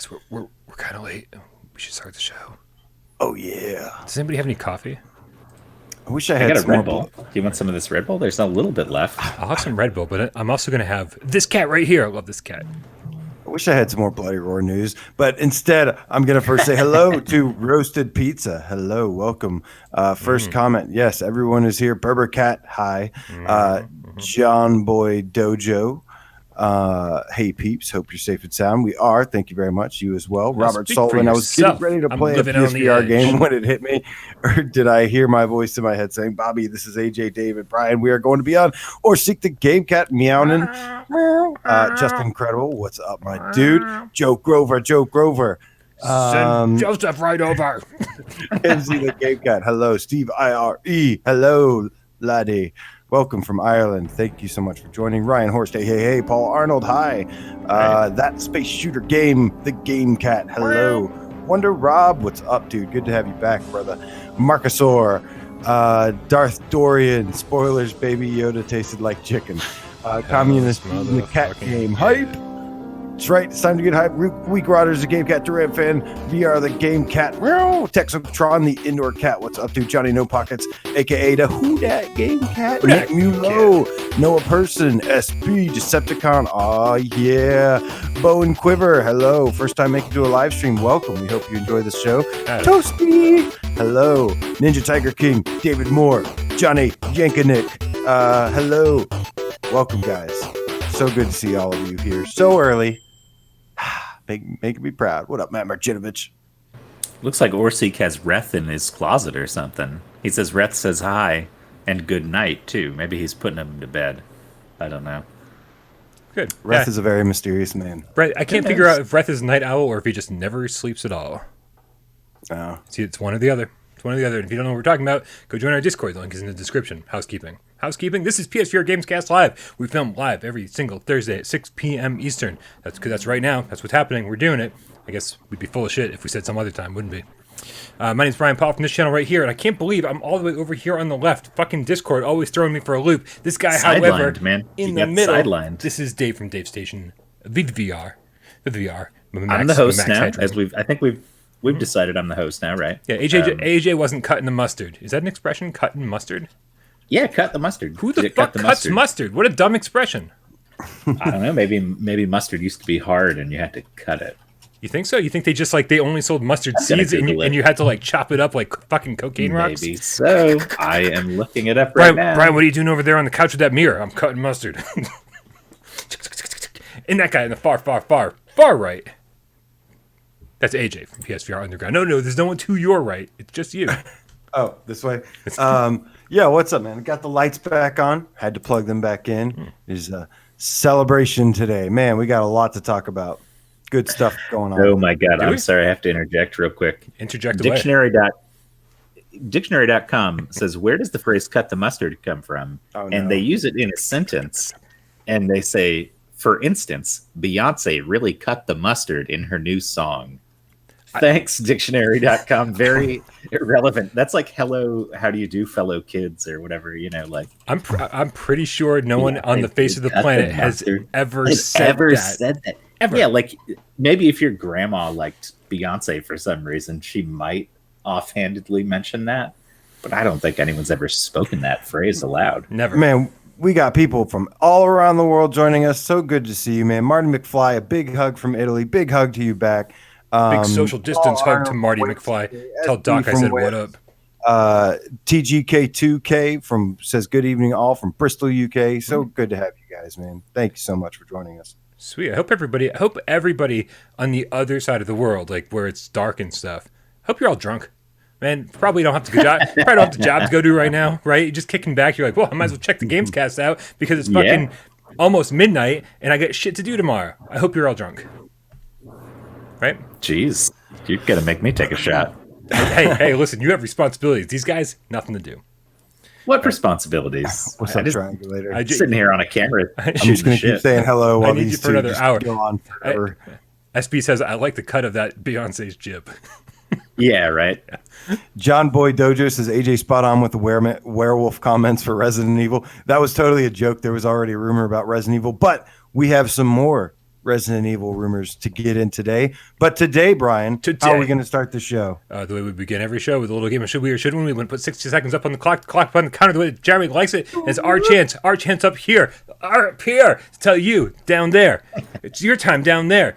Guys, we're kind of late. We should start the show. Oh, yeah. Does anybody have any coffee? I wish I had got a some Red more Bull. Do you want some of this Red Bull? There's a little bit left. I'll have some Red Bull, but I'm also going to have this cat right here. I love this cat. I wish I had some more Bloody Roar news, but instead, I'm going to first say hello to Roasted Pizza. Hello, welcome. First comment, yes, everyone is here. Berber Cat, hi. John Boy Dojo. Hey peeps, hope you're safe and sound. We are, thank you very much. You as well. Robert Sullivan, I was getting ready to play a PSVR game when it hit me, or did I hear my voice in my head saying, Bobby, this is AJ, David, Brian, we are going to be on or Seek the Game Cat meowing. Just incredible. What's up, my dude? Joe Grover. Send Joseph right over. MC the Game Cat, hello. Steve IRE, hello, laddie. Welcome from Ireland. Thank you so much for joining. Ryan Horst, hey. Paul Arnold, hi. That space shooter game, the Game Cat, hello. Wonder Rob, what's up, dude? Good to have you back, brother. Marcusor, Darth Dorian, spoilers, Baby Yoda tasted like chicken. Communist in the cat game, hype. That's right, it's time to get hype. Week Rodders, the Game Cat Durant fan. VR, the Game Cat. Texotron, the Indoor Cat. What's up, dude? Johnny No Pockets, aka the Who Dat Game Cat. Nick Mulo, Noah Person, SP, Decepticon. Oh yeah. Bow and Quiver, hello. First time making to a live stream. Welcome. We hope you enjoy the show. Toasty, hello. Ninja Tiger King, David Moore, Johnny Yankonik. Hello. Welcome, guys. So good to see all of you here so early. Making me proud. What up, Matt Marjinovich? Looks like Orseek has Reth in his closet or something. He says Reth says hi and good night, too. Maybe he's putting him to bed. I don't know. Good. Reth is a very mysterious man. Right. I can't figure out if Reth is a night owl or if he just never sleeps at all. Oh. See, it's one or the other. And if you don't know what we're talking about, go join our Discord. The link is in the description. Housekeeping. This is PSVR GAMESCAST Live. We film live every single Thursday at 6 p.m. Eastern. That's because that's right now. That's what's happening. We're doing it. I guess we'd be full of shit if we said some other time, wouldn't we? My name's Brian Paul from this channel right here, and I can't believe I'm all the way over here on the left. Fucking Discord always throwing me for a loop. This guy, however, man. in the middle. Sidelined. This is Dave from Dave Station. VR. I'm the host now, as we've decided I'm the host now, right? Yeah, AJ wasn't cutting the mustard. Is that an expression? Cutting mustard? Yeah, cut the mustard. Who the fuck cuts mustard? What a dumb expression. I don't know. Maybe mustard used to be hard and you had to cut it. You think so? You think they just they only sold mustard seeds and you had to chop it up like fucking cocaine rocks? Maybe so. I am looking it up right now. Brian, what are you doing over there on the couch with that mirror? I'm cutting mustard. And that guy in the far right. That's AJ from PSVR Underground. No, there's no one to your right. It's just you. Oh, this way. Yeah, what's up, man? Got the lights back on. Had to plug them back in. There's a celebration today. Man, we got a lot to talk about. Good stuff going on. Oh, my God. I'm sorry. I have to interject real quick. Interject Dictionary.com says, where does the phrase cut the mustard come from? Oh, no. And they use it in a sentence. And they say, for instance, Beyonce really cut the mustard in her new song. Thanks, Dictionary.com. Very irrelevant. That's like, hello, how do you do, fellow kids, or whatever, I'm pretty sure no one on the face of the planet has ever said that. Ever. Yeah, maybe if your grandma liked Beyonce for some reason, she might offhandedly mention that. But I don't think anyone's ever spoken that phrase aloud. Never. Man, we got people from all around the world joining us. So good to see you, man. Martin McFly, a big hug from Italy. Big hug to you back. Big social distance hug to Marty McFly. Tell Doc I said what up. TGK2K says good evening all from Bristol, UK. So good to have you guys, man. Thank you so much for joining us. Sweet. I hope everybody on the other side of the world, where it's dark and stuff. Hope you're all drunk. Man, probably don't have to job to go to right now, right? You're just kicking back. You're like, well, I might as well check the Gamescast out because it's fucking almost midnight and I got shit to do tomorrow. I hope you're all drunk. Right? Jeez, you're gonna make me take a shot. Hey, listen, you have responsibilities. These guys, nothing to do. What responsibilities? What's up, Triangulator? I'm sitting here on a camera. I'm just gonna keep saying hello while these for another hour. Go on forever. SB says, I like the cut of that Beyonce's jib. Yeah, right. John Boy Dojo says AJ spot on with the werewolf comments for Resident Evil. That was totally a joke. There was already a rumor about Resident Evil, but we have some more Resident Evil rumors to get in today. But today, Brian, how are we going to start the show? The way we begin every show with a little game of should we or shouldn't we? We're going to put 60 seconds up on the clock up on the counter the way Jeremy likes it. And it's our chance up here to tell you down there. It's your time down there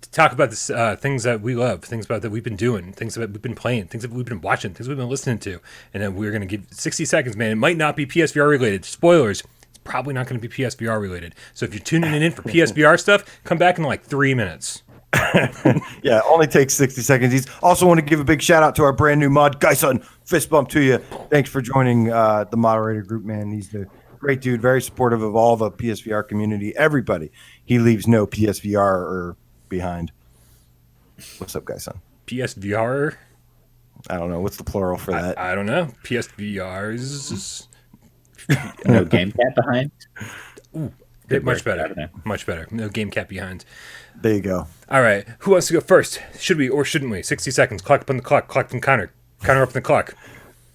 to talk about this, things that we love, things about that we've been doing, things that we've been playing, things that we've been watching, things we've been listening to. And then we're going to give 60 seconds, man. It might not be PSVR related. Spoilers. Probably not going to be PSVR related. So if you're tuning in for PSVR stuff, come back in like 3 minutes. Yeah, only takes 60 seconds. He's also want to give a big shout out to our brand new mod, Guyson. Fist bump to you. Thanks for joining the moderator group, man. He's the great dude, very supportive of all the PSVR community. Everybody. He leaves no PSVR behind. What's up, Guyson? PSVR? I don't know. What's the plural for that? I don't know. PSVRs. No game cat behind. Ooh, much better. Much better. No game cat behind. There you go. All right. Who wants to go first? Should we or shouldn't we? 60 seconds. Clock up on the clock. Clock from counter. Counter up on the clock.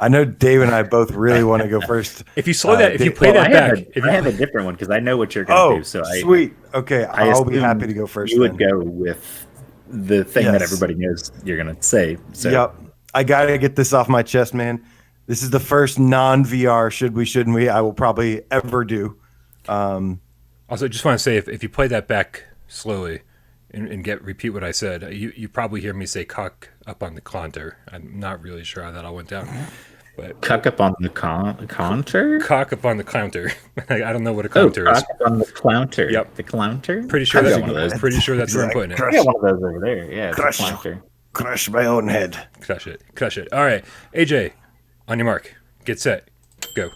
I know Dave and I both really want to go first. If you slow that, if you play that back. I have a different one because I know what you're going to do. So sweet. Okay. I'll be happy to go first. You would go with the thing that everybody knows you're going to say. So. Yep. I got to get this off my chest, man. This is the first non-VR should we, shouldn't we, I will probably ever do. Also, just want to say, if you play that back slowly and repeat what I said, you probably hear me say cock up on the counter. I'm not really sure how that all went down. But cock up on the counter? Cock up on the counter. I don't know what a counter is. Cock up on the counter. Yep. The counter? Pretty sure that's one of those. Pretty sure that's where I'm putting it. I got one of those over there. Yeah, Crush my own head. Crush it. All right. AJ. On your mark, get set, go.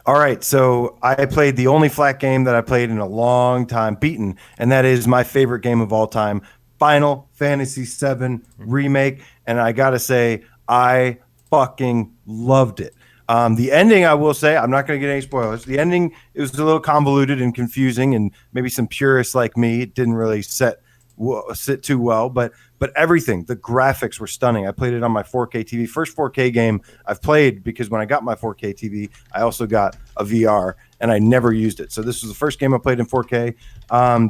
All right, so I played the only flat game that I played in a long time, beaten, and that is my favorite game of all time, Final Fantasy VII Remake, and I gotta say, I fucking loved it. The ending, I will say, I'm not going to get any spoilers. The ending, it was a little convoluted and confusing, and maybe some purists like me didn't really sit too well, but everything, the graphics were stunning. I played it on my 4K TV, first 4K game I've played, because when I got my 4K TV, I also got a VR, and I never used it. So this was the first game I played in 4K.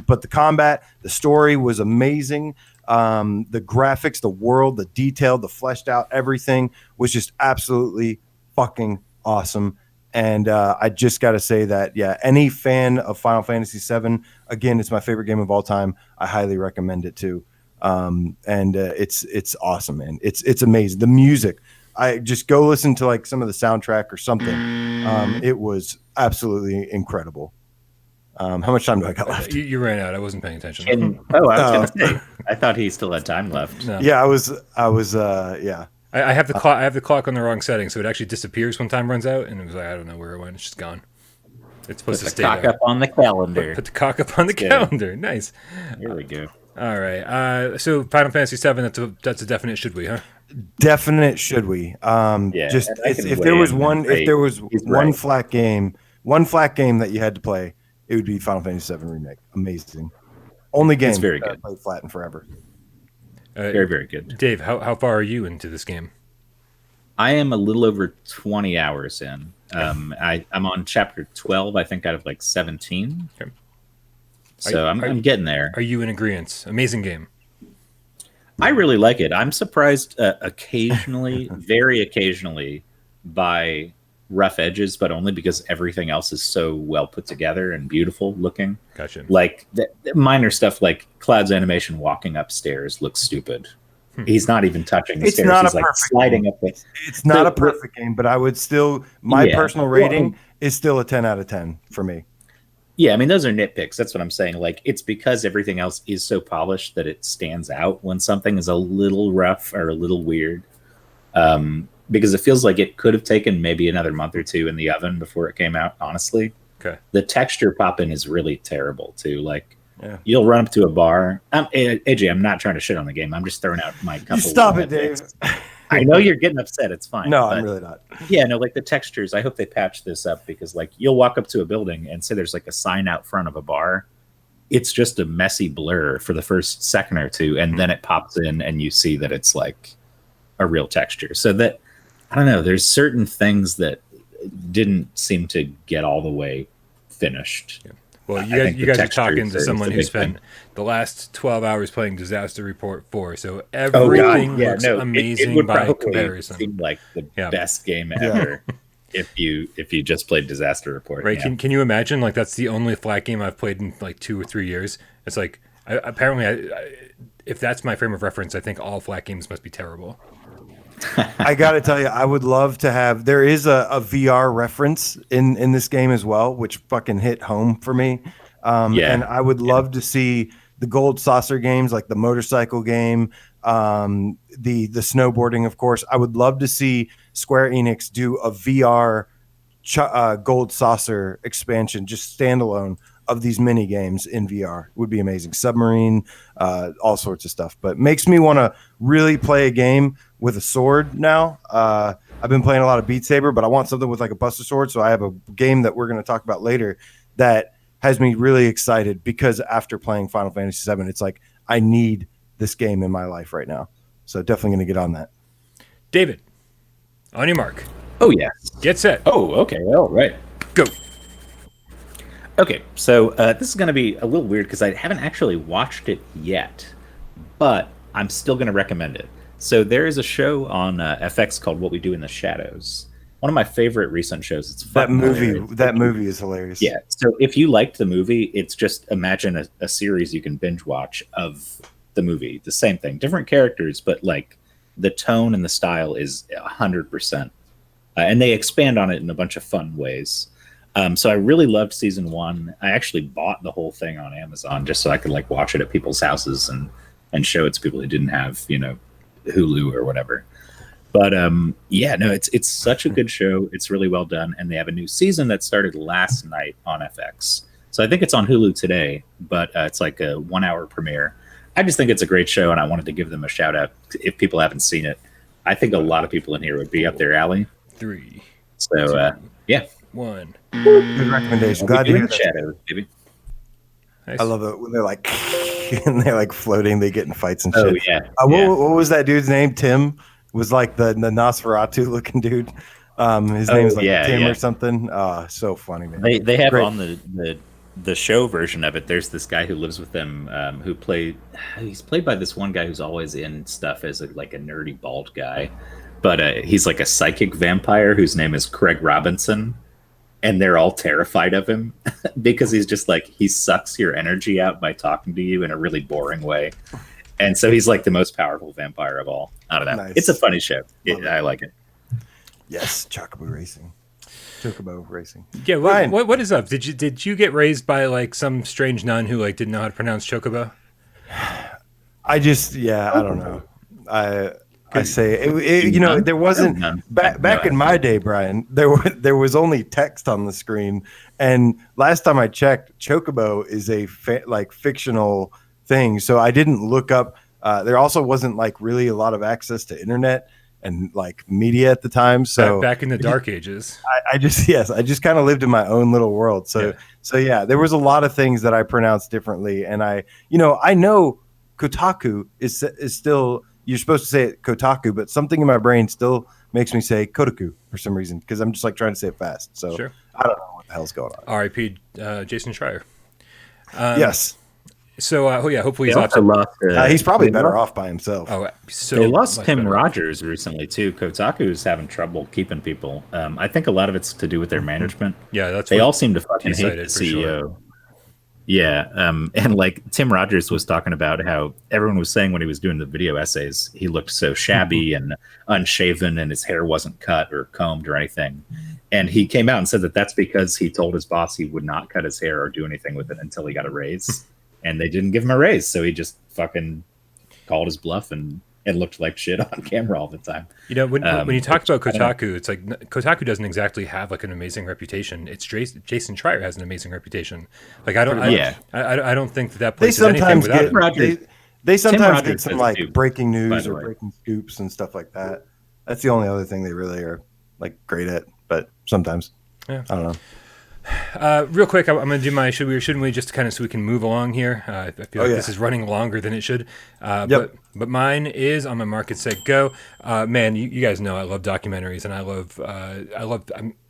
But the combat, the story was amazing. The graphics, the world, the detail, the fleshed out, everything was just absolutely fucking awesome. And I just got to say that, yeah, any fan of Final Fantasy VII, again, it's my favorite game of all time. I highly recommend it too. It's awesome, man. It's amazing. The music, I just go listen to like some of the soundtrack or something. It was absolutely incredible. How much time do I got left? You ran out. I wasn't paying attention. I was going to say, I thought he still had time left. No. Yeah, I was. Yeah. I have the clock. I have the clock on the wrong setting, so it actually disappears when time runs out. And it was like, I don't know where it went. It's just gone. It's supposed to stay cock there. up on the calendar. Put the cock up on the calendar. Nice. Here we go. All right. So Final Fantasy VII. That's a definite. Should we? Huh? Definite. Should we? Just if there was one flat game that you had to play, it would be Final Fantasy VII Remake. Amazing. Only game very that good. I played flat and forever. Very, very good. Dave, how far are you into this game? I am a little over 20 hours in. I'm on chapter 12, I think, out of like 17. Okay. So I'm getting there. Are you in agreement? Amazing game. I really like it. I'm surprised occasionally, very occasionally, by rough edges, but only because everything else is so well put together and beautiful looking. Gotcha. Like the minor stuff, like Cloud's animation walking upstairs looks stupid. He's not even touching the stairs. He's like sliding up. It's not a perfect game, but I would still, personal rating is still a 10 out of 10 for me. Yeah, I mean, those are nitpicks. That's what I'm saying. Like, it's because everything else is so polished that it stands out when something is a little rough or a little weird. Because it feels like it could have taken maybe another month or two in the oven before it came out, honestly. Okay. The texture pop-in is really terrible, too. Like, you'll run up to a bar. AJ, I'm not trying to shit on the game. I'm just throwing out my couple. Stop it, Dave. I know you're getting upset. It's fine. No, I'm really not. Yeah, no, like the textures, I hope they patch this up, because like you'll walk up to a building and say there's like a sign out front of a bar. It's just a messy blur for the first second or two, and then it pops in and you see that it's like a real texture. So that, I don't know, there's certain things that didn't seem to get all the way finished. Yeah. Well, I think you the guys are textures talking to is someone the who big spent thing. the last 12 hours playing Disaster Report 4, so Oh god, everything yeah, looks no, amazing it would by probably comparison. seem like the Yeah. best game Yeah. ever if you just played Disaster Report. Right? Yeah. Can you imagine? Like that's the only flat game I've played in like 2 or 3 years. It's like if that's my frame of reference, I think all flat games must be terrible. I got to tell you, I would love to have. There is a VR reference in this game as well, which fucking hit home for me. Yeah. And I would love to see the Gold Saucer games, like the motorcycle game, the snowboarding, of course. I would love to see Square Enix do a VR Gold Saucer expansion, just standalone of these mini games in VR. Would be amazing. Submarine, all sorts of stuff. But makes me want to really play a game with a sword now. I've been playing a lot of Beat Saber, but I want something with like a Buster Sword. So I have a game that we're going to talk about later that has me really excited because after playing Final Fantasy VII, it's like I need this game in my life right now. So definitely going to get on that. David, on your mark, Oh yeah. get set, Oh, okay. All right. go. Okay, so this is going to be a little weird because I haven't actually watched it yet, but I'm still going to recommend it. So there is a show on FX called What We Do in the Shadows. One of my favorite recent shows. It's That fucking movie, hilarious. that movie is hilarious. Yeah. So if you liked the movie, it's just imagine a series you can binge watch of the movie. The same thing, different characters, but like the tone and the style is 100%. And they expand on it in a bunch of fun ways. So I really loved season 1. I actually bought the whole thing on Amazon just so I could like watch it at people's houses and show it to people who didn't have, Hulu or whatever. But yeah, no, it's such a good show. It's really well done, and they have a new season that started last night on FX. So I think it's on Hulu today, but it's like a 1-hour premiere. I just think it's a great show, and I wanted to give them a shout out if people haven't seen it. I think a lot of people in here would be up their alley. 3, So yeah, 1. Good recommendation. Glad to in hear the that. shadows, baby. Nice. I love it when they're like and they're like floating. They get in fights and shit. Oh yeah. What was that dude's name? Tim was like the Nosferatu looking dude. His name is like Tim or something. So funny, man. They have Great. on the show version of it. There's this guy who lives with them he's played by this one guy who's always in stuff as like a nerdy bald guy, but he's like a psychic vampire whose name is Craig Robinson. And they're all terrified of him because he's just like, he sucks your energy out by talking to you in a really boring way. And so he's like the most powerful vampire of all. I don't know. Nice. It's a funny show. I like it. Yes, Chocobo Racing. Chocobo Racing. Yeah, Ryan. what is up? Did you get raised by like some strange nun who like didn't know how to pronounce chocobo? I don't know. I say there wasn't back in my day, Brian. There was only text on the screen, and last time I checked, Chocobo is a fictional thing. So I didn't look up. There also wasn't like really a lot of access to internet and like media at the time. So back in the dark ages, I just kind of lived in my own little world. So there was a lot of things that I pronounced differently, and I know Kotaku is still. You're supposed to say it Kotaku, but something in my brain still makes me say Kotaku for some reason because I'm just like trying to say it fast. So sure. I don't know what the hell's going on. R.I.P. Jason Schreier. Yes. So hopefully he's also lost. He's probably better off by himself. Oh, so They lost much Tim better. Rogers recently too. Kotaku's having trouble keeping people. I think a lot of it's to do with their management. Yeah, that's They what all seem to fucking hate the cited for CEO. sure. Yeah, and like Tim Rogers was talking about how everyone was saying when he was doing the video essays, he looked so shabby and unshaven, and his hair wasn't cut or combed or anything. And he came out and said that that's because he told his boss he would not cut his hair or do anything with it until he got a raise, and they didn't give him a raise, so he just fucking called his bluff and looked like shit on camera all the time. When you talk about Kotaku, it's like Kotaku doesn't exactly have like an amazing reputation. It's Jason Schreier has an amazing reputation. Like I don't think that They place is anything sometimes without him. Rogers. they sometimes Rogers get some does like too, breaking by news the or way. breaking scoops and stuff like that. That's the only other thing they really are like great at. But sometimes, Yeah. I don't know. Real quick, I'm going to do my shouldn't we just kind of so we can move along here. I feel like this is running longer than it should. Yep. But mine is on my market set go. Man, you guys know I love documentaries, and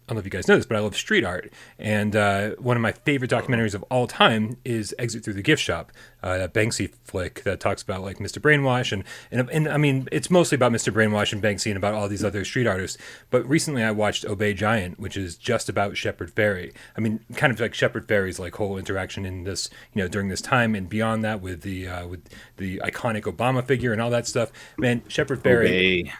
don't know if you guys know this, but I love street art. And one of my favorite documentaries of all time is Exit Through the Gift Shop, that Banksy flick that talks about like Mr. Brainwash. And I mean, it's mostly about Mr. Brainwash and Banksy and about all these other street artists. But recently I watched Obey Giant, which is just about Shepard Fairey. I mean, kind of like Shepard Fairey's like whole interaction in this, during this time and beyond that with the iconic Obama figure and all that stuff. Man, Shepard Fairey.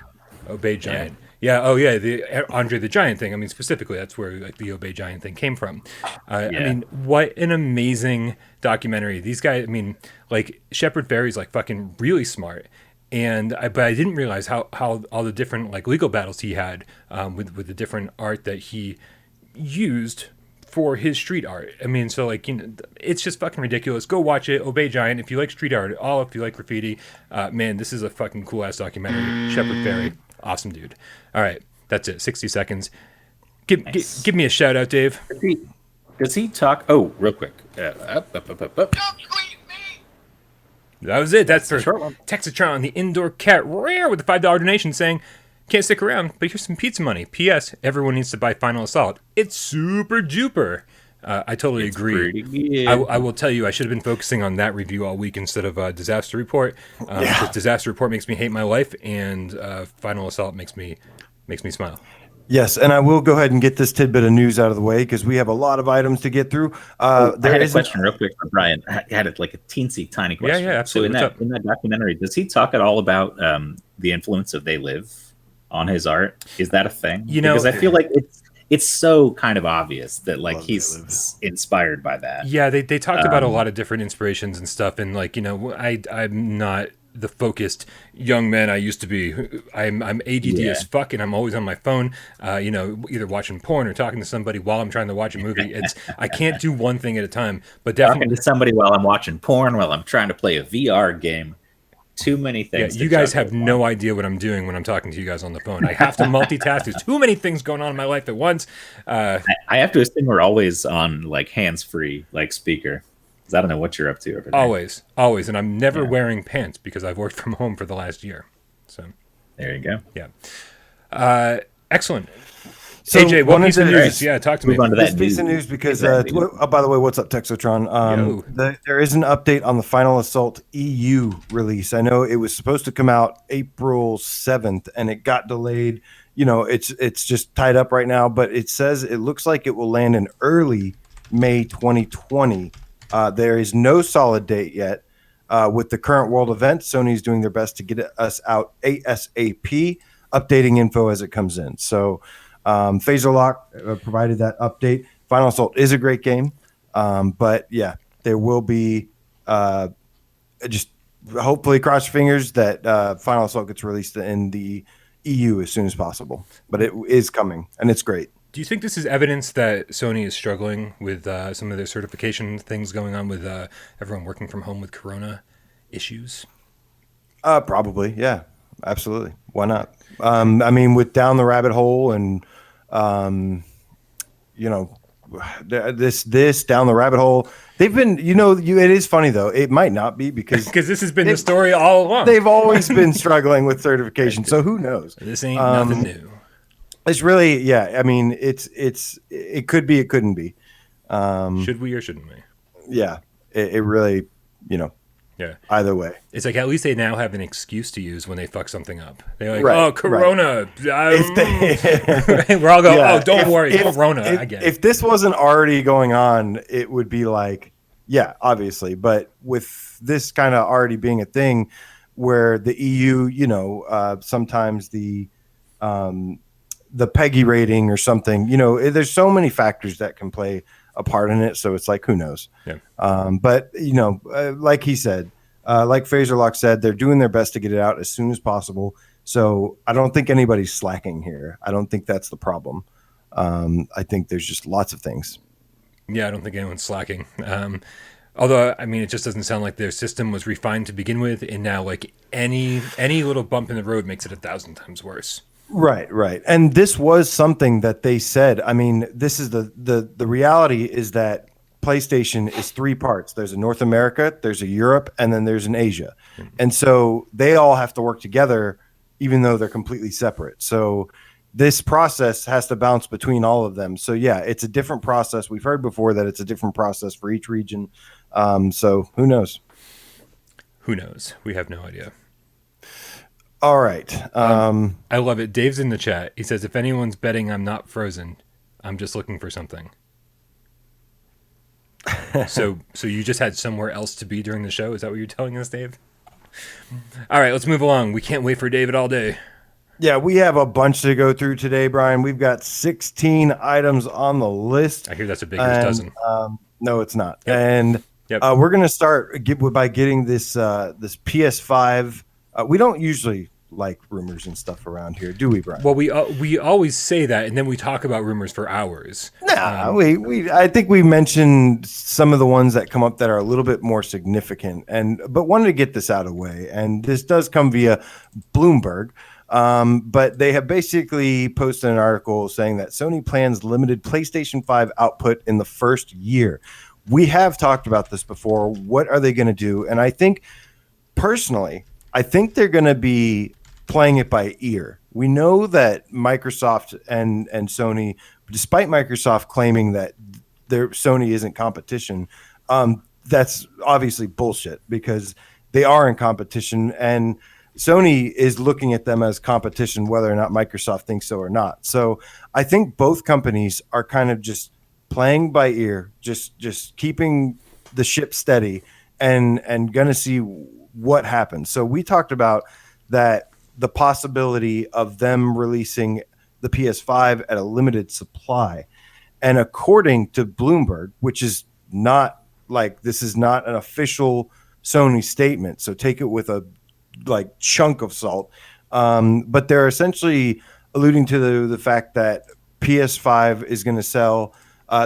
Obey Giant. Yeah. Oh, yeah. The Andre the Giant thing. I mean, specifically, that's where like the Obey Giant thing came from. I mean, what an amazing documentary. These guys. I mean, like Shepard Fairey's like fucking really smart, but I didn't realize how all the different like legal battles he had with the different art that he used for his street art. I mean, so like, it's just fucking ridiculous. Go watch it. Obey Giant. If you like street art at all, if you like graffiti, man, this is a fucking cool ass documentary. Shepard Fairey. Awesome dude. All right. That's it. 60 seconds. Give me a shout out, Dave. Does he talk? Oh, real quick. That was it. That's for Texatron, the indoor cat rare with the $5 donation saying, can't stick around, but here's some pizza money. P.S. Everyone needs to buy Final Assault. It's super duper. I totally agree. I will tell you, I should have been focusing on that review all week instead of Disaster Report. Because Disaster Report makes me hate my life, and Final Assault makes me smile. Yes, and I will go ahead and get this tidbit of news out of the way because we have a lot of items to get through. I had a question real quick for Brian. I had it like a teensy tiny question. Yeah, absolutely. So in that documentary, does he talk at all about the influence of They Live on his art? Is that a thing? Because I feel like it's so kind of obvious that like he's inspired by that. Yeah, they talked about a lot of different inspirations and stuff, and like I'm not the focused young man I used to be. I'm ADD as fuck, and I'm always on my phone, either watching porn or talking to somebody while I'm trying to watch a movie. I can't do one thing at a time. But definitely talking to somebody while I'm watching porn, while I'm trying to play a VR game. Too many things. Yeah, you guys have no idea what I'm doing when I'm talking to you guys on the phone. I have to multitask. There's too many things going on in my life at once. I have to assume we're always on like hands-free, like speaker. Because I don't know what you're up to over there. Always. And I'm never wearing pants because I've worked from home for the last year. So there you go. Yeah. Excellent. So AJ, what piece of news? Yeah, talk to me. This piece of news because, by the way, what's up, Texotron? There is an update on the Final Assault EU release. I know it was supposed to come out April 7th, and it got delayed. It's just tied up right now, but it says it looks like it will land in early May 2020. There is no solid date yet. With the current world event, Sony is doing their best to get us out ASAP, updating info as it comes in. So, Phaser Lock provided that update. Final Assault is a great game, but yeah, there will be just hopefully cross your fingers that Final Assault gets released in the EU as soon as possible. But it is coming, and it's great. Do you think this is evidence that Sony is struggling with some of their certification things going on with everyone working from home with Corona issues? Probably, yeah, absolutely. Why not? I mean, with Down the Rabbit Hole and this Down the Rabbit Hole, they've been, it is funny though. It might not be because this has been the story all along. They've always been struggling with certification. So who knows? This ain't nothing new. It's really, yeah. I mean, it could be, it couldn't be. Should we or shouldn't we? Yeah, it really, yeah. Either way, it's like at least they now have an excuse to use when they fuck something up. They're like, "Oh, Corona." Right. We're all going, "Oh, don't worry, Corona." I get it. If this wasn't already going on, it would be like, yeah, obviously. But with this kind of already being a thing, where the EU, sometimes the PEGI rating or something, there's so many factors that can play a part in it, so it's like, who knows? Yeah. But like he said, like Phaserlock said, they're doing their best to get it out as soon as possible. So I don't think anybody's slacking here. I don't think that's the problem. I think there's just lots of things. Yeah, I don't think anyone's slacking. Although, I mean, it just doesn't sound like their system was refined to begin with, and now like any little bump in the road makes it 1,000 times worse. Right. And this was something that they said. I mean, this is the reality is that PlayStation is 3 parts. There's a North America, there's a Europe, and then there's an Asia. And so they all have to work together, even though they're completely separate. So this process has to bounce between all of them. So yeah, it's a different process. We've heard before that it's a different process for each region. So who knows? Who knows? We have no idea. All right. I love it. Dave's in the chat. He says, if anyone's betting I'm not frozen, I'm just looking for something. So you just had somewhere else to be during the show? Is that what you're telling us, Dave? All right, let's move along. We can't wait for David all day. Yeah, we have a bunch to go through today, Brian. We've got 16 items on the list. I hear that's a baker's dozen. No, it's not. Yep. And we're going to start by getting this PS5. We don't usually like rumors and stuff around here, do we, Brian? Well, we always say that, and then we talk about rumors for hours. Nah, I think we mentioned some of the ones that come up that are a little bit more significant, but wanted to get this out of the way. And this does come via Bloomberg. But they have basically posted an article saying that Sony plans limited PlayStation 5 output in the first year. We have talked about this before. What are they going to do? And I think, personally, they're going to be playing it by ear. We know that Microsoft and Sony, despite Microsoft claiming that Sony isn't competition, that's obviously bullshit because they are in competition, and Sony is looking at them as competition, whether or not Microsoft thinks so or not. So I think both companies are kind of just playing by ear, just keeping the ship steady and going to see what happens. So we talked about that the possibility of them releasing the PS5 at a limited supply. And according to Bloomberg, which is not this is not an official Sony statement, so take it with a chunk of salt. But they're essentially alluding to the fact that PS5 is going to sell.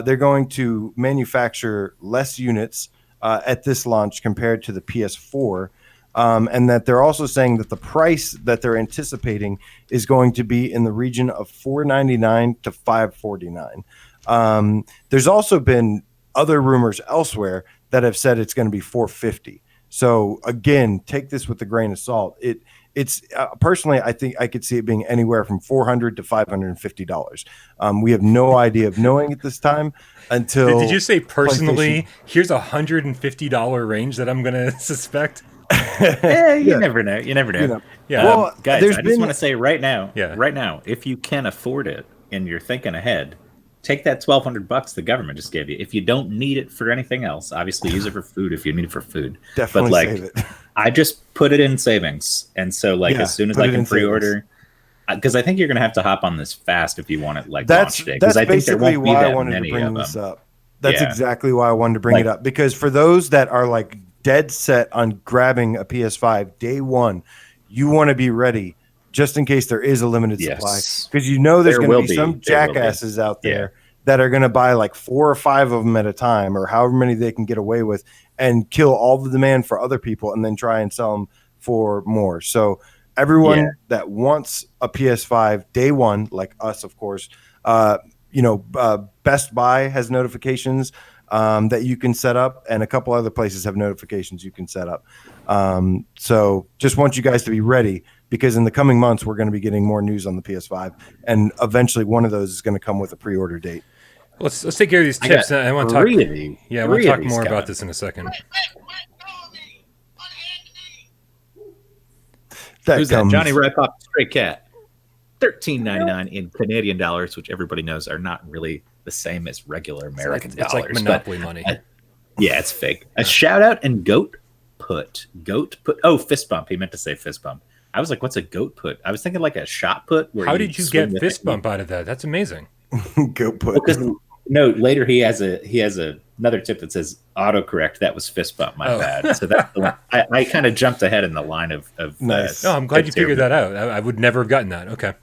They're going to manufacture less units at this launch compared to the PS4. And that they're also saying that the price that they're anticipating is going to be in the region of $499 to $549. There's also been other rumors elsewhere that have said it's going to be $450. So again, take this with a grain of salt. It's personally, I think I could see it being anywhere from $400 to $550. We have no idea of knowing at this time until. Did you say personally? Here's $150 range that I'm going to suspect. You never know. You never know. Yeah. Well, guys, I just want to say right now, if you can afford it and you're thinking ahead, take that $1,200 the government just gave you. If you don't need it for anything else, obviously use it for food if you need it for food. Definitely save it. I just put it in savings. And so as soon as I can pre-order, because I think you're going to have to hop on this fast if you want it launch day. Because I think there won't be that many of them. That's exactly why I wanted to bring it up. Because for those that are dead set on grabbing a PS5 day one, you want to be ready just in case there is a limited supply, because there's going to be some jackasses out there that are going to buy 4 or 5 of them at a time, or however many they can get away with, and kill all the demand for other people and then try and sell them for more. So everyone that wants a PS5 day one, like us, of course, Best Buy has notifications that you can set up, and a couple other places have notifications you can set up. So just want you guys to be ready, because in the coming months, we're going to be getting more news on the PS5, and eventually one of those is going to come with a pre-order date. Let's take care of these tips. I want to talk. I want to talk more about this in a second. Who's that? Johnny Red Pop Stray Cat. $13.99 in Canadian dollars, which everybody knows are not really the same as regular American dollars. It's like Monopoly money. It's fake. A shout out and goat put. Oh, fist bump. He meant to say fist bump. I was like, what's a goat put? I was thinking like a shot put. How did you get fist bump out of that? That's amazing. Goat put. No, later he has another tip that says autocorrect. That was fist bump. My bad. So that's the one. I kind of jumped ahead in the line of nice. I'm glad you figured that out. I would never have gotten that. Okay.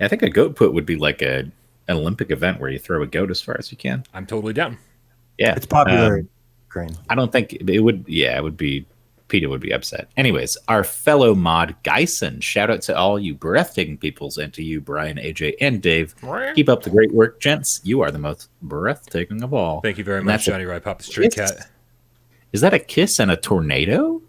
I think a goat put would be like an Olympic event where you throw a goat as far as you can. I'm totally down. Yeah, it's popular in Ukraine. I don't think it would. Yeah, it would be. PETA would be upset. Anyways, our fellow mod Geisen, shout out to all you breathtaking peoples, and to you, Brian, AJ, and Dave. Keep up the great work, gents. You are the most breathtaking of all. Thank you very much, Johnny Red Pop the Stray Cat. Is that a kiss and a tornado?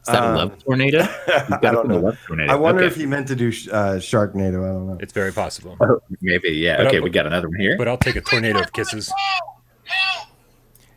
Is that a love tornado? I don't know. Love tornado. I wonder if he meant to do Sharknado. I don't know. It's very possible. Oh, maybe, yeah. But okay, we got another one here. But I'll take a tornado of kisses.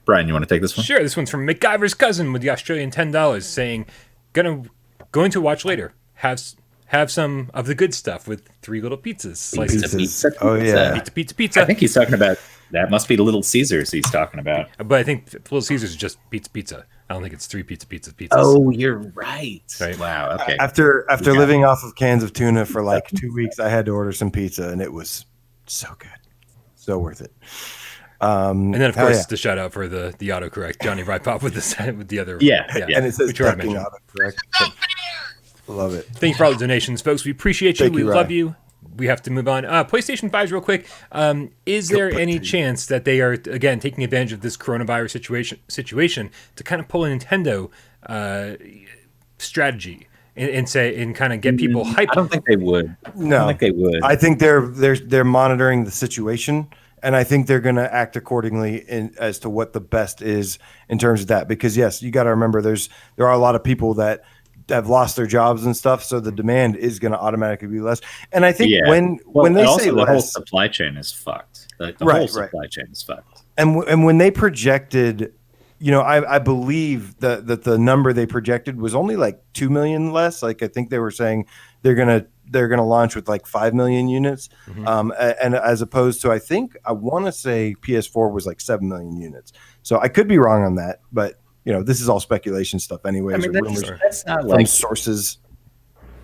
Brian, you want to take this one? Sure, this one's from MacGyver's cousin with the Australian $10 saying, going to watch later. Have some of the good stuff with 3 little pizzas. Slices. Pizza. Oh, yeah. Pizza. I think he's talking about, that must be the Little Caesars he's talking about. But I think Little Caesars is just pizza. I don't think it's 3 pizzas. Oh, you're right. Right. Wow, okay. After living off of cans of tuna for like 2 weeks, I had to order some pizza, and it was so good. So worth it. And then, of course, the shout out for the autocorrect, Johnny Rypop with the other. Yeah. And it says which you already ducking mentioned. autocorrect. Love it. Thank you for all the donations, folks. We appreciate you. Thank you, We Ryan. love you. We have to move on. PlayStation 5s real quick. Is there any chance that they are, again, taking advantage of this coronavirus situation to kind of pull a Nintendo strategy and kind of get people hyped? I don't think they would. No, I don't think they would. I think they're monitoring the situation, and I think they're going to act accordingly as to what the best is in terms of that. Because yes, you got to remember there are a lot of people that have lost their jobs and stuff, so the demand is going to automatically be less. And I think when they say the whole less, supply chain is fucked. The Right, whole supply chain is fucked. and when they projected, I believe that the number they projected was only like 2 million less. Like I think they were saying they're gonna launch with like 5 million units, and as opposed to I want to say PS4 was like 7 million units. So I could be wrong on that, but this is all speculation stuff anyways. I mean, that's not from like sources.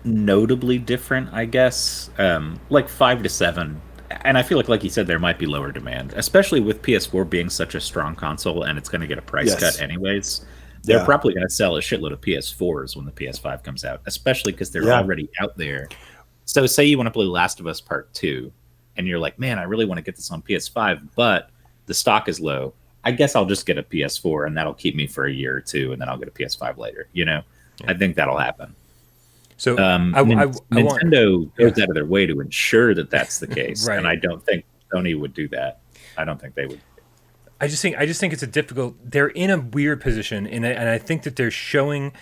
notably different, I guess. Like 5 to 7. And I feel like you said, there might be lower demand, especially with PS4 being such a strong console and it's going to get a price cut anyways. They're probably going to sell a shitload of PS4s when the PS5 comes out, especially because they're already out there. So say you want to play Last of Us Part 2 and you're like, man, I really want to get this on PS5, but the stock is low. I guess I'll just get a PS4 and that'll keep me for a year or two, and then I'll get a PS5 later. I think that'll happen. So Nintendo goes out of their way to ensure that that's the case, Right. and I don't think Sony would do that. I don't think they would. I just think it's a difficult. They're in a weird position, and I think that they're showing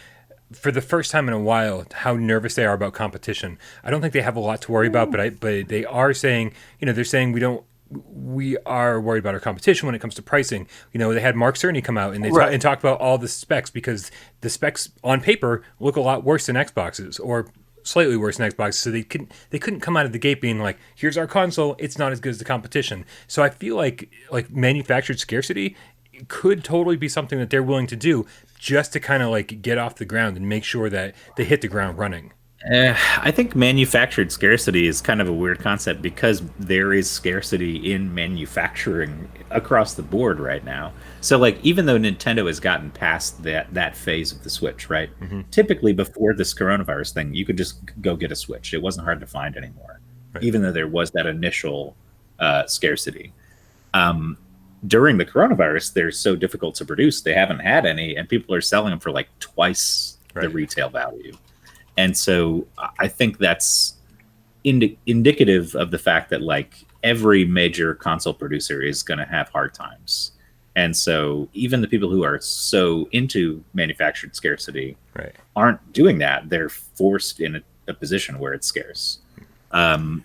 for the first time in a while how nervous they are about competition. I don't think they have a lot to worry about, but they are saying, they're saying we are worried about our competition when it comes to pricing. They had Mark Cerny come out and talk about all the specs, because the specs on paper look a lot worse than Xbox's, or slightly worse than Xbox. So they couldn't come out of the gate being like, here's our console, it's not as good as the competition. So I feel like manufactured scarcity could totally be something that they're willing to do just to kind of like get off the ground and make sure that they hit the ground running. I think manufactured scarcity is kind of a weird concept, because there is scarcity in manufacturing across the board right now. So like, even though Nintendo has gotten past that phase of the Switch, right? Mm-hmm. Typically before this coronavirus thing, you could just go get a Switch. It wasn't hard to find anymore, even though there was that initial scarcity. During the coronavirus, they're so difficult to produce. They haven't had any, and people are selling them for like twice the retail value. And so I think that's indicative of the fact that like every major console producer is going to have hard times. And so even the people who are so into manufactured scarcity aren't doing that. They're forced in a position where it's scarce. And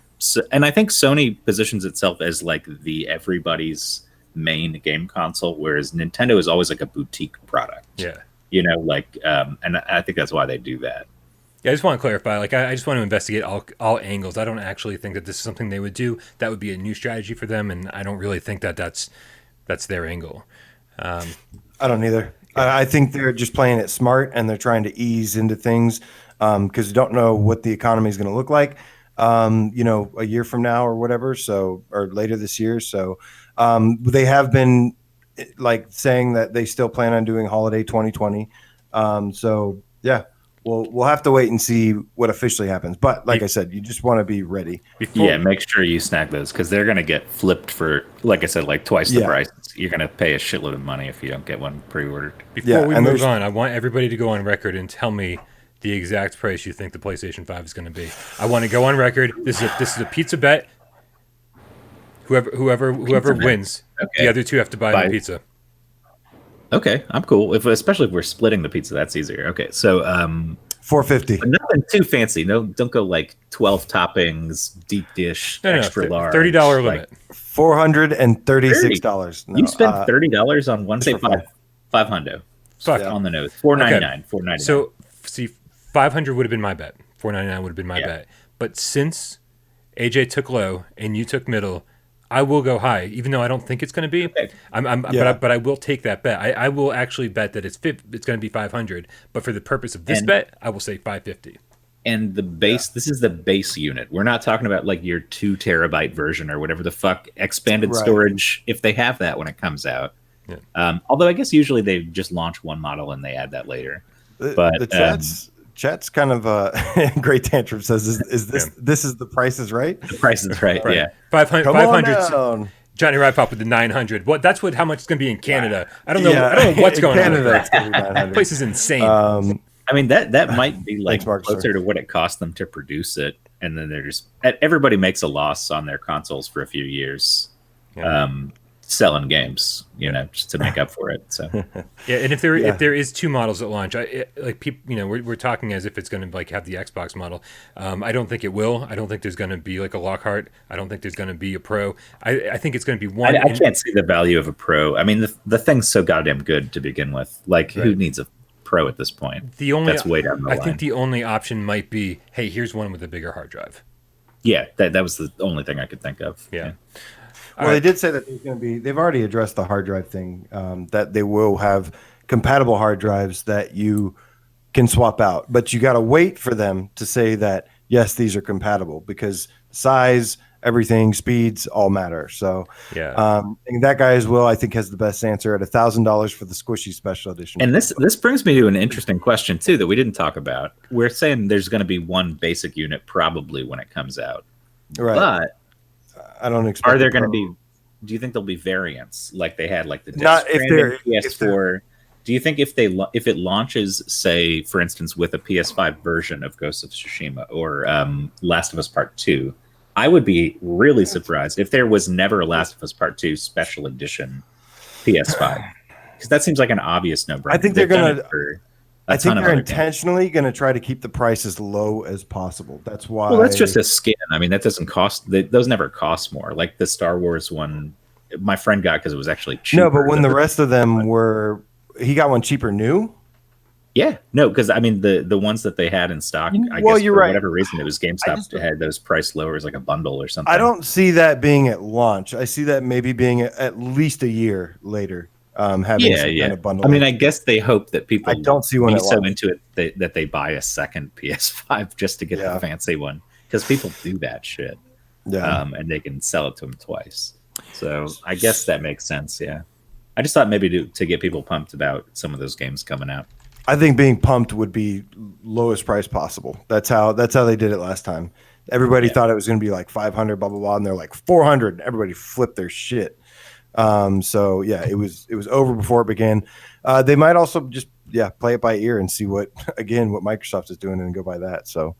I think Sony positions itself as like the everybody's main game console, whereas Nintendo is always like a boutique product. Yeah. And I think that's why they do that. Yeah, I just want to clarify. Like, I just want to investigate all angles. I don't actually think that this is something they would do. That would be a new strategy for them, and I don't really think that that's their angle. I don't either. I think they're just playing it smart, and they're trying to ease into things because you don't know what the economy is going to look like, a year from now or whatever. So, or later this year. So, they have been like saying that they still plan on doing holiday 2020. So yeah. We'll have to wait and see what officially happens. But like I said, you just want to be ready. Make sure you snag those, because they're going to get flipped for, like I said, like twice the price. You're going to pay a shitload of money if you don't get one pre-ordered. Before we move on, I want everybody to go on record and tell me the exact price you think the PlayStation 5 is going to be. I want to go on record. This is a pizza bet. Whoever wins, the other two have to buy the pizza. Okay, I'm cool. Especially if we're splitting the pizza, that's easier. Okay, so $4.50. but nothing too fancy. No, don't go like 12 toppings, deep dish, extra large. $30 like, limit. $436. No, you spent $30 on one. Say for fun. five hundo. Fuck. On the nose. $4.99. Okay. $4.99. So see, 500 would have been my bet. 499 would have been my bet. But since AJ took low and you took middle, I will go high, even though I don't think it's going to be. Okay. But I will take that bet. I will actually bet that it's going to be 500. But for the purpose of this bet, I will say 550. And the base, this is the base unit. We're not talking about like your 2 terabyte version or whatever the fuck expanded storage, if they have that when it comes out. Yeah. Although I guess usually they just launch one model and they add that later. But the chat's kind of great tantrum says, "Is this is the Price is Right?" The Price is Right. Yeah, 500. Come on down. Johnny Ride Pop with the 900. What? That's how much it's going to be in Canada. I don't know. I don't know what's going Canada, on. it's gonna be 900. That place is insane. I mean that might be like Thanks, closer to what it cost them to produce it, and then they're just everybody makes a loss on their consoles for a few years. Selling games, just to make up for it. So yeah, and if there is 2 models at launch, people, we're talking as if it's going to like have the Xbox model. I don't think it will. I don't think there's going to be like a Lockhart. I don't think there's going to be a Pro. I think it's going to be one. I can't see the value of a Pro. I mean, the thing's so goddamn good to begin with. Like, who needs a Pro at this point? That's way down the line. I think the only option might be, hey, here's one with a bigger hard drive. Yeah, that was the only thing I could think of. Yeah. Well, they did say that there's going to be. They've already addressed the hard drive thing. That they will have compatible hard drives that you can swap out, but you got to wait for them to say that yes, these are compatible, because size, everything, speeds all matter. So and that guy as well, I think, has the best answer at $1,000 for the Squishy Special Edition. And this brings me to an interesting question too that we didn't talk about. We're saying there's going to be one basic unit probably when it comes out, right? But I don't expect. Are there going to be? Do you think there'll be variants like they had, like the not if they're PS4? Do you think if it launches, say, for instance, with a PS5 version of Ghost of Tsushima or Last of Us Part 2, I would be really surprised if there was never a Last of Us Part 2 special edition PS5, because that seems like an obvious no-brainer. I think they're going to. I think they're intentionally going to try to keep the price as low as possible. That's why. Well, that's just a skin. I mean, that doesn't cost. Those never cost more. Like the Star Wars one, my friend got because it was actually cheaper. No, but when the rest of them were, he got one cheaper new. Yeah, no, because I mean the ones that they had in stock. I guess for whatever reason, it was GameStop had those price lowers, like a bundle or something. I don't see that being at launch. I see that maybe being at least a year later. Having kind of bundle. I mean, I guess they hope that people. I don't see one be so into it that they buy a second PS5 just to get the fancy one, because people do that shit. Yeah, and they can sell it to them twice. So I guess that makes sense. Yeah, I just thought maybe to get people pumped about some of those games coming out. I think being pumped would be lowest price possible. That's how they did it last time. Everybody thought it was going to be like 500, blah blah blah, and they're like 400. Everybody flipped their shit. So yeah, it was over before it began. They might also just play it by ear and see what Microsoft is doing and go by that. So,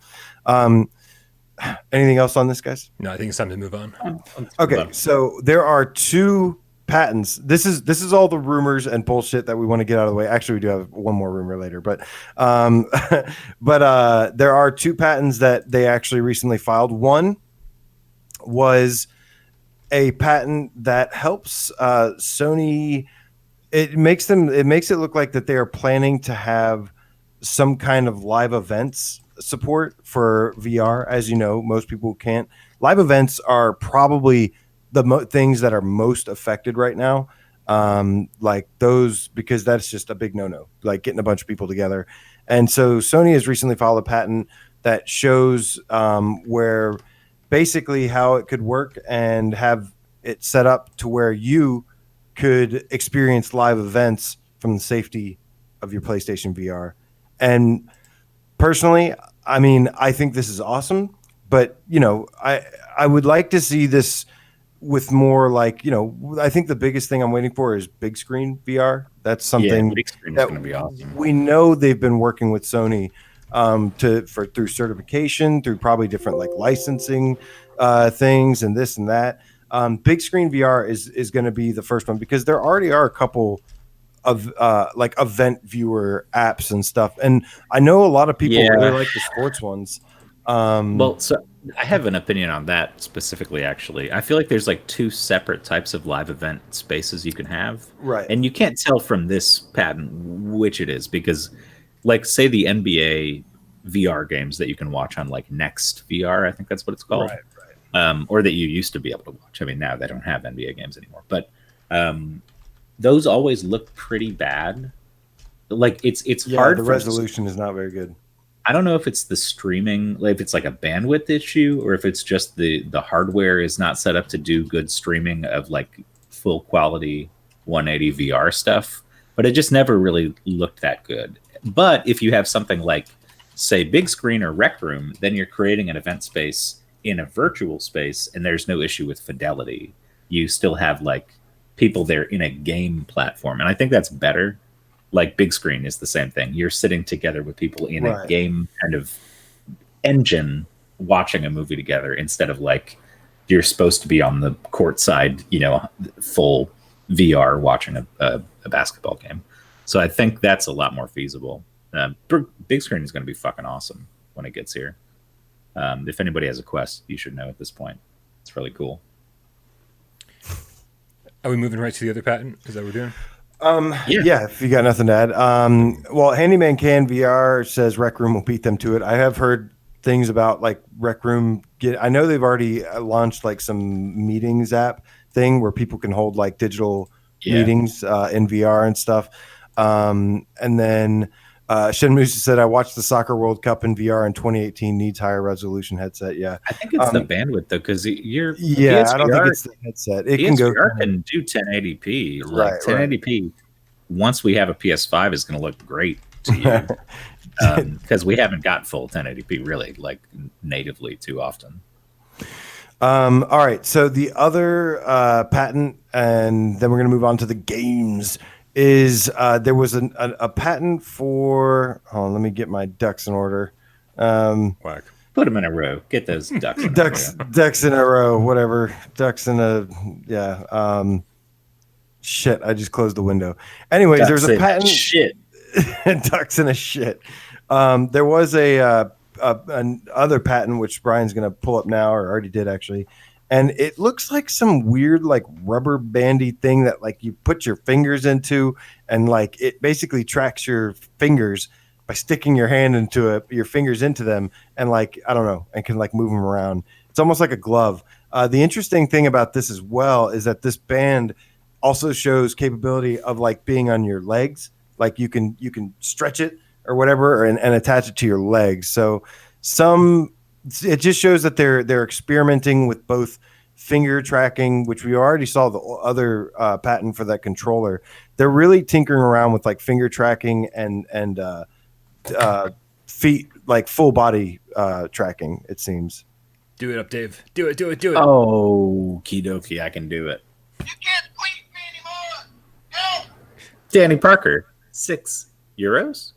anything else on this, guys? No, I think it's time to move on. Okay, so there are 2 patents. This is all the rumors and bullshit that we want to get out of the way. Actually, we do have one more rumor later, but there are 2 patents that they actually recently filed. One was a patent that helps Sony. It makes it look like that they are planning to have some kind of live events support for VR. As you know, most people can't. Live events are probably the things that are most affected right now. Like those, because that's just a big no-no, like getting a bunch of people together. And so Sony has recently filed a patent that shows where basically how it could work and have it set up to where you could experience live events from the safety of your PlayStation VR. And personally, I mean, I think this is awesome, but I would like to see this with more like, I think the biggest thing I'm waiting for is big screen VR. That's something big screen is going to be awesome. We know they've been working with Sony through certification, through probably different like licensing things and this and that. Big screen VR is going to be the first one, because there already are a couple of like event viewer apps and stuff. And I know a lot of people really like the sports ones. Well, so I have an opinion on that specifically, actually. I feel like there's like two separate types of live event spaces you can have. Right. And you can't tell from this patent which it is because, like, say the NBA VR games that you can watch on like Next VR, I think that's what it's called. Right. Or that you used to be able to watch. I mean, now they don't have NBA games anymore. But those always look pretty bad. Like, it's hard. The resolution is not very good. I don't know if it's the streaming, like if it's like a bandwidth issue, or if it's just the hardware is not set up to do good streaming of like full quality 180 VR stuff. But it just never really looked that good. But if you have something like, say, Big Screen or Rec Room, then you're creating an event space in a virtual space, and there's no issue with fidelity. You still have like people there in a game platform, and I think that's better. Like Big Screen is the same thing. You're sitting together with people in a game kind of engine watching a movie together instead of like you're supposed to be on the court side, full VR watching a basketball game. So I think that's a lot more feasible. Big Screen is going to be fucking awesome when it gets here. If anybody has a Quest, you should know at this point. It's really cool. Are we moving right to the other patent? Is that what we're doing? Yeah, if you got nothing to add. Well, Handyman Can VR says Rec Room will beat them to it. I have heard things about like Rec Room. I know they've already launched like some meetings app thing where people can hold like digital meetings in VR and stuff. And then Shenmue said, I watched the Soccer World Cup in VR in 2018, needs higher resolution headset. Yeah. I think it's the bandwidth though, because you're I don't think it's the headset. It can go can do 1080p. Like 1080p once we have a PS5 is going to look great to you. Because we haven't got full 1080p really like natively too often. All right. So the other patent, and then we're going to move on to the games, is there was a patent for. Hold on, let me get my ducks in order. Whack. Put them in a row. Get those ducks. Ducks in a row. Whatever. Ducks in a shit. I just closed the window. Anyways, ducks there's a patent. Shit. Ducks in a shit. There was another patent which Brian's going to pull up now, or already did actually. And it looks like some weird, like rubber bandy thing that like you put your fingers into, and like it basically tracks your fingers by sticking your hand into it, your fingers into them, and like I don't know, and can like move them around. It's almost like a glove. The interesting thing about this as well is that this band also shows capability of like being on your legs, like you can stretch it or whatever, and attach it to your legs. So it just shows that they're experimenting with both finger tracking, which we already saw the other patent for that controller. They're really tinkering around with like finger tracking and feet, like full body tracking, it seems. Do it up, Dave. Do it. Oh, kidoki, I can do it. You can't squeeze me anymore. Help! Danny Parker, €6.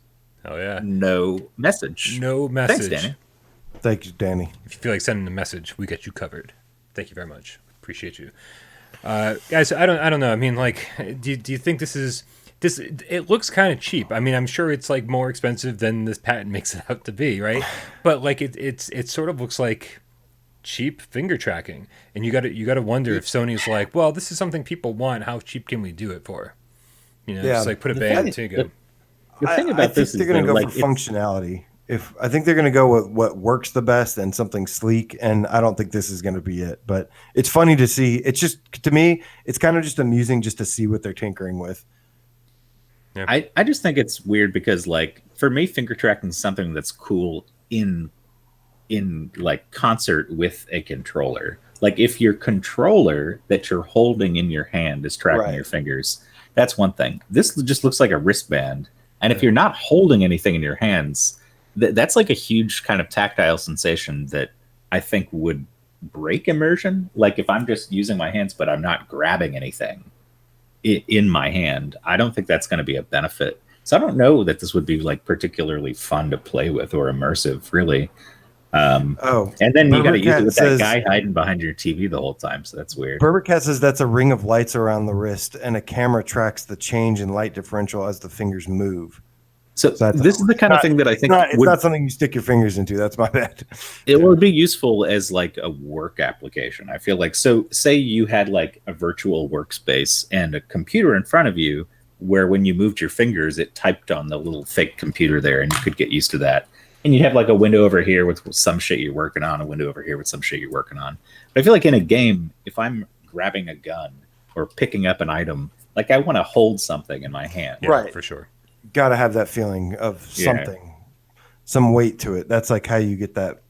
Oh yeah. No message. Thanks, Danny. Thank you, Danny. If you feel like sending a message, we get you covered. Thank you very much. Appreciate you, guys. I don't know. I mean, like, do you think this? It looks kind of cheap. I mean, I'm sure it's like more expensive than this patent makes it out to be, right? But like, it sort of looks like cheap finger tracking, and you got to wonder if Sony's like, well, this is something people want. How cheap can we do it for? Just like put a band together. The thing about this is they're going to go like, for functionality. I think they're going to go with what works the best and something sleek, and I don't think this is going to be it. But it's funny to see. It's just, to me, it's kind of just amusing just to see what they're tinkering with. Yeah. I just think it's weird because, like, for me, finger tracking is something that's cool in like concert with a controller. Like, if your controller that you're holding in your hand is tracking your fingers, that's one thing. This just looks like a wristband, and if you're not holding anything in your hands, that's like a huge kind of tactile sensation that I think would break immersion. Like if I'm just using my hands, but I'm not grabbing anything in my hand, I don't think that's going to be a benefit. So I don't know that this would be like particularly fun to play with or immersive, really. And then you got to use Berbercat it with says- that guy hiding behind your TV the whole time, so that's weird. Berbercat says that's a ring of lights around the wrist, and a camera tracks the change in light differential as the fingers move. So this is the kind of thing that I think it's not something you stick your fingers into. That's my bad. It would be useful as like a work application. I feel like, so say you had like a virtual workspace and a computer in front of you where when you moved your fingers, it typed on the little fake computer there, and you could get used to that. And you'd have like a window over here with some shit you're working on, a window over here with some shit you're working on. But I feel like in a game, if I'm grabbing a gun or picking up an item, like I want to hold something in my hand. Yeah, Right. for sure. Got to have that feeling of something, some weight to it. That's like how you get that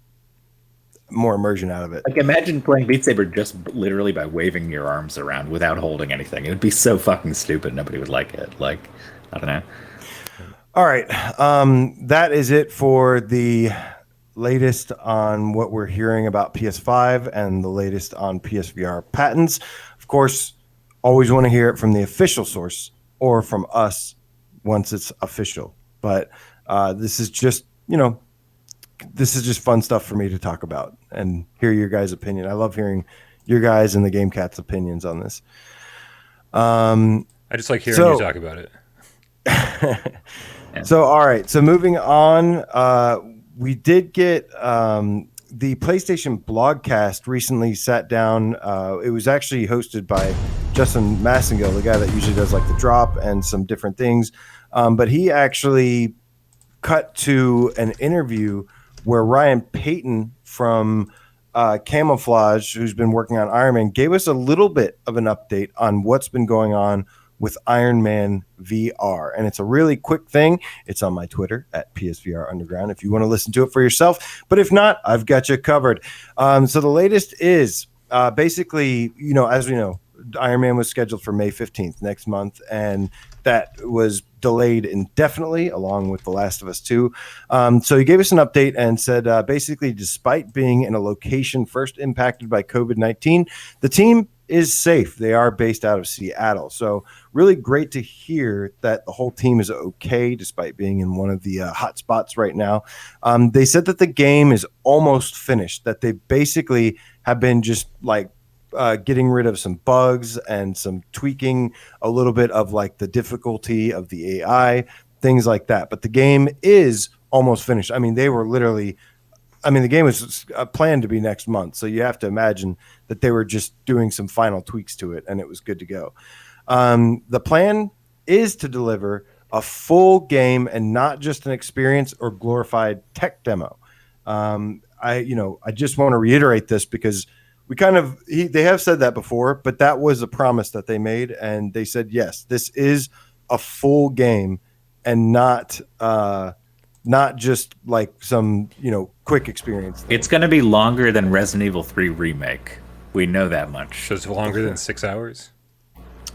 more immersion out of it. Like imagine playing Beat Saber just literally by waving your arms around without holding anything. It would be so fucking stupid. Nobody would like it. Like, I don't know. All right. That is it for the latest on what we're hearing about PS5 and the latest on PSVR patents. Of course, always want to hear it from the official source or from us once it's official. But this is just, this is just fun stuff for me to talk about and hear your guys' opinion. I love hearing your guys and the Game Cat's opinions on this. I just like hearing you talk about it. So, all right. So moving on, we did get the PlayStation Blogcast recently sat down. It was actually hosted by Justin Massengill, the guy that usually does like the drop and some different things. But he actually cut to an interview where Ryan Payton from Camouflage, who's been working on Iron Man, gave us a little bit of an update on what's been going on with Iron Man VR. And it's a really quick thing. It's on my Twitter at PSVR Underground if you want to listen to it for yourself. But if not, I've got you covered. So the latest is basically, as we know, Iron Man was scheduled for May 15th next month, and that was delayed indefinitely along with The Last of Us 2. So he gave us an update and said, basically, despite being in a location first impacted by COVID-19, the team is safe. They are based out of Seattle. So really great to hear that the whole team is okay despite being in one of the hot spots right now. They said that the game is almost finished, that they basically have been just like getting rid of some bugs and some tweaking a little bit of like the difficulty of the AI, things like that. But the game is almost finished. I mean, they were literally, the game was planned to be next month. So you have to imagine that they were just doing some final tweaks to it and it was good to go. The plan is to deliver a full game and not just an experience or glorified tech demo. I just want to reiterate this because they have said that before, but that was a promise that they made. And they said, yes, this is a full game and not just like some, quick experience thing. It's going to be longer than Resident Evil 3 Remake. We know that much. So it's longer than 6 hours?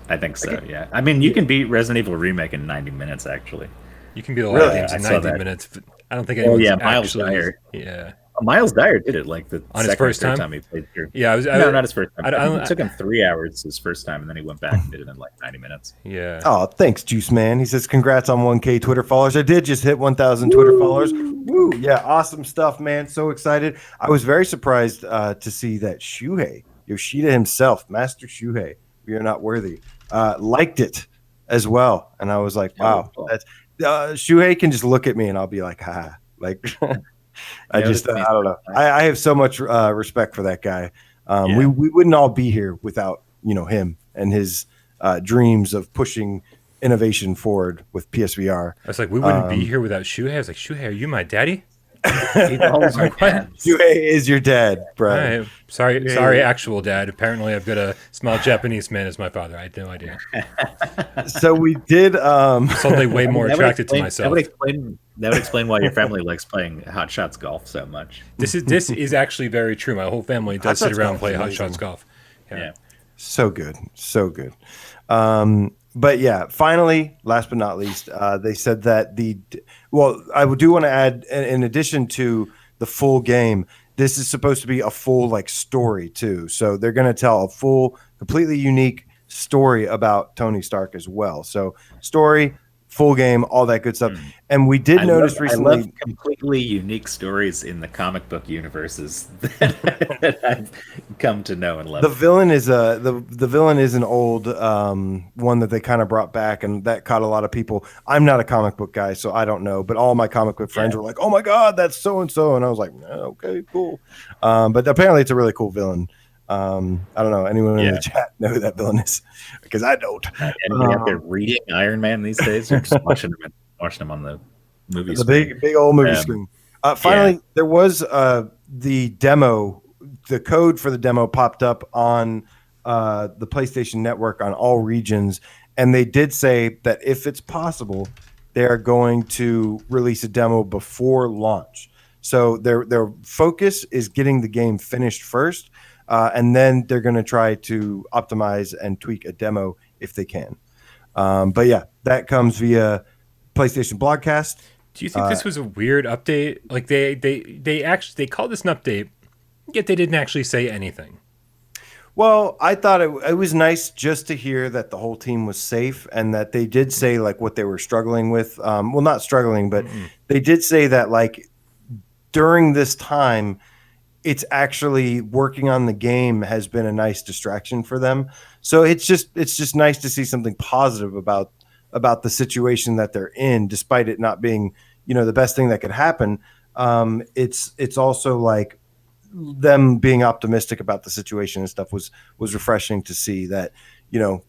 I think so, yeah. I mean, you can beat Resident Evil Remake in 90 minutes, actually. You can beat a lot of games in 90 minutes. But I don't think anyone's Miles Dyer. Yeah. Miles Dyer did it like the on his first time he played through. Yeah, no, not his first time. It took him 3 hours his first time, and then he went back and did it in like 90 minutes. Yeah. Oh, thanks, Juice Man. He says, "Congrats on 1K Twitter followers." I did just hit 1,000 Twitter followers. Woo! Yeah, awesome stuff, man. So excited. I was very surprised to see that Shuhei Yoshida himself, Master Shuhei, we are not worthy, liked it as well, and I was like, wow, that's Shuhei can just look at me and I'll be like, ha, like. I don't know. I have so much respect for that guy. We wouldn't all be here without him and his dreams of pushing innovation forward with PSVR. I was like, we wouldn't be here without Shuhei. I was like, Shuhei, are you my daddy? Shuhei is your dad, bro. Right. Sorry, actual dad. Apparently, I've got a small Japanese man as my father. I had no idea. So we did. Suddenly, way more attracted to myself. That would explain why your family likes playing Hot Shots Golf so much. This is actually very true. My whole family does sit around and play Hot Shots Golf. Yeah. So good. But yeah, finally, last but not least, they said that I do want to add, in addition to the full game, this is supposed to be a full like story too. So they're going to tell a full, completely unique story about Tony Stark as well. So story, full game, all that good stuff. And we did notice recently. I love completely unique stories in the comic book universes that I've come to know and love. The villain is the villain is an old one that they kind of brought back, and that caught a lot of people. I'm not a comic book guy, so I don't know. But all my comic book friends were like, "Oh my god, that's so and so," and I was like, "Okay, cool." But apparently, it's a really cool villain. I don't know. Anyone in the chat know who that villain is? Because I don't. Anybody out there reading Iron Man these days, or just watching him on the movie screen? Big old movie screen. Finally, there was the demo. The code for the demo popped up on the PlayStation Network on all regions, and they did say that if it's possible, they are going to release a demo before launch. So their focus is getting the game finished first. And then they're going to try to optimize and tweak a demo if they can. But yeah, that comes via PlayStation Blogcast. Do you think this was a weird update? Like they called this an update, yet they didn't actually say anything. Well, I thought it was nice just to hear that the whole team was safe and that they did say like what they were struggling with. Well, not struggling, but they did say that like during this time, it's actually working on the game has been a nice distraction for them. So it's just nice to see something positive about the situation that they're in, despite it not being, the best thing that could happen. It's also like them being optimistic about the situation and stuff was refreshing to see that, yeah.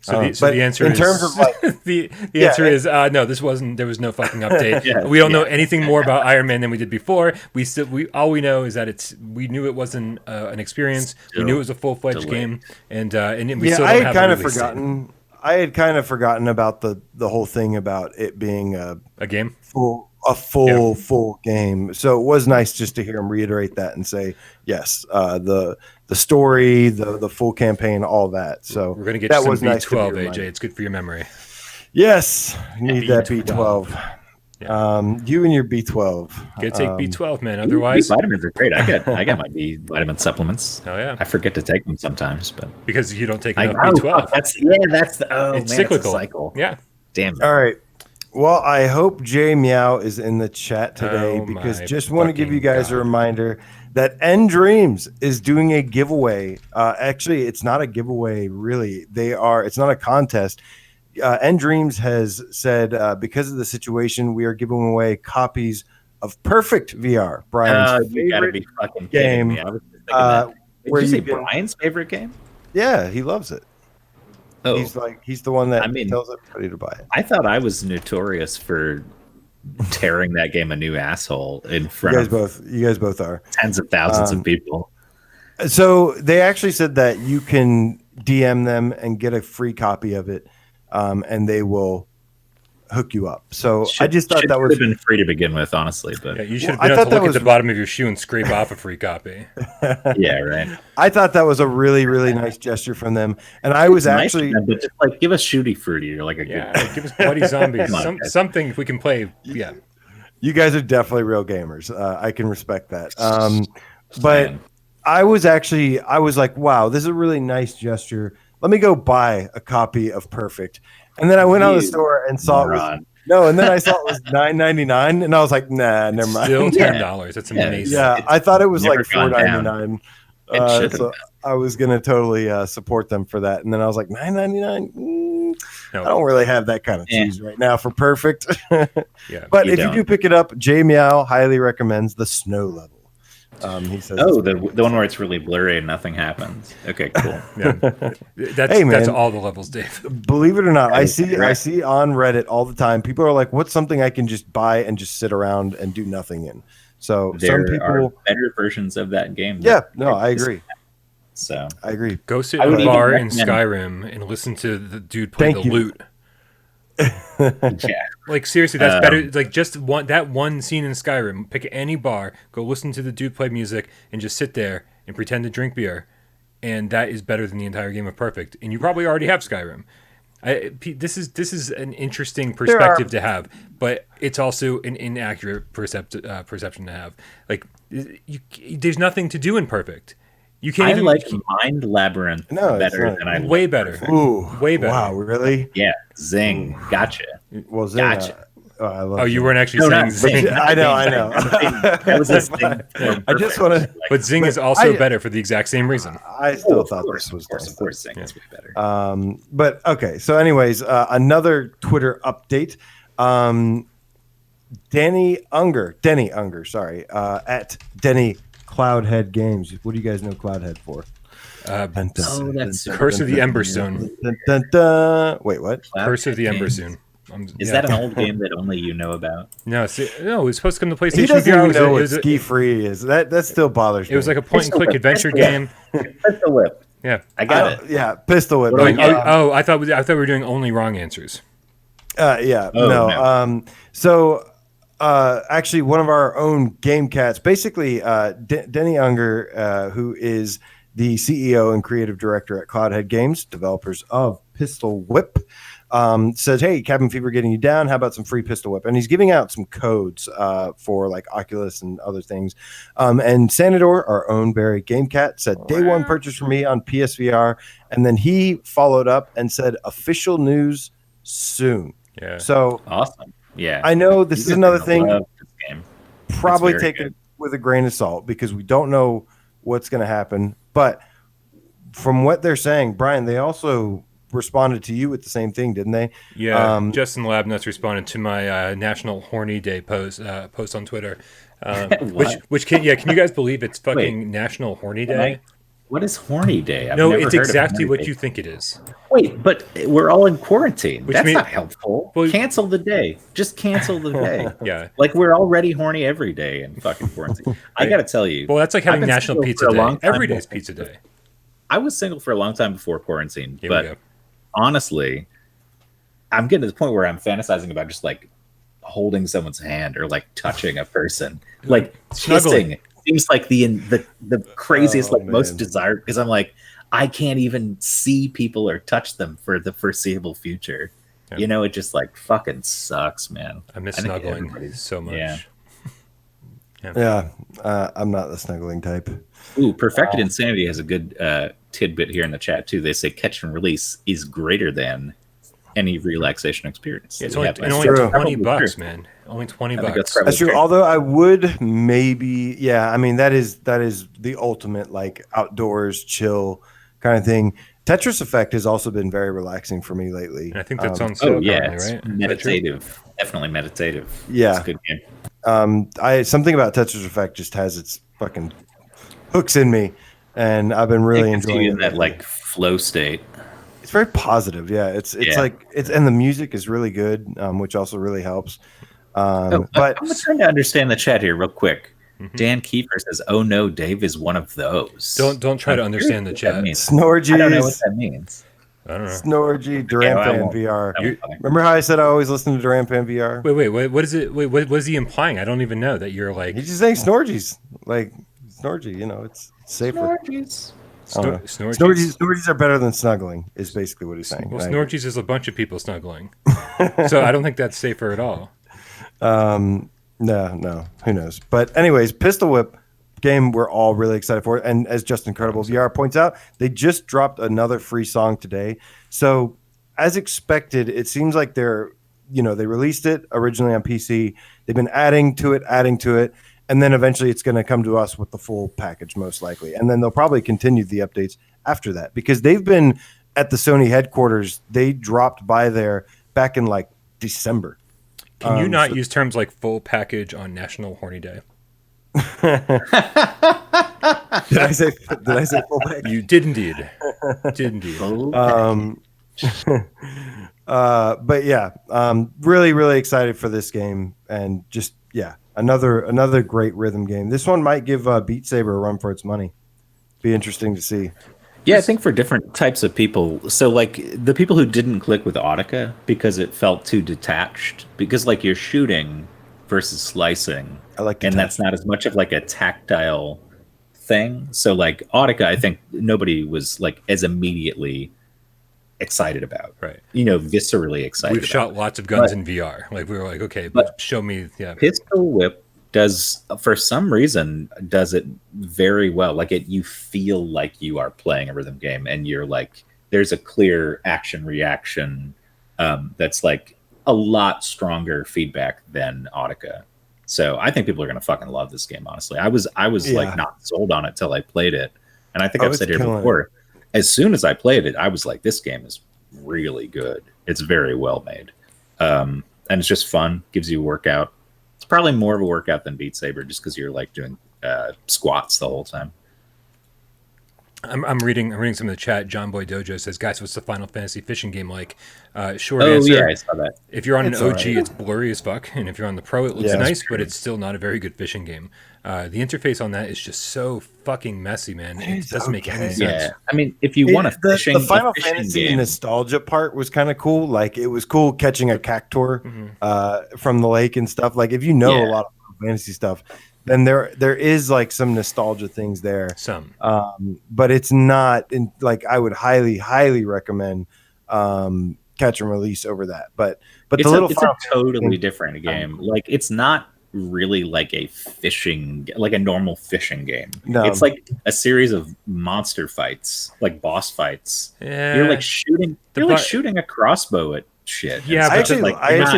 So the answer is, terms of like, the answer is no. There was no fucking update. We don't know anything more about Iron Man than we did before. All we know is that we knew it wasn't an experience. We knew it was a full-fledged game, and we still don't have a release date. I had kind of forgotten about the whole thing about it being a game, full game. So it was nice just to hear him reiterate that and say yes, the story, the full campaign, all that. So we're gonna get that some was nice B12, AJ. It's good for your memory. Yes, you need that B12. Yeah. You and your B12. Gotta take B12, man. Otherwise, B vitamins are great. I got my B vitamin supplements. Oh yeah, I forget to take them sometimes, but because you don't take enough B12. It's cyclical. It's a cycle. Yeah. Damn it. All right. Well, I hope Jay Meow is in the chat today because just want to give you guys a reminder that NDreamz is doing a giveaway. Actually, it's not a giveaway, really. It's not a contest. NDreamz has said because of the situation, we are giving away copies of Perfect VR, Brian's favorite game. Me. I was just thinking that. Where Did you say get, Brian's favorite game? Yeah, he loves it. Oh, he's the one that tells everybody to buy it. I thought I was notorious for tearing that game a new asshole in front You guys both are. Tens of thousands of people. So they actually said that you can DM them and get a free copy of it, and they will hook you up. So I just thought that would have been free to begin with, honestly. But yeah, you should have been able to look at the bottom of your shoe and scrape off a free copy. Yeah, right. I thought that was a really, really nice gesture from them, and I was actually nice, but just like give us Shooty Fruity or like a give us Bloody Zombies, something if we can play. Yeah, you guys are definitely real gamers. I can respect that. But I was like, wow, this is a really nice gesture. Let me go buy a copy of Perfect. And then I went on the store and saw and then I saw it was $9.99, and I was like, nah, never mind. Still $10. That's amazing. Yeah, I thought it was like $4.99. So I was gonna totally support them for that, and then I was like, $9.99. I don't really have that kind of cheese right now for Perfect. Yeah, but if you do pick it up, Jay Meow highly recommends the snow level. He says, the one where it's really blurry and nothing happens. Okay, cool. Yeah, that's all the levels, Dave. Believe it or not, I see on Reddit all the time. People are like, "What's something I can just buy and just sit around and do nothing in?" So there are better versions of that game. I agree. So I agree. Go sit in a bar in Skyrim and listen to the dude play the lute. Like seriously, that's better. Like just one scene in Skyrim. Pick any bar, go listen to the dude play music, and just sit there and pretend to drink beer, and that is better than the entire game of Perfect. And you probably already have Skyrim. This is an interesting perspective to have, but it's also an inaccurate perception to have. Like there's nothing to do in Perfect. You can't I even like Mind Labyrinth No, it's better not. than I like way better. Ooh, Way better. Wow, really? Yeah, Zing, gotcha. Well, Zing, Gotcha. I love Oh, you Zing. weren't actually No, saying not Zing. Zing. I know, I know. That was a Zing. I just want to. But Zing is also better for the exact same reason. I still thought this was of course, Zing is way better. But okay, so anyways, another Twitter update. Denny Unger, sorry, at Denny Cloudhead Games. What do you guys know Cloudhead for? That's Curse of the Emberstone. Wait, what? Curse of the Emberstone. Is that an old game that only you know about? No, it was supposed to come to PlayStation He doesn't VR. even know what It Ski Free is. That still bothers me. was like a point-and-click adventure Pistol game. Pistol Whip. Yeah. I got it. Yeah, Pistol Whip. What do I Oh, I thought we were doing only wrong answers. Yeah, Oh, no. no. So actually, one of our own game cats, basically, Denny Unger, who is the CEO and creative director at Cloudhead Games, developers of Pistol Whip, says, "Hey, Cabin Fever getting you down. How about some free Pistol Whip?" And he's giving out some codes for like Oculus and other things. And Sanador, our own Barry Game Cat, said, "Day one purchase for me on PSVR," and then he followed up and said, "Official news soon." Yeah. So Awesome. Yeah. I know this is another thing. Love this game. Probably It's very take good. it with a grain of salt because we don't know what's going to happen. But from what they're saying, Brian, they also responded to you with the same thing, didn't they? Yeah, Justin Labnuts responded to my National Horny Day post on Twitter. Which can you guys believe it's fucking National Horny Day? What is Horny Day? I've No, never it's heard of exactly Horny what Day. you think it is. Wait, but we're all in quarantine. Which That's mean- not helpful. Well- Cancel the day. Just cancel the day. Yeah. Like we're already horny every day in fucking quarantine. I got to tell you. Well, that's like I've having been National single Pizza for a Day. long time Every day's before- Pizza Day. I was single for a long time before quarantine, Here we but go. honestly, I'm getting to the point where I'm fantasizing about just like holding someone's hand or like touching a person, like Snuggling. kissing. Seems like the craziest, Oh, like most man. desired, because I'm like, I can't even see people or touch them for the foreseeable future. Yeah. You know, it just like fucking sucks, man. I miss think snuggling everybody's- so much. Yeah. Yeah, I'm not the snuggling type. Ooh, Perfected Insanity has a good tidbit here in the chat too. They say catch and release is greater than any relaxation experience. Yeah, it's So only, yeah, and only true. 20 Probably bucks, true. man. Only 20 I think bucks. that's probably That's true. true. Although I would maybe, yeah. I mean, that is the ultimate like outdoors chill kind of thing. Tetris Effect has also been very relaxing for me lately. And I think that's on sale Oh yeah, currently, it's right? Is that true? meditative. Definitely meditative. Yeah. It's a good game. Something about Tetris Effect just has its fucking hooks in me, and I've been really It gets you enjoying in that lately. like flow state. It's very positive. Yeah, it's Yeah. like it's and the music is really good, which also really helps. Oh, But I'm trying to understand the chat here real quick. Mhm. Dan Kiefer says, "Oh no, Dave is one of those." Don't try to I'm understand the curious what that chat. means. Snorgy, I don't know what that means. I don't know. Snorgy, Duran I Fan won't. VR. I won't bother. Remember how I said I always listen to Duran Fan VR? Wait, what is it? Wait, what is he implying? I don't even know that you're like He's just saying Snorgies, like Snorgy. You know, it's safer. Snorgies. Snorgies. Snorgies are better than snuggling. Is basically what he's saying. Well, Like, Snorgies is a bunch of people snuggling, so I don't think that's safer at all. No, who knows? But anyways, Pistol Whip game we're all really excited for, and as Just Incredible VR points out, they just dropped another free song today. So as expected, it seems like they released it originally on PC. They've been adding to it, and then eventually it's going to come to us with the full package most likely, and then they'll probably continue the updates after that because they've been at the Sony headquarters. They dropped by there back in like December. Can you not use terms like full package on National Horny Day? Did I say full package? You did indeed. But yeah, really, really excited for this game, and just another great rhythm game. This one might give Beat Saber a run for its money. Be interesting to see. Yeah, I think for different types of people. So, like the people who didn't click with Audica because it felt too detached, because like you're shooting versus slicing, I like and that's not as much of like a tactile thing. So, like Audica, I think nobody was like as immediately excited about. Right. You know, viscerally excited. We've about. shot lots of guns in VR. Like we were like, okay, But- show me. Yeah. Pistol Whip does, for some reason, does it very well. Like you feel like you are playing a rhythm game, and you're like, there's a clear action reaction that's like a lot stronger feedback than Audica. So I think people are gonna fucking love this game. Honestly, I was like not sold on it till I played it, and I think I've said here before. As soon as I played it, I was like, this game is really good. It's very well made, and it's just fun. Gives you a workout. It's probably more of a workout than Beat Saber, just because you're like doing squats the whole time. I'm reading some of the chat. John Boy Dojo says, "Guys, what's the Final Fantasy fishing game like?" Short answer. Yeah, I saw that. If you're on an OG, right. It's blurry as fuck, and if you're on the Pro, it looks nice, but it's still not a very good fishing game. The interface on that is just so fucking messy, man. It doesn't make any sense. Yeah, I mean, if you want the Final Fantasy game, nostalgia part was kind of cool. Like it was cool catching a cactuar from the lake and stuff. Like if you know a lot of Final Fantasy stuff, then there is like some nostalgia things there. But it's not like I would highly recommend catch and release over that. But it's the it's a totally different game. Like it's not really like a normal fishing game. No. It's like a series of monster fights, like boss fights. Yeah. You're like shooting. Shooting a crossbow at shit. Yeah, I actually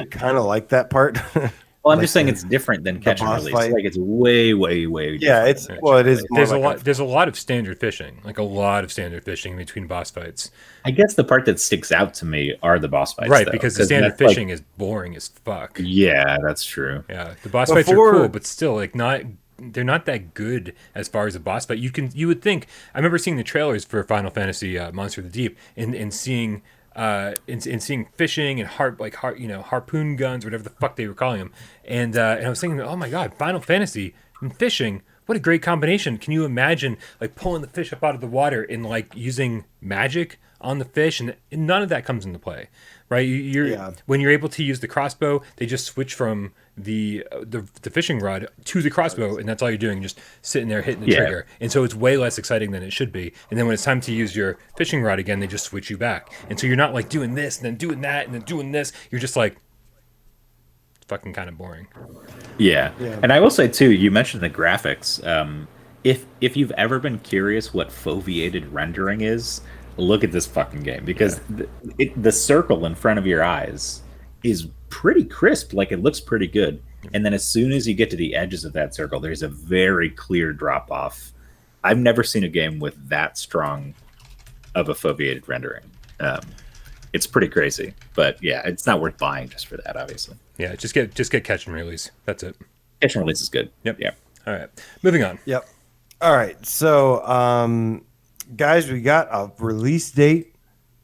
kind of like that part. Well, I'm just saying it's different than catch and release. Like it's way different. Yeah, it is. There's a lot of standard fishing, like a lot of standard fishing between boss fights. I guess the part that sticks out to me are the boss fights, right? Though, because the standard fishing is boring as fuck. Yeah, that's true. Yeah, the boss fights are cool, but still, like they're not that good as far as a boss fight. You would think. I remember seeing the trailers for Final Fantasy Monster of the Deep and seeing. In seeing fishing and harpoon guns, whatever the fuck they were calling them, and I was thinking, oh my god, Final Fantasy and fishing, what a great combination! Can you imagine like pulling the fish up out of the water and like using magic on the fish, and none of that comes into play, right? When you're able to use the crossbow, they just switch from the fishing rod to the crossbow, and that's all you're doing, just sitting there hitting the trigger. And so it's way less exciting than it should be. And then when it's time to use your fishing rod again, they just switch you back. And so you're not like doing this and then doing that and then doing this. You're just like, it's fucking kind of boring. Yeah. And I will say too, you mentioned the graphics. If you've ever been curious what foveated rendering is, look at this fucking game, because the circle in front of your eyes is pretty crisp. Like it looks pretty good. And then as soon as you get to the edges of that circle, there's a very clear drop off. I've never seen a game with that strong of a foveated rendering. It's pretty crazy, but yeah, it's not worth buying just for that, obviously. Yeah, just get catch and release. That's it. Catch and release is good. Yep. Yeah. All right. Moving on. Yep. All right. So, guys, we got a release date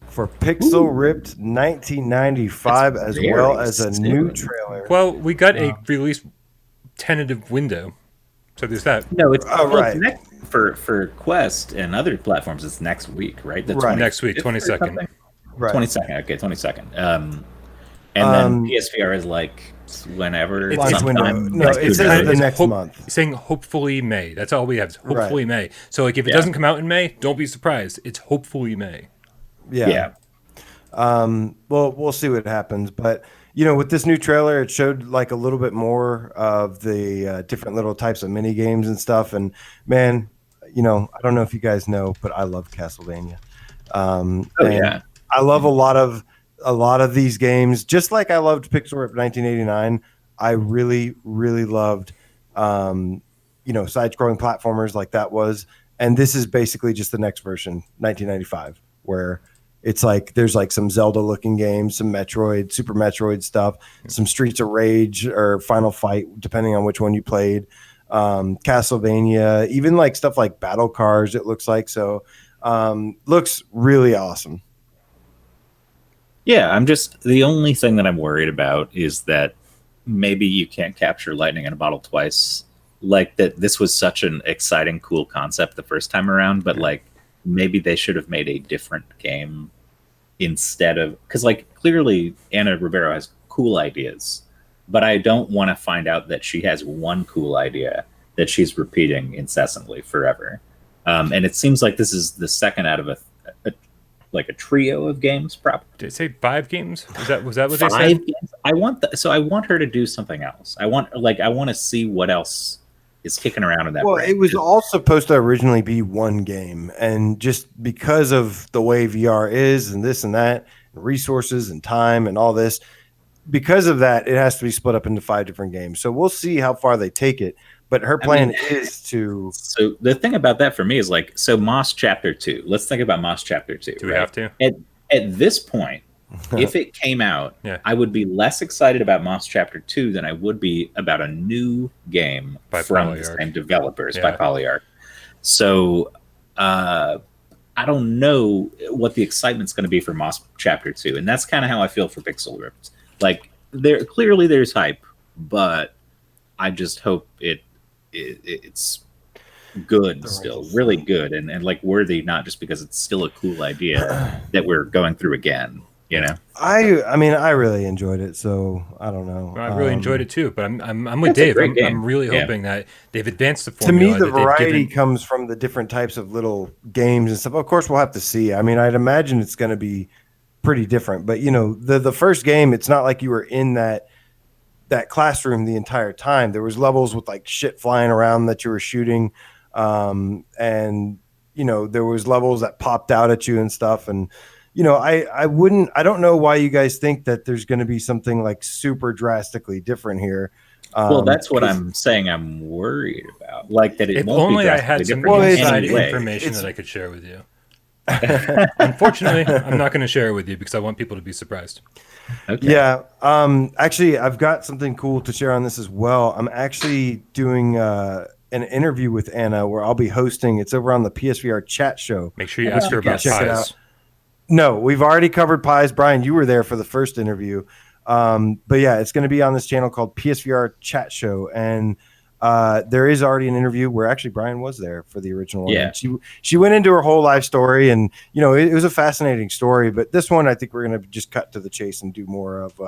for Pixel Ripped 1995, as well as a new trailer. Well, we got a release tentative window, so there's that. No, it's for Quest and other platforms. It's next week, right? Next week, 22nd. Right. 22nd. Okay, 22nd. And then PSVR is like whenever. It's sometime. No, it says the next month. It's saying hopefully May. That's all we have. Hopefully May. So like if it doesn't come out in May, don't be surprised. It's hopefully May. Yeah. Well, we'll see what happens, but with this new trailer, it showed like a little bit more of the different little types of mini games and stuff. And man, I don't know if you guys know, but I love Castlevania. I love a lot of these games, just like I loved Pixel Rip 1989. I really, really loved, side-scrolling platformers like that was. And this is basically just the next version, 1995, where it's like there's like some Zelda-looking games, some Metroid, Super Metroid stuff, some Streets of Rage or Final Fight, depending on which one you played, Castlevania, even like stuff like Battle Cars, it looks like. So looks really awesome. Yeah, the only thing that I'm worried about is that maybe you can't capture lightning in a bottle twice. Like that this was such an exciting, cool concept the first time around, but like maybe they should have made a different game instead of, because like clearly Anna Rivero has cool ideas, but I don't want to find out that she has one cool idea that she's repeating incessantly forever. And it seems like this is the second out of like a trio of games, probably. Did it say 5 games? Was that what they 5 said? games. I want her to do something else. I want to see what else is kicking around in that. Well, brain. it was all supposed to originally be one game, and just because of the way VR is and this and that, and resources and time and all this, because of that, it has to be split up into 5 different games. So we'll see how far they take it. But her plan is to. So the thing about that for me is like, so Moss Chapter 2. Let's think about Moss Chapter 2. Do we have to? At this point, if it came out, I would be less excited about Moss Chapter 2 than I would be about a new game from the same developers by Polyarch. So I don't know what the excitement's going to be for Moss Chapter 2. And that's kind of how I feel for Pixel Ripped. Like, there's hype, but I just hope it's good still, really good, and like worthy, not just because it's still a cool idea that we're going through again, you know. I mean I really enjoyed it, so I don't know. I really enjoyed it too, but I'm with Dave. I'm really hoping that they've advanced the formula. To me, the variety comes from the different types of little games and stuff. Of course, we'll have to see. I mean, I'd imagine it's going to be pretty different, but you know, the first game, it's not like you were in that classroom the entire time. There was levels with like shit flying around that you were shooting. And you know, there was levels that popped out at you and stuff. And, you know, I don't know why you guys think that there's going to be something like super drastically different here. Well, that's what I'm saying. I'm worried about, like that. If only I had some inside information that I could share with you. Unfortunately, I'm not going to share it with you because I want people to be surprised. Okay. Yeah. Actually, I've got something cool to share on this as well. I'm actually doing an interview with Anna where I'll be hosting. It's over on the PSVR chat show. Make sure you ask her about pies. No, we've already covered pies. Brian, you were there for the first interview. But yeah, it's going to be on this channel called PSVR Chat Show. And there is already an interview where actually Brian was there for the original one. Yeah. She went into her whole life story, and you know, it was a fascinating story. But this one, I think we're going to just cut to the chase and do more of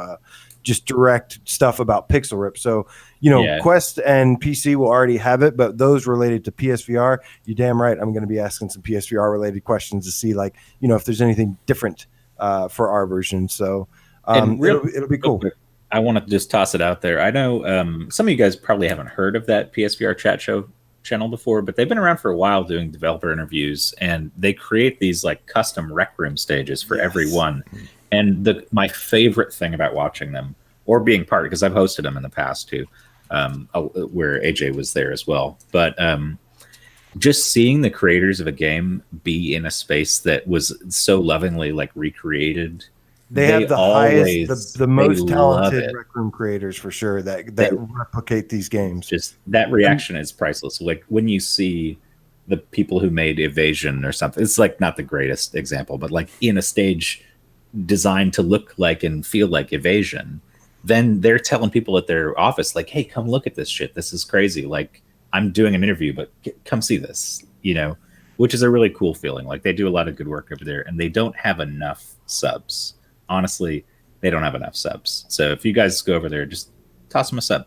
just direct stuff about Pixel Rip. So, you know, Quest and PC will already have it, but those related to PSVR, you're damn right. I'm going to be asking some PSVR related questions to see, like, you know, if there's anything different for our version. So it'll be cool. I want to just toss it out there. I know some of you guys probably haven't heard of that PSVR Chat Show channel before, but they've been around for a while doing developer interviews, and they create these like custom rec room stages for everyone. And my favorite thing about watching them or being part, because I've hosted them in the past too, where AJ was there as well. But just seeing the creators of a game be in a space that was so lovingly like recreated. They have the highest, the most talented rec room creators for sure that replicate these games. Just that reaction is priceless. Like when you see the people who made Evasion or something, it's like not the greatest example, but like in a stage designed to look like and feel like Evasion, then they're telling people at their office, like, hey, come look at this shit. This is crazy. Like, I'm doing an interview, but come see this, you know, which is a really cool feeling. Like, they do a lot of good work over there, and they don't have enough subs. Honestly, they don't have enough subs. So if you guys go over there, just toss them a sub.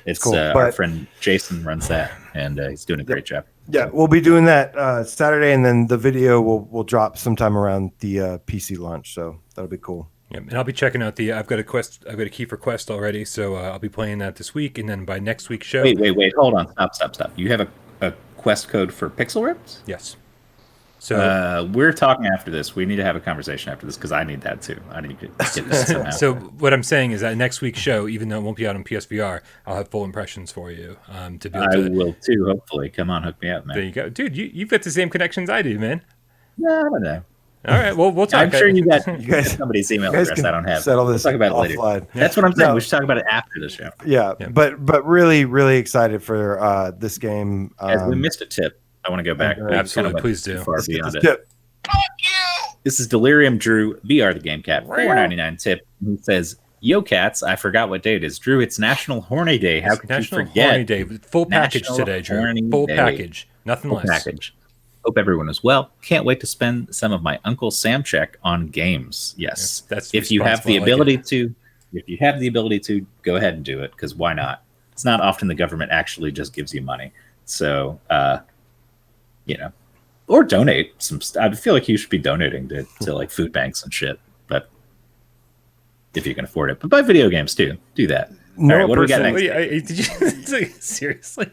It's cool. Our friend Jason runs that, and he's doing a great job. Yeah, we'll be doing that Saturday, and then the video will drop sometime around the PC launch. So that'll be cool. Yeah, and I'll be checking out I've got a key for Quest already, so I'll be playing that this week, and then by next week's show. Wait, hold on, stop. You have a Quest code for Pixel Ripped? Yes. So we're talking after this. We need to have a conversation after this because I need that too. I need to get that somehow. So what I'm saying is that next week's show, even though it won't be out on PSVR, I'll have full impressions for you. To be able I will too. Hopefully, come on, hook me up, man. There you go, dude. You've got the same connections I do, man. No, I don't know. All right, well, we'll talk. I'm sure you got somebody's email address. I don't have. Settle this. We'll talk about it later. That's what I'm saying. We should talk about it after the show. Yeah. But really, really excited for this game. We missed a tip. I want to go back. Absolutely, please do. Far beyond it. This is Delirium Drew, VR the Game Cat, $4.99 tip. He says, "Yo, cats! I forgot what day it is, Drew. It's National Horny Day. How could you forget? Horny Day. Full package today, Drew. Full package, nothing less. Package. Hope everyone is well. Can't wait to spend some of my Uncle Sam check on games. Yes, that's if you have the ability to. If you have the ability to, go ahead and do it. Because why not? It's not often the government actually just gives you money. So, you know." or donate some. I feel like you should be donating to like food banks and shit. But if you can afford it, but buy video games too. Do that. No, all right, what do we got next? Did you seriously?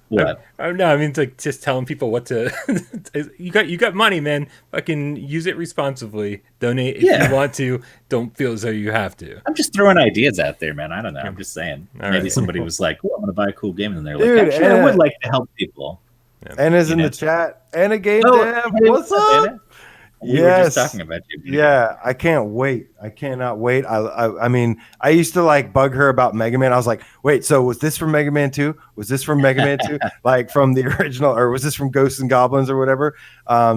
What? No, I mean it's like just telling people what to. you got money, man. Fucking use it responsibly. Donate if you want to. Don't feel as though you have to. I'm just throwing ideas out there, man. I don't know. I'm just saying. All Maybe right. somebody was like, "Oh, I'm going to buy a cool game," and they're Dude, like, "Actually, I would like to help people." Anna's in the chat. Anna Game Dev, what's up? Anna? We were just talking about you. Yeah, I can't wait. I cannot wait. I mean, I used to like bug her about Mega Man. I was like, wait, so was this from Mega Man 2? Was this from Mega Man 2? Like from the original, or was this from Ghosts and Goblins or whatever?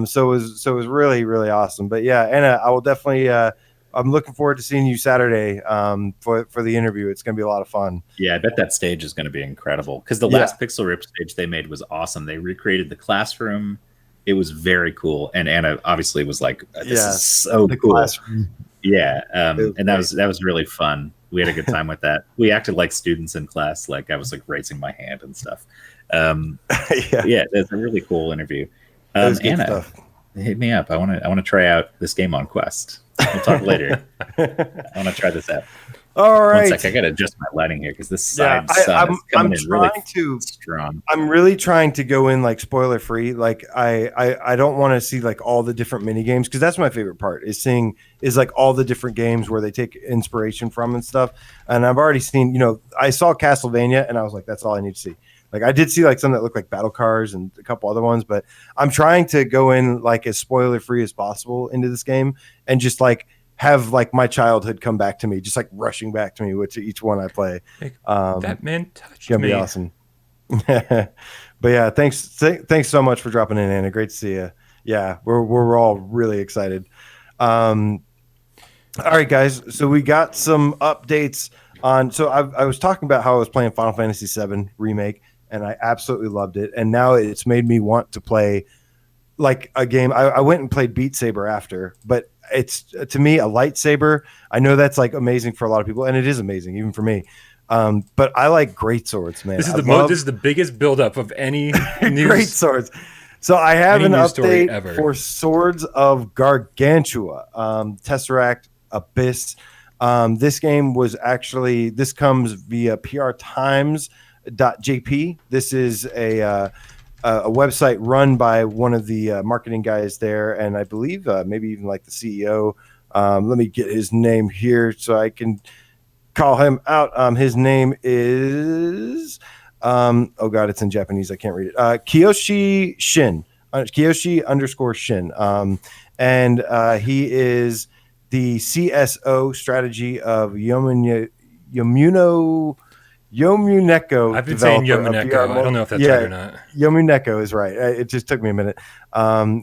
So it was really, really awesome. But yeah, Anna, I will definitely I'm looking forward to seeing you Saturday for the interview. It's gonna be a lot of fun. Yeah, I bet that stage is gonna be incredible. Because the last Pixel Rip stage they made was awesome. They recreated the classroom. It was very cool, and Anna obviously was like, "This is so cool." Classroom. Yeah, and that was really fun. We had a good time with that. We acted like students in class. Like I was like raising my hand and stuff. Yeah, that's a really cool interview. Anna, hit me up. I want to try out this game on Quest. We'll talk later. I want to try this out. All right. 1 sec, I gotta adjust my lighting here because this side sun is coming in really strong. I'm really trying to go in like spoiler free. Like I don't want to see like all the different mini games, because that's my favorite part is like all the different games where they take inspiration from and stuff. And I've already seen, I saw Castlevania and I was like, that's all I need to see. Like I did see like some that look like battle cars and a couple other ones, but I'm trying to go in like as spoiler free as possible into this game and just like have like my childhood come back to me, just like rushing back to me with each one I play. That man touched gonna me. Be awesome. But yeah, thanks so much for dropping in, Anna. Great to see you. Yeah, we're all really excited. All right, guys. So we got some updates on. So I was talking about how I was playing Final Fantasy VII Remake, and I absolutely loved it. And now it's made me want to play like a game. I went and played Beat Saber after, but it's to me a lightsaber. I know that's like amazing for a lot of people, and it is amazing even for me. But I like great swords, man. This is the biggest buildup of any news. Great swords. So I have an update for Swords of Gargantua, Tesseract Abyss. This game was actually, this comes via prtimes.jp. This is a website run by one of the marketing guys there, and I believe maybe even like the CEO. Let me get his name here so I can call him out. His name is oh god, it's in Japanese. I can't read it. Kiyoshi Shin, Kiyoshi_Shin, and he is the CSO strategy of Yomuneko. I've been saying Yomuneko. I don't know if that's right or not. Yomuneko is right. It just took me a minute.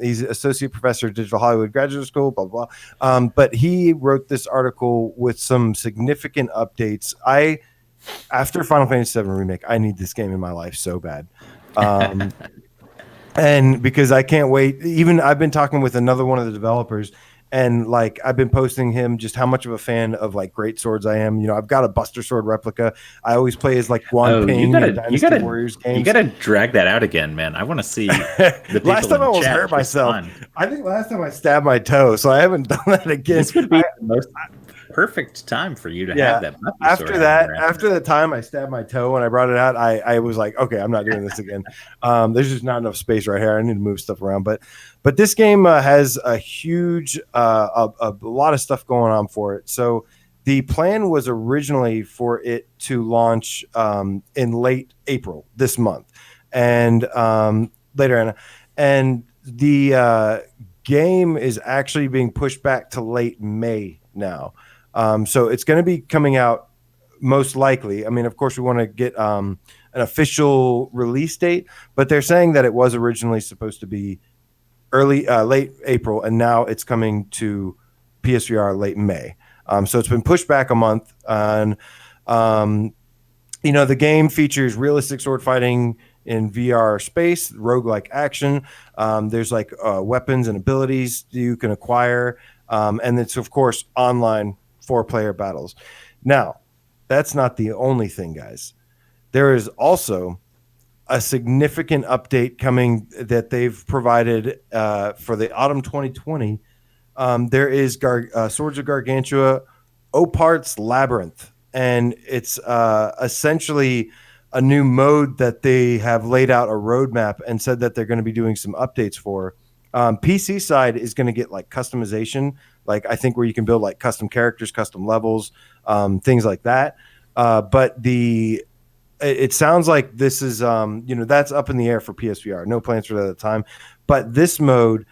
He's associate professor at Digital Hollywood Graduate School, blah, blah, blah. But he wrote this article with some significant updates. After Final Fantasy VII Remake, I need this game in my life so bad. And because I can't wait. Even I've been talking with another one of the developers, and like I've been posting him just how much of a fan of like great swords I am. I've got a Buster Sword replica. I always play as like Guan Ping in Dynasty Warriors games. You gotta drag that out again, man. I want to see the people. Last time I almost hurt myself. I think last time I stabbed my toe, so I haven't done that again. This would be the most perfect time for you to have that. After the time I stabbed my toe when I brought it out, I was like, okay, I'm not doing this again. There's just not enough space right here. I need to move stuff around. But this game has a huge, a lot of stuff going on for it. So the plan was originally for it to launch in late April this month, and later, Anna, and the game is actually being pushed back to late May now. So it's going to be coming out most likely. I mean, of course, we want to get an official release date, but they're saying that it was originally supposed to be late April, and now it's coming to PSVR late May. So it's been pushed back a month. And the game features realistic sword fighting in VR space, roguelike action. There's like weapons and abilities you can acquire, and it's of course online 4-player battles. Now, that's not the only thing, guys. There is also a significant update coming that they've provided for the autumn 2020. There is Swords of Gargantua, Opart's Labyrinth, and it's essentially a new mode that they have laid out a roadmap and said that they're going to be doing some updates for. PC side is going to get like customization, like I think where you can build like custom characters, custom levels, things like that. But it sounds like this is that's up in the air for PSVR. No plans for that at the time. But this mode,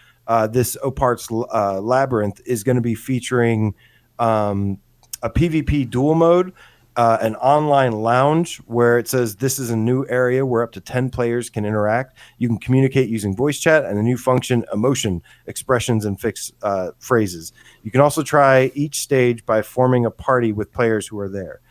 this Opart's Labyrinth, is going to be featuring a PvP duel mode, an online lounge where it says this is a new area where up to 10 players can interact. You can communicate using voice chat and a new function, emotion, expressions, and fixed phrases. You can also try each stage by forming a party with players who are there.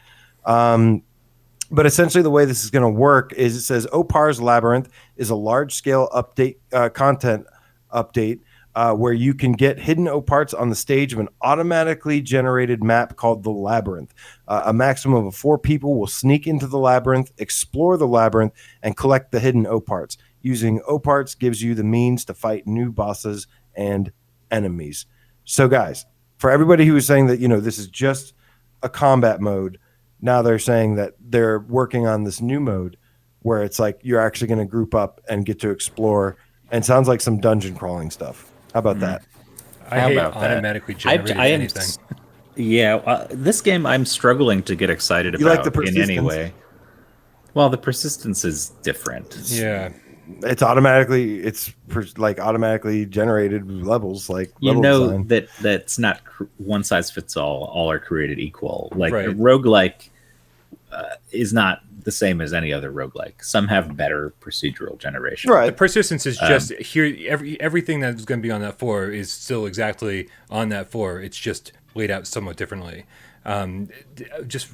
But essentially the way this is going to work is it says Opar's Labyrinth is a large-scale update content update where you can get hidden Oparts on the stage of an automatically generated map called the Labyrinth. A maximum of 4 people will sneak into the Labyrinth, explore the Labyrinth, and collect the hidden Oparts. Using Oparts gives you the means to fight new bosses and enemies. So guys, for everybody who was saying that, this is just a combat mode, now they're saying that they're working on this new mode where it's like you're actually going to group up and get to explore, and sounds like some dungeon crawling stuff. How about that? I hate automatically generated anything. This game I'm struggling to get excited You like about the in any persistence? way. Well, the persistence is different. Yeah. It's automatically generated levels, like You level know design. that's not one size fits all. All are created equal. Like Right. a roguelike is not the same as any other roguelike. Some have better procedural generation. The Right. persistence is just here. Everything that's going to be on that floor is still exactly on that floor. It's just laid out somewhat differently. Just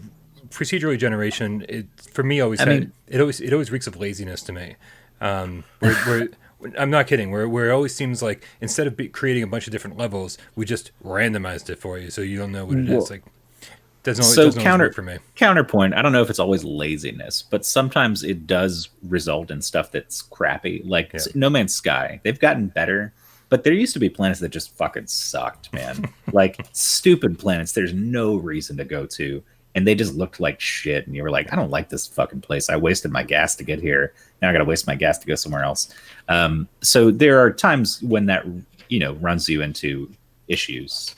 procedurally generation. For me, it always reeks of laziness to me. Where I'm not kidding. Where it always seems like instead of creating a bunch of different levels, we just randomized it for you, so you don't know what it is. Like doesn't always work for me. Counterpoint, I don't know if it's always laziness, but sometimes it does result in stuff that's crappy. Like No Man's Sky. They've gotten better, but there used to be planets that just fucking sucked, man. Like stupid planets there's no reason to go to, and they just looked like shit, and you were like, I don't like this fucking place. I wasted my gas to get here. Now I gotta waste my gas to go somewhere else. So there are times when that runs you into issues.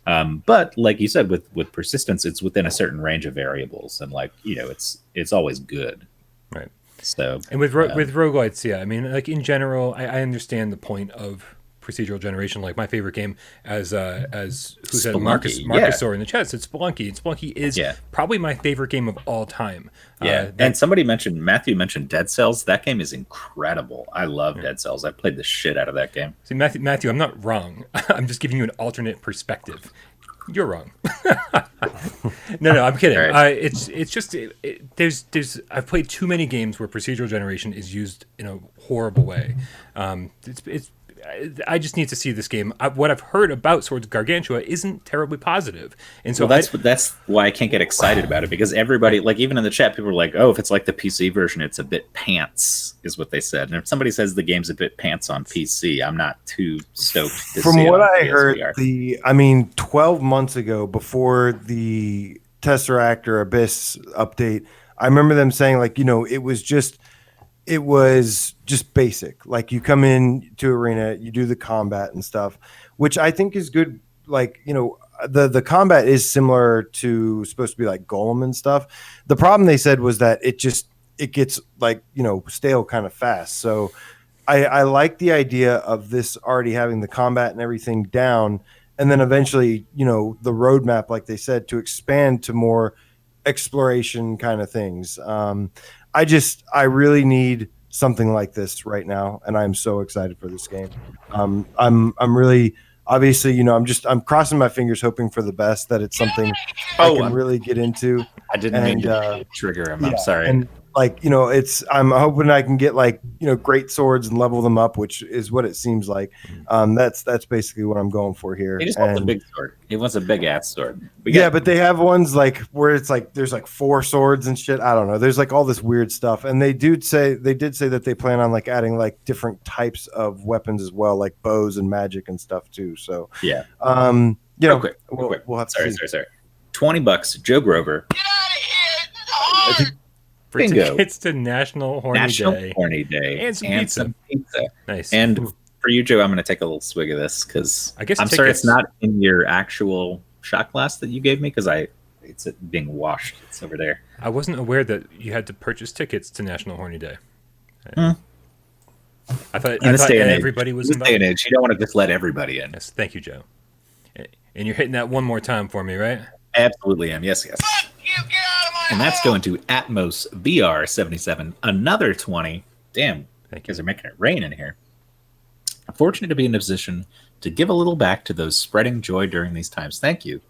But like you said, with persistence, it's within a certain range of variables, and it's always good. Right. So and with roguelites, I mean, like in general, I understand the point of procedural generation. Like my favorite game, as who said Marcus Sor in the chat, said Spelunky. And Spelunky is probably my favorite game of all time. And Matthew mentioned Dead Cells. That game is incredible. I love Dead Cells. I played the shit out of that game. See, Matthew, I'm not wrong. I'm just giving you an alternate perspective. You're wrong. No, I'm kidding. Right. It's just there's I've played too many games where procedural generation is used in a horrible way. I just need to see this game. What I've heard about Swords of Gargantua isn't terribly positive, and so that's why I can't get excited about it, because everybody, like even in the chat, people are like, "Oh, if it's like the PC version, it's a bit pants," is what they said. And if somebody says the game's a bit pants on PC, I'm not too stoked. From what I heard, 12 months ago, before the Tesseract or Abyss update, I remember them saying it was just basic. Like you come in to arena, you do the combat and stuff, which I think is good. Like, the combat is similar to supposed to be like Golem and stuff. The problem they said was that it gets stale kind of fast. So I like the idea of this already having the combat and everything down. And then eventually, the roadmap, like they said, to expand to more exploration kind of things. I really need something like this right now, and I'm so excited for this game. I'm really obviously, I'm crossing my fingers, hoping for the best, that it's something I can really get into. I didn't mean to trigger him. I'm sorry. like, I'm hoping I can get like, great swords and level them up, which is what it seems like. That's basically what I'm going for here. He just wants a big sword. He wants a big ass sword. But they have ones like where it's like there's like 4 swords and shit. I don't know. There's like all this weird stuff, and they did say that they plan on like adding like different types of weapons as well, like bows and magic and stuff too. So yeah, real quick. We'll have to see. Sorry. $20, Joe Grover. Get out of here! This is hard! For Bingo. tickets to National Horny Day. And some pizza. Nice. And for you, Joe, I'm going to take a little swig of this because I guess I'm sorry it's not in your actual shot glass that you gave me because it's being washed. It's over there. I wasn't aware that you had to purchase tickets to National Horny Day. I thought everybody was involved. In this day and age, you don't want to just let everybody in. Yes, thank you, Joe. And you're hitting that one more time for me, right? Absolutely am. Yes. Fuck you! Get out of my And that's house! going to Atmos VR 77. Another 20. Damn, because they're making it rain in here. I'm fortunate to be in a position to give a little back to those spreading joy during these times. Thank you.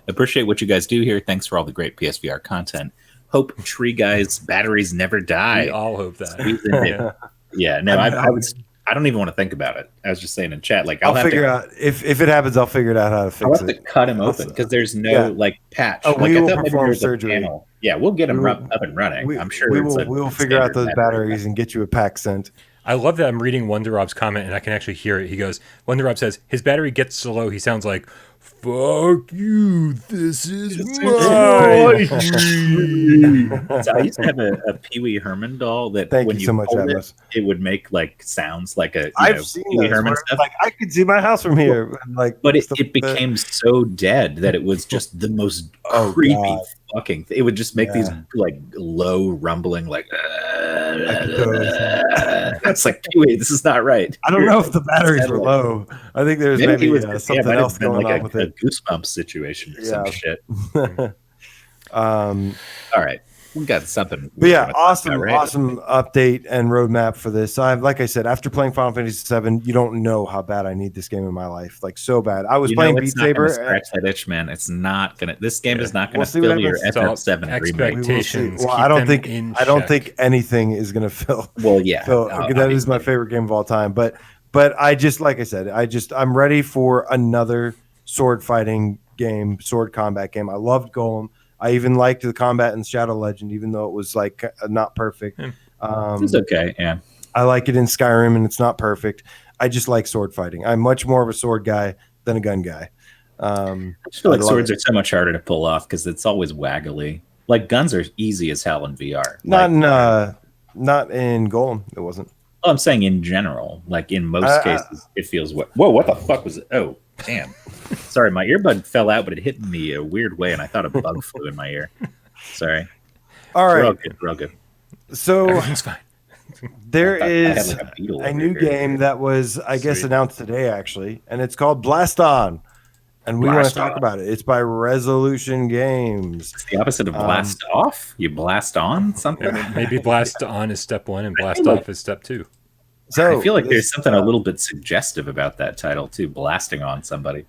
Appreciate what you guys do here. Thanks for all the great PSVR content. Hope Tree Guy's batteries never die. We all hope that. Yeah, no, I don't even want to think about it. I was just saying in chat, like I'll figure out if it happens. I'll figure out how to fix I'll have it. to cut him open because there's no like patch. Oh, like, we will I thought maybe perform there's a surgery. panel. Yeah, we'll get him up and running. I'm sure we'll figure out those batteries and get you a pack sent. I love that I'm reading Wonder Rob's comment and I can actually hear it. He goes, Wonder Rob says, his battery gets so low, he sounds like, fuck you, this is my dream. So I used to have a Pee Wee Herman doll that when you pulled it would make like sounds like a seen Pee Wee Herman stuff. Like I could see my house from here. But it became so dead that it was just the most creepy fucking thing. It would just make these like low rumbling like it's like Pee Wee, this is not right. I don't know if the batteries were low. I think there's maybe something else going on with a it. Goosebumps situation or some shit. All right. We got something. But yeah, awesome update and roadmap for this. Like I said, after playing Final Fantasy VII, you don't know how bad I need this game in my life. Like so bad. I was playing Beat Saber. Scratch that itch, man. It's not gonna. This game is not gonna fill your FF7 expectations. Well, I don't think anything is gonna fill. Well, yeah, that is my favorite game of all time. But I just, like I said, I'm ready for another sword fighting game, sword combat game. I loved Golem. I even liked the combat in Shadow Legend, even though it was like not perfect. It's okay, yeah. I like it in Skyrim, and it's not perfect. I just like sword fighting. I'm much more of a sword guy than a gun guy. I just feel like swords are so much harder to pull off because it's always waggly. Like guns are easy as hell in VR. Not in Golem. It wasn't. Well, I'm saying in general, like in most cases, it feels whoa, what the fuck was it? Oh, damn. Sorry, my earbud fell out, but it hit me a weird way, and I thought a bug flew in my ear. Sorry. All right. Real good. So everything's fine. There is a new game that was, I guess, announced today, actually, and it's called Blaston. And we want to talk about it. It's by Resolution Games. It's the opposite of blast off. You blast on something. Maybe blast on is step 1 and blast off is step 2. So I feel like there's something a little bit suggestive about that title too, blasting on somebody.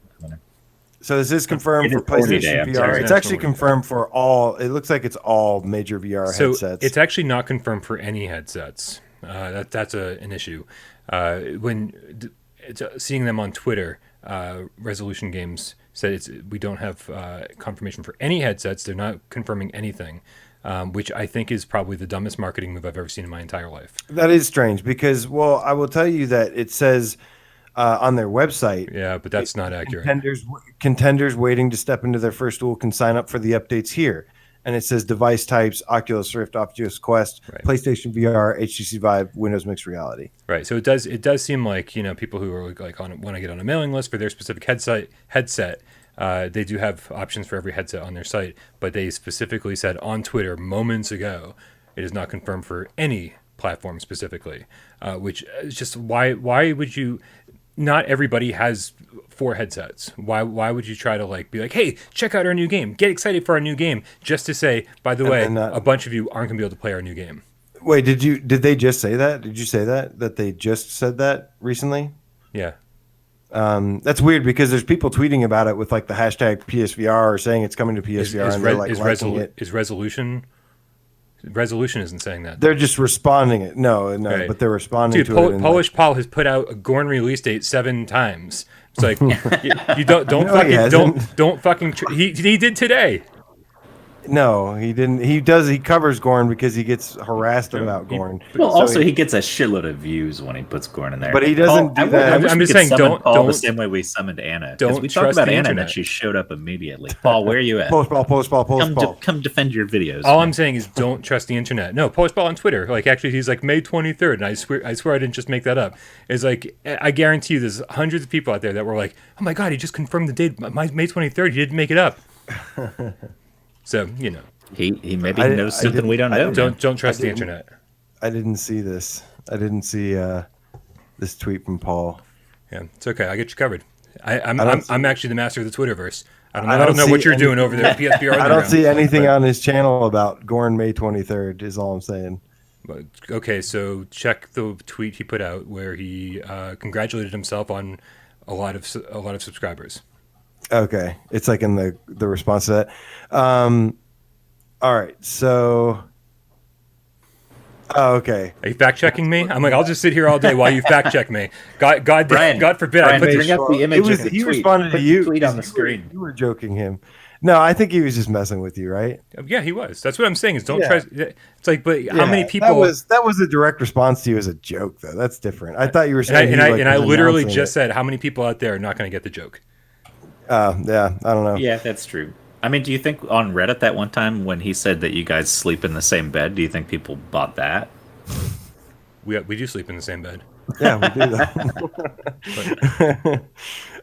So this is confirmed for PlayStation VR. It's actually confirmed for all. It looks like it's all major VR headsets. It's actually not confirmed for any headsets. That's an issue. Seeing them on Twitter, Resolution Games said we don't have confirmation for any headsets. They're not confirming anything. Which I think is probably the dumbest marketing move I've ever seen in my entire life. That is strange because, well, I will tell you that it says on their website. Yeah, but that's not accurate. Contenders waiting to step into their first duel can sign up for the updates here. And it says device types, Oculus Rift, Oculus Quest, PlayStation VR, HTC Vive, Windows Mixed Reality. Right. So it does seem like, people who are like want to get on a mailing list for their specific headset. They do have options for every headset on their site, but they specifically said on Twitter moments ago, it is not confirmed for any platform specifically, which is just why would you? Not everybody has 4 headsets. Why would you try to be like, hey, check out our new game, get excited for our new game, just to say, by the way, a bunch of you aren't going to be able to play our new game. Wait, did they just say that? Did you say that they just said that recently? Yeah. That's weird because there's people tweeting about it with the hashtag PSVR or saying it's coming to PSVR and they're liking it. Is Resolution Resolution isn't saying that. They're just responding it. No, Right. but they're responding Dude, to it. Polish Paul has put out a Gorn release date 7 times. It's like you don't No, he fucking hasn't. don't fucking he did today. No, he didn't. He does. He covers Gorn because he gets harassed about Gorn. Well, So also he gets a shitload of views when he puts Gorn in there. But he doesn't do that. I wish I'm we just could saying, summon Paul don't- the same way we summoned Anna. 'Cause don't we talked trust about the Anna internet. and then she showed up immediately. Paul, where are you at? Post ball. Come defend your videos. All man. I'm saying is don't trust the internet. No, Polish Ball on Twitter. Like actually, he's like May 23rd, and I swear I didn't just make that up. It's like I guarantee you, there's hundreds of people out there that were like, "Oh my god, he just confirmed the date, May 23rd. He didn't make it up." So He maybe I knows something didn't- we don't I know. don't trust the didn't- internet. I didn't see this. I didn't see this tweet from Paul. Yeah, it's okay. I get you covered. I'm don't I'm actually the master of the Twitterverse. I I don't don't know see what you're any- doing over there at PSVR. I don't Underground. see anything on his channel about Gorn May 23rd. Is all I'm saying. But, okay, so check the tweet he put out where he congratulated himself on a lot of subscribers. Okay, it's like in the response to that. All right, so. Oh, okay. Are you fact checking me? I'm like, I'll just sit here all day while you fact check me. God Brian, forbid Brian, I put bring this. up the image of the He tweet. responded Put to the you. tweet on the 'cause screen. You were joking him. No, I think he was just messing with you, right? Yeah, he was. That's what I'm saying. Is don't Yeah. trust. It's like, but how Yeah, many people? That was a direct response to you as a joke, though. That's different. I thought you were saying. and I was literally announcing just it. said how many people out there are not going to get the joke. Yeah, I don't know. Yeah, that's true. I mean, do you think on Reddit that one time when he said that you guys sleep in the same bed, do you think people bought that? We do sleep in the same bed. Yeah, we do that.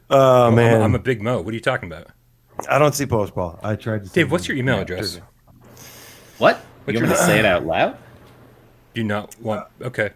Oh man, I'm a big Mo. What are you talking about, I don't see post ball. I tried to. Dave? What's your email address? What? What's You want me to say it out loud? Do you not want? Okay.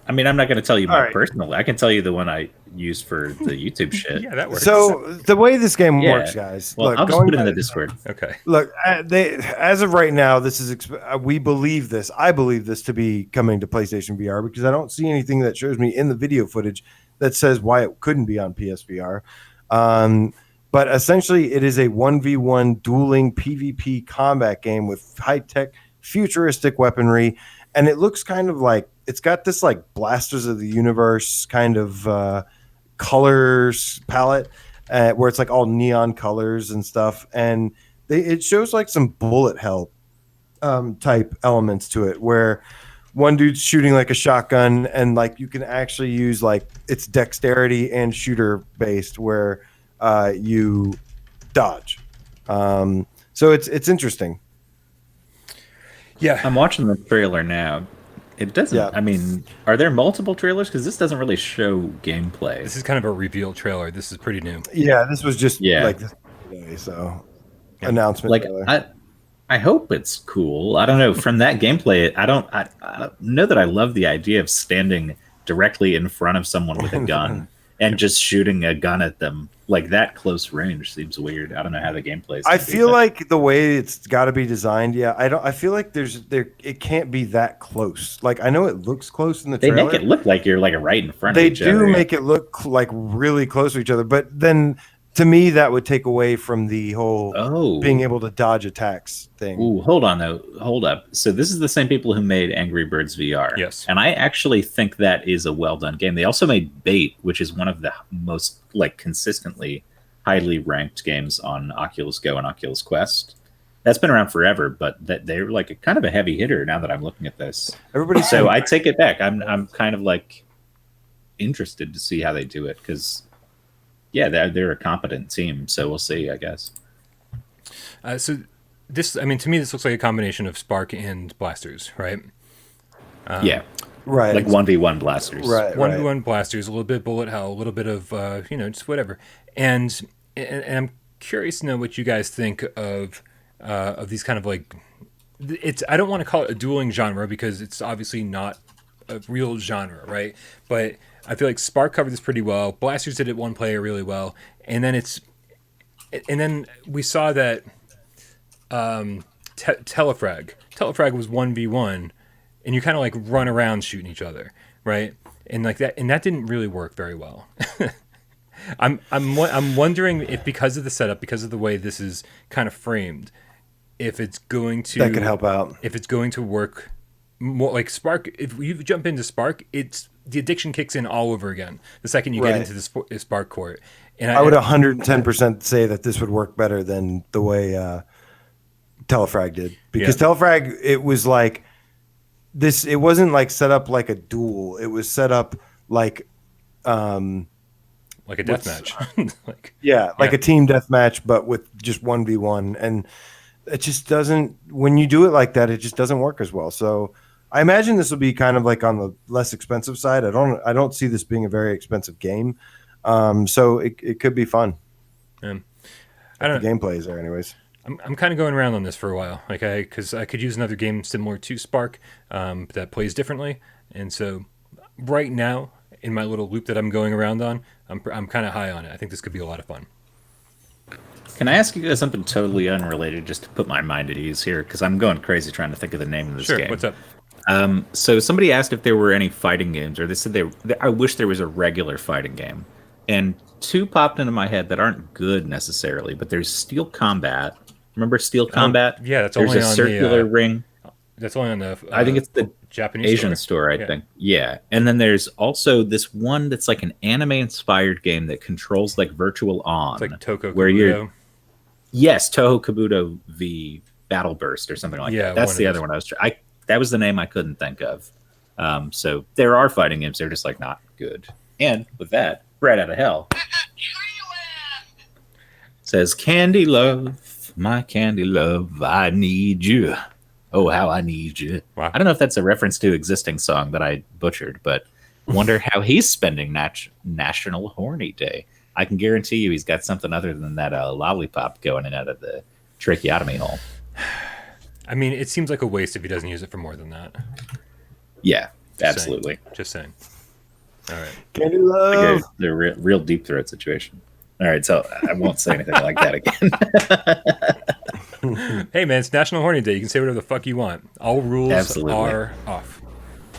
I mean, I'm not going to tell you my All right. personal. I can tell you the one I use for the YouTube shit. Yeah, that works. So the way this game Yeah. works, guys. Well, look, I'll just going put it in by- the Discord. Okay. Look, as of right now, this is we believe this. I believe this to be coming to PlayStation VR because I don't see anything that shows me in the video footage that says why it couldn't be on PSVR. But essentially, it is a 1v1 dueling PvP combat game with high tech, futuristic weaponry, and it looks kind of like it's got this like Blasters of the Universe kind of colors palette. Where it's like all neon colors and stuff, and it shows like some bullet hell type elements to it, where one dude's shooting like a shotgun, and like you can actually use like it's dexterity and shooter based, where you dodge. So it's interesting. Yeah. I'm watching the trailer now. It doesn't. Yeah. I mean, are there multiple trailers? Because this doesn't really show gameplay. This is kind of a reveal trailer. This is pretty new. Yeah, this was just Yeah. like this today, so announcement. Like, trailer. I hope it's cool. I don't know. From that gameplay, I don't know that I love the idea of standing directly in front of someone with a gun and just shooting a gun at them. Like that close range seems weird. I don't know how the gameplay is. I feel like the way it's got to be designed. Yeah, I feel like it can't be that close. Like I know it looks close in the they trailer. make it look like you're like right in front They of each do other. make it look like really close to each other, but then to me that would take away from the whole being able to dodge attacks thing. Ooh, hold on though. Hold up. So this is the same people who made Angry Birds VR. Yes. And I actually think that is a well done game. They also made Bait, which is one of the most like consistently highly ranked games on Oculus Go and Oculus Quest. That's been around forever, but that they're like a kind of a heavy hitter now that I'm looking at this. Everybody's So I take it back. I'm kind of like interested to see how they do it because yeah, they're a competent team. So we'll see, I guess. So this, I mean, to me, this looks like a combination of Spark and Blasters, right? Yeah, right, like 1v1 blasters. right, One right. v one blasters, a little bit bullet hell, a little bit of just whatever. And I'm curious to know what you guys think of these kind of like I don't want to call it a dueling genre because it's obviously not a real genre, right? But I feel like Spark covered this pretty well. Blasters did it one player really well, and then we saw that Telefrag was 1v1, and you kind of like run around shooting each other, right? And like that, and that didn't really work very well. I'm wondering if because of the setup, because of the way this is kind of framed, if it's going to That could help out. if it's going to work more like Spark. If you jump into Spark, it's the addiction kicks in all over again the second you get into the Spark court. And I would 110% say that this would work better than the way Telefrag did, because Telefrag, it was like this. It wasn't like set up like a duel. It was set up like a death match. like a team death match, but with just 1v1. And it just doesn't, when you do it like that, it just doesn't work as well. So I imagine this will be kind of like on the less expensive side. I don't see this being a very expensive game. So it could be fun. I don't the gameplay is there anyways. I'm kind of going around on this for a while, because I could use another game similar to Spark that plays differently, and so right now in my little loop that I'm going around on, I'm kind of high on it. I think this could be a lot of fun. Can I ask you guys something totally unrelated, just to put my mind at ease here, because I'm going crazy trying to think of the name of this game. Sure, what's up? So somebody asked if there were any fighting games, or they said I wish there was a regular fighting game, and two popped into my head that aren't good necessarily, but there's Steel Combat. Remember Steel Combat? Yeah, that's There's only a on circular ring. That's only on the I think it's the Japanese Asian store, I think. Yeah. And then there's also this one that's like an anime-inspired game that controls like virtual on. It's like Toko where Kabuto. Yes, Toho Kabuto v Battle Burst or something like that. That's the other one I was that was the name I couldn't think of. So there are fighting games, they're just like not good. And with that, Brad Out of Hell says, Candy Love, my candy love, I need you. Oh, how I need you. Wow. I don't know if that's a reference to existing song that I butchered, but wonder how he's spending National Horny Day. I can guarantee you he's got something other than that lollipop going in out of the tracheotomy hole. I mean, it seems like a waste if he doesn't use it for more than that. Yeah, absolutely. Just saying. All right. Candy love. Like the real deep throat situation. All right, so I won't say anything like that again. Hey, man, it's National Horny Day. You can say whatever the fuck you want. All rules are off.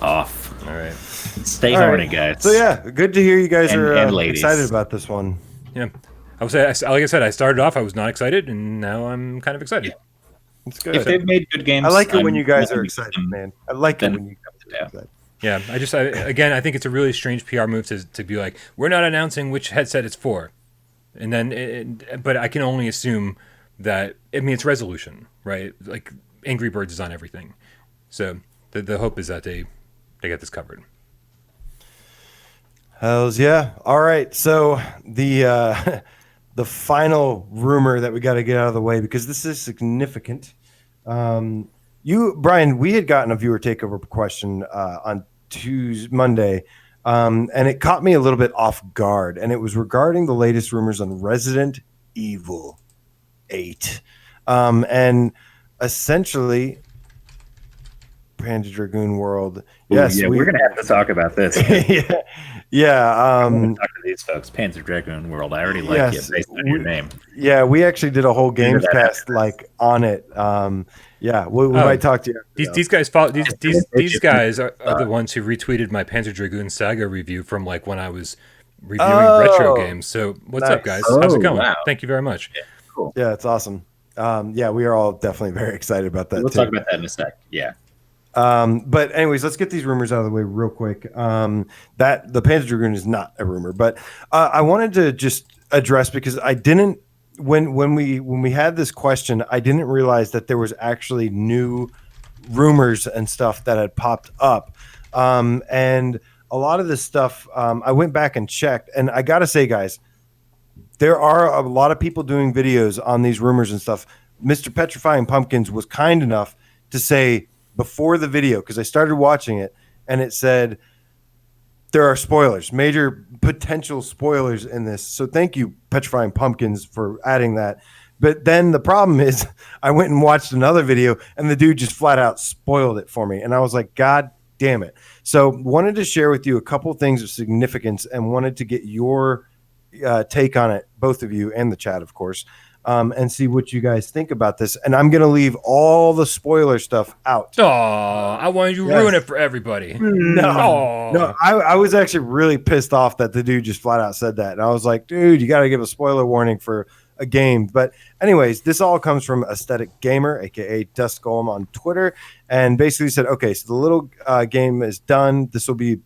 Off. All right. Stay horny, guys. So yeah, good to hear you guys are ladies. excited about this one. Yeah. I would say, like I said, I started off, I was not excited, and now I'm kind of excited. Yeah. It's good. If they've made good games, I like it when you guys are excited, man. I like it when you guys are excited. Yeah, I think it's a really strange PR move to be like, we're not announcing which headset it's for. And then, but I can only assume that, I mean, it's resolution, right? Like, Angry Birds is on everything. So the hope is that they get this covered. Hells yeah. All right. So the final rumor that we got to get out of the way, because this is significant. Brian, we had gotten a viewer takeover question on Monday. And it caught me a little bit off guard, and it was regarding the latest rumors on Resident Evil 8. And essentially, Panzer Dragoon World. Yes, we're going to have to talk about this. yeah. I'm going to talk to these folks. Panzer Dragoon World. I already like you based on your name. Yeah, we actually did a whole GameScast on it. Yeah, we might talk to you. These guys follow. These guys are the ones who retweeted my Panzer Dragoon Saga review from like when I was reviewing retro games. So what's up, guys? How's it going? Wow. Thank you very much. Yeah, cool. Yeah, it's awesome. Yeah, we are all definitely very excited about that. We'll talk about that in a sec. Yeah. But anyways, let's get these rumors out of the way real quick. That the Panzer Dragoon is not a rumor, but I wanted to just address, because I didn't. When we had this question, I didn't realize that there was actually new rumors and stuff that had popped up, and a lot of this stuff I went back and checked, and I gotta say, guys, there are a lot of people doing videos on these rumors and stuff. Mr. Petrifying Pumpkins was kind enough to say before the video, because I started watching it, and it said there are spoilers, major potential spoilers in this. So thank you, Petrifying Pumpkins, for adding that. But then the problem is I went and watched another video, and the dude just flat out spoiled it for me. And I was like, God damn it. So wanted to share with you a couple things of significance, and wanted to get your take on it, both of you and the chat, of course, and see what you guys think about this. And I'm going to leave all the spoiler stuff out. Oh, I wanted you to ruin it for everybody. No, I was actually really pissed off that the dude just flat out said that. And I was like, dude, you got to give a spoiler warning for a game. But anyways, this all comes from Aesthetic Gamer, aka Dust Golem on Twitter, and basically said, okay, so the little game is done. This will be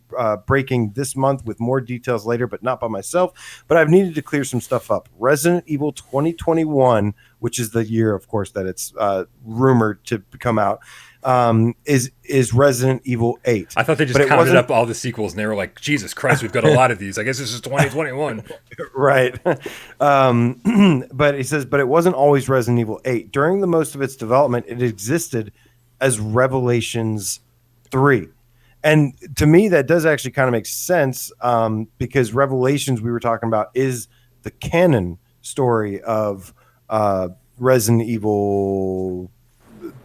breaking this month with more details later, but not by myself. But I've needed to clear some stuff up. Resident Evil 2021, which is the year, of course, that it's rumored to come out, is Resident Evil 8. I thought they just counted up all the sequels and they were like, Jesus Christ, we've got a lot of these. I guess this is 2021. Right. But he says, but it wasn't always Resident Evil 8. During the most of its development, it existed as Revelations 3. And to me, that does actually kind of make sense, because Revelations, we were talking about, is the canon story of Resident Evil,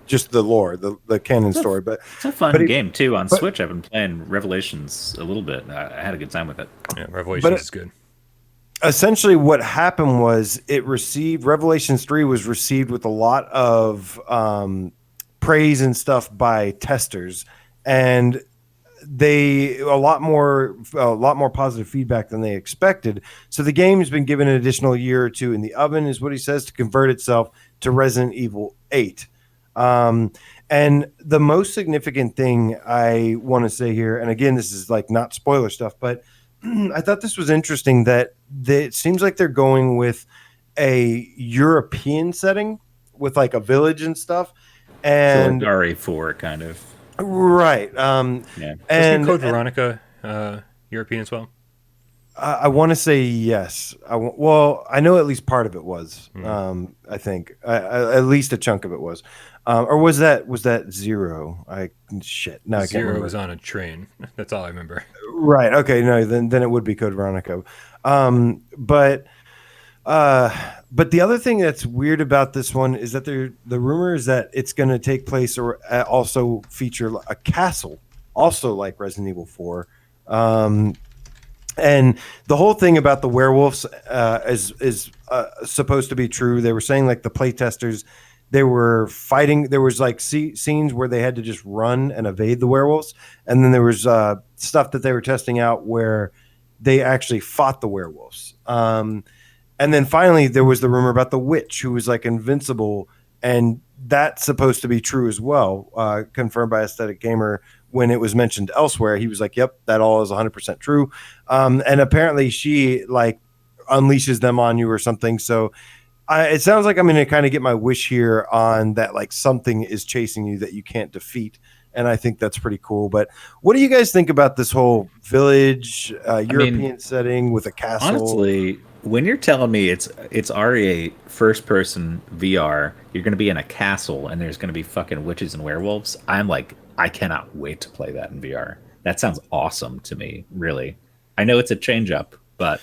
just the lore, the canon story. But it's a fun game too on Switch. I've been playing Revelations a little bit. I had a good time with it. Yeah, Revelations is good. Essentially, what happened was Revelations 3 was received with a lot of praise and stuff by testers, and a lot more positive feedback than they expected. So the game has been given an additional year or two in the oven, is what he says, to convert itself to Resident Evil 8. And the most significant thing I want to say here, and again, this is like not spoiler stuff, but I thought this was interesting that it seems like they're going with a European setting with like a village and stuff. And so like RE4 kind of. Right. Yeah. And Code Veronica European as well? I want to say yes. I know at least part of it was. I think at least a chunk of it was, or was that Zero? No, I can't remember. Zero was on a train. That's all I remember. Right. Okay. No. Then it would be Code Veronica. But the other thing that's weird about this one is that the rumor is that it's going to take place or also feature a castle, also like Resident Evil 4. And the whole thing about the werewolves is supposed to be true. They were saying like the playtesters, they were fighting. There was like scenes where they had to just run and evade the werewolves. And then there was stuff that they were testing out where they actually fought the werewolves. And then finally, there was the rumor about the witch who was like invincible. And that's supposed to be true as well, confirmed by Aesthetic Gamer. When it was mentioned elsewhere, he was like, yep, that all is 100% true. And apparently she like unleashes them on you or something. So it sounds like I'm going to kind of get my wish here on that, like something is chasing you that you can't defeat. And I think that's pretty cool. But what do you guys think about this whole village European setting with a castle? Honestly, when you're telling me it's RE8 first person VR, you're going to be in a castle and there's going to be fucking witches and werewolves, I'm like, I cannot wait to play that in VR. That sounds awesome to me, really. I know it's a change up, but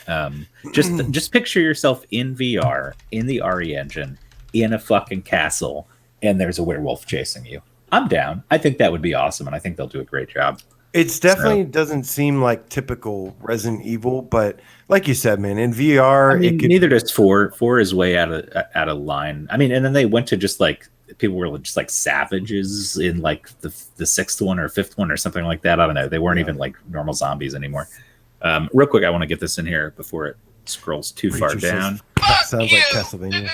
just picture yourself in VR, in the RE engine, in a fucking castle, and there's a werewolf chasing you. I'm down. I think that would be awesome, and I think they'll do a great job. It's definitely doesn't seem like typical Resident Evil, but like you said, man, in VR, neither does 4. 4 is way out of line. I mean, and then they went to just like people were just like savages in like the sixth one or fifth one or something like that. I don't know. They weren't even like normal zombies anymore. Real quick, I want to get this in here before it scrolls too far down. Sounds like Castlevania.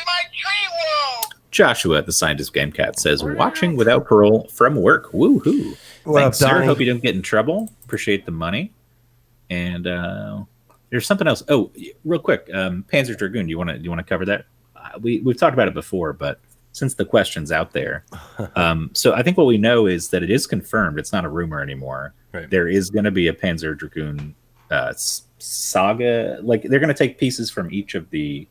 Joshua, the scientist game cat, says, watching without parole from work. Woohoo. Thanks, sir. Hope you don't get in trouble. Appreciate the money. And there's something else. Oh, real quick, Panzer Dragoon, do you want to cover that? We've talked about it before, but since the question's out there. So I think what we know is that it is confirmed. It's not a rumor anymore. Right. There is going to be a Panzer Dragoon saga. Like, they're going to take pieces from each of the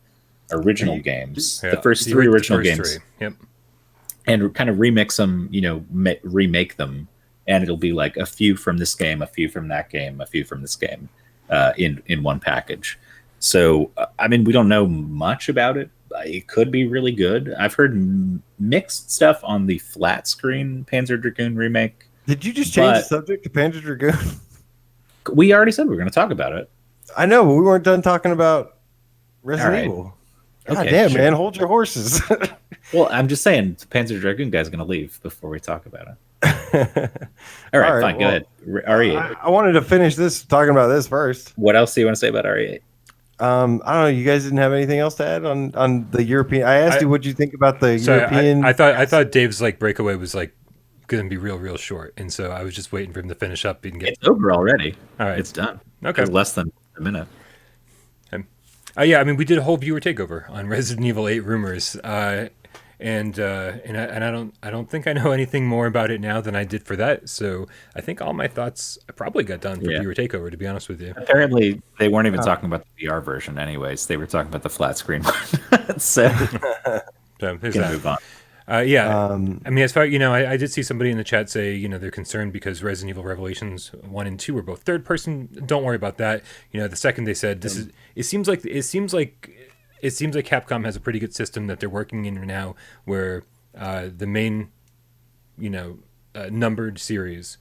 original games, the first three original games. Yep. And kind of remix them, remake them. And it'll be like a few from this game, a few from that game, a few from this game in one package. So, I mean, we don't know much about it. It could be really good. I've heard mixed stuff on the flat screen Panzer Dragoon remake. Did you just change the subject to Panzer Dragoon? We already said we were going to talk about it. I know, but we weren't done talking about Resident Evil. God damn, man, hold your horses. Well, I'm just saying, the Panzer Dragoon guy's going to leave before we talk about it. All right, fine, go ahead. RE8. I wanted to finish talking about this first. What else do you want to say about RE8? I don't know. You guys didn't have anything else to add on the European. I asked you what you think about the European. I thought Dave's like breakaway was like going to be real short, and so I was just waiting for him to finish up and get. It's over already. All right, it's done. Okay, it's less than a minute. Yeah, I mean, we did a whole viewer takeover on Resident Evil 8 Rumors, and I don't think I know anything more about it now than I did for that. So I think all my thoughts I probably got done for viewer takeover. To be honest with you, apparently they weren't even talking about the VR version, anyways. They were talking about the flat screen one. So move on. I mean, as far I did see somebody in the chat say, they're concerned because Resident Evil Revelations 1 and 2 are both third person. Don't worry about that. The second they said it seems like Capcom has a pretty good system that they're working in now, where the main, numbered series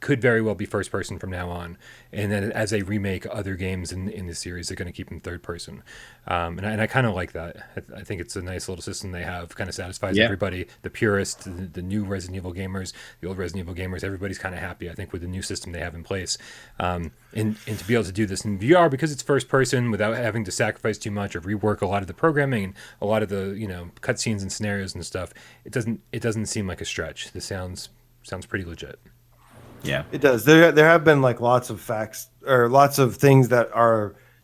could very well be first person from now on, and then as they remake other games in the series, they're going to keep them third person, and I kind of like that. I think it's a nice little system they have. Kind of satisfies everybody, the purists, the new Resident Evil gamers, the old Resident Evil gamers. Everybody's kind of happy, I think, with the new system they have in place, and to be able to do this in VR because it's first person without having to sacrifice too much or rework a lot of the programming and a lot of the cutscenes and scenarios and stuff. It doesn't seem like a stretch. This sounds pretty legit. Yeah, it does. There have been like lots of facts or lots of things that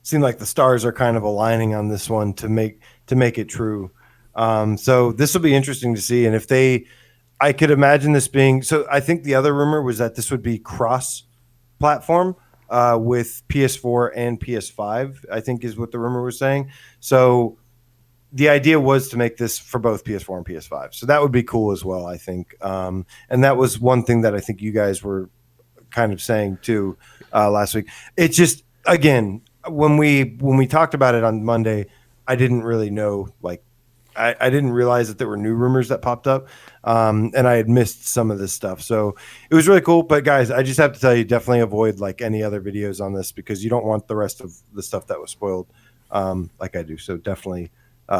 seem like the stars are kind of aligning on this one to make it true. So this will be interesting to see. And I could imagine this being. So I think the other rumor was that this would be cross-platform with PS4 and PS5. I think is what the rumor was saying. So the idea was to make this for both PS4 and PS5. So that would be cool as well, I think. And that was one thing that I think you guys were kind of saying too last week. It's just, again, when we talked about it on Monday, I didn't really know, I didn't realize that there were new rumors that popped up. And I had missed some of this stuff. So it was really cool. But guys, I just have to tell you, definitely avoid any other videos on this because you don't want the rest of the stuff that was spoiled like I do. So definitely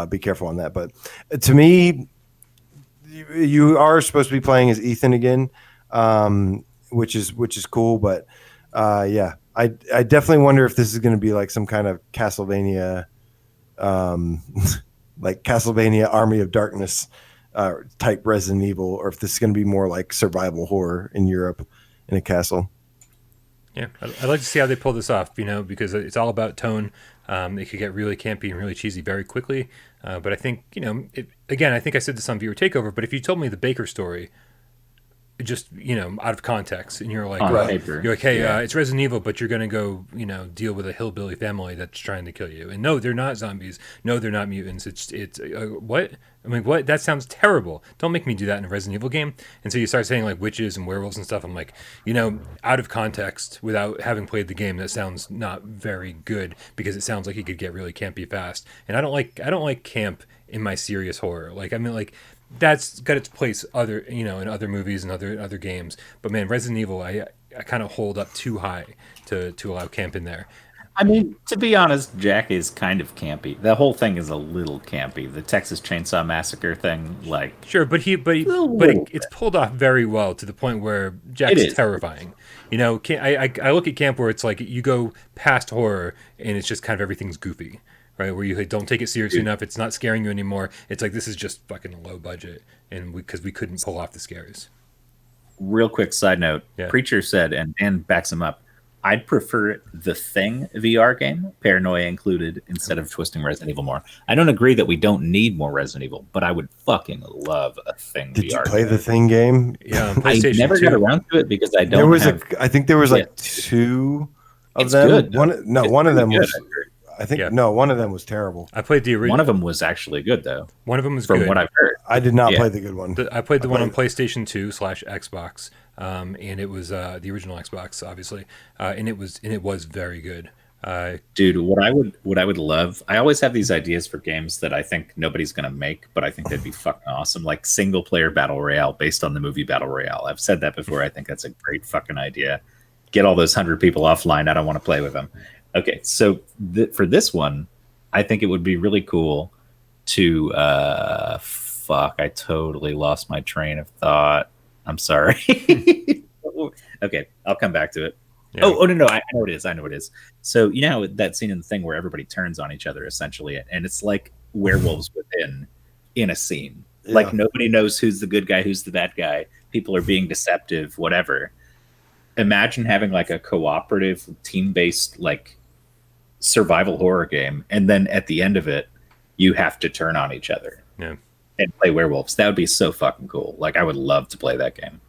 be careful on that. But to me, you are supposed to be playing as Ethan again, which is cool. But I definitely wonder if this is going to be like some kind of Castlevania, like Castlevania Army of Darkness type Resident Evil, or if this is going to be more like survival horror in Europe in a castle. Yeah, I'd like to see how they pull this off, because it's all about tone. It could get really campy and really cheesy very quickly. But I think, again, I think I said this on Viewer Takeover, but if you told me the Baker story, just, out of context, and you're like, hey, it's Resident Evil, but you're going to go, deal with a hillbilly family that's trying to kill you. And no, they're not zombies. No, they're not mutants. It's what? I mean, what? That sounds terrible. Don't make me do that in a Resident Evil game. And so you start saying like witches and werewolves and stuff. I'm like, out of context, without having played the game, that sounds not very good because it sounds like it could get really campy fast. And I don't like camp in my serious horror. That's got its place in other movies and other games. But man, Resident Evil, I kind of hold up too high to allow camp in there. I mean, to be honest, Jack is kind of campy. The whole thing is a little campy. The Texas Chainsaw Massacre thing, sure, but it's pulled off very well to the point where Jack's terrifying. I look at camp where it's like you go past horror and it's just kind of everything's goofy. Right, where you don't take it seriously enough, it's not scaring you anymore. It's like this is just fucking low budget, and because we couldn't pull off the scares. Real quick side note: Preacher said, and Dan backs him up. I'd prefer the Thing VR game, Paranoia included, instead of twisting Resident Evil more. I don't agree that we don't need more Resident Evil, but I would fucking love a Thing VR. Did you play the Thing game? Yeah, I never got around to it because I don't. I think there was two of them. Good. One of them was. I think one of them was terrible. I played the original. One of them was actually good though. One of them was from good. What I've heard. I did not play the good one. I played the one on PlayStation 2 / Xbox, and it was the original Xbox, obviously, and it was very good. Dude, what I would love. I always have these ideas for games that I think nobody's gonna make, but I think they'd be fucking awesome, like single player battle royale based on the movie Battle Royale. I've said that before. I think that's a great fucking idea. Get all those 100 people offline. I don't want to play with them. Okay, so for this one, I think it would be really cool to I totally lost my train of thought. I'm sorry. Okay, I'll come back to it. Yeah. Oh no, I know what it is. I know what it is. So you know how that scene in the thing where everybody turns on each other essentially, and it's like werewolves within in a scene. Yeah. Like nobody knows who's the good guy, who's the bad guy. People are being deceptive, whatever. Imagine having like a cooperative, team-based like survival horror game, and then at the end of it, you have to turn on each other. Yeah. And play werewolves. That would be so fucking cool. Like I would love to play that game.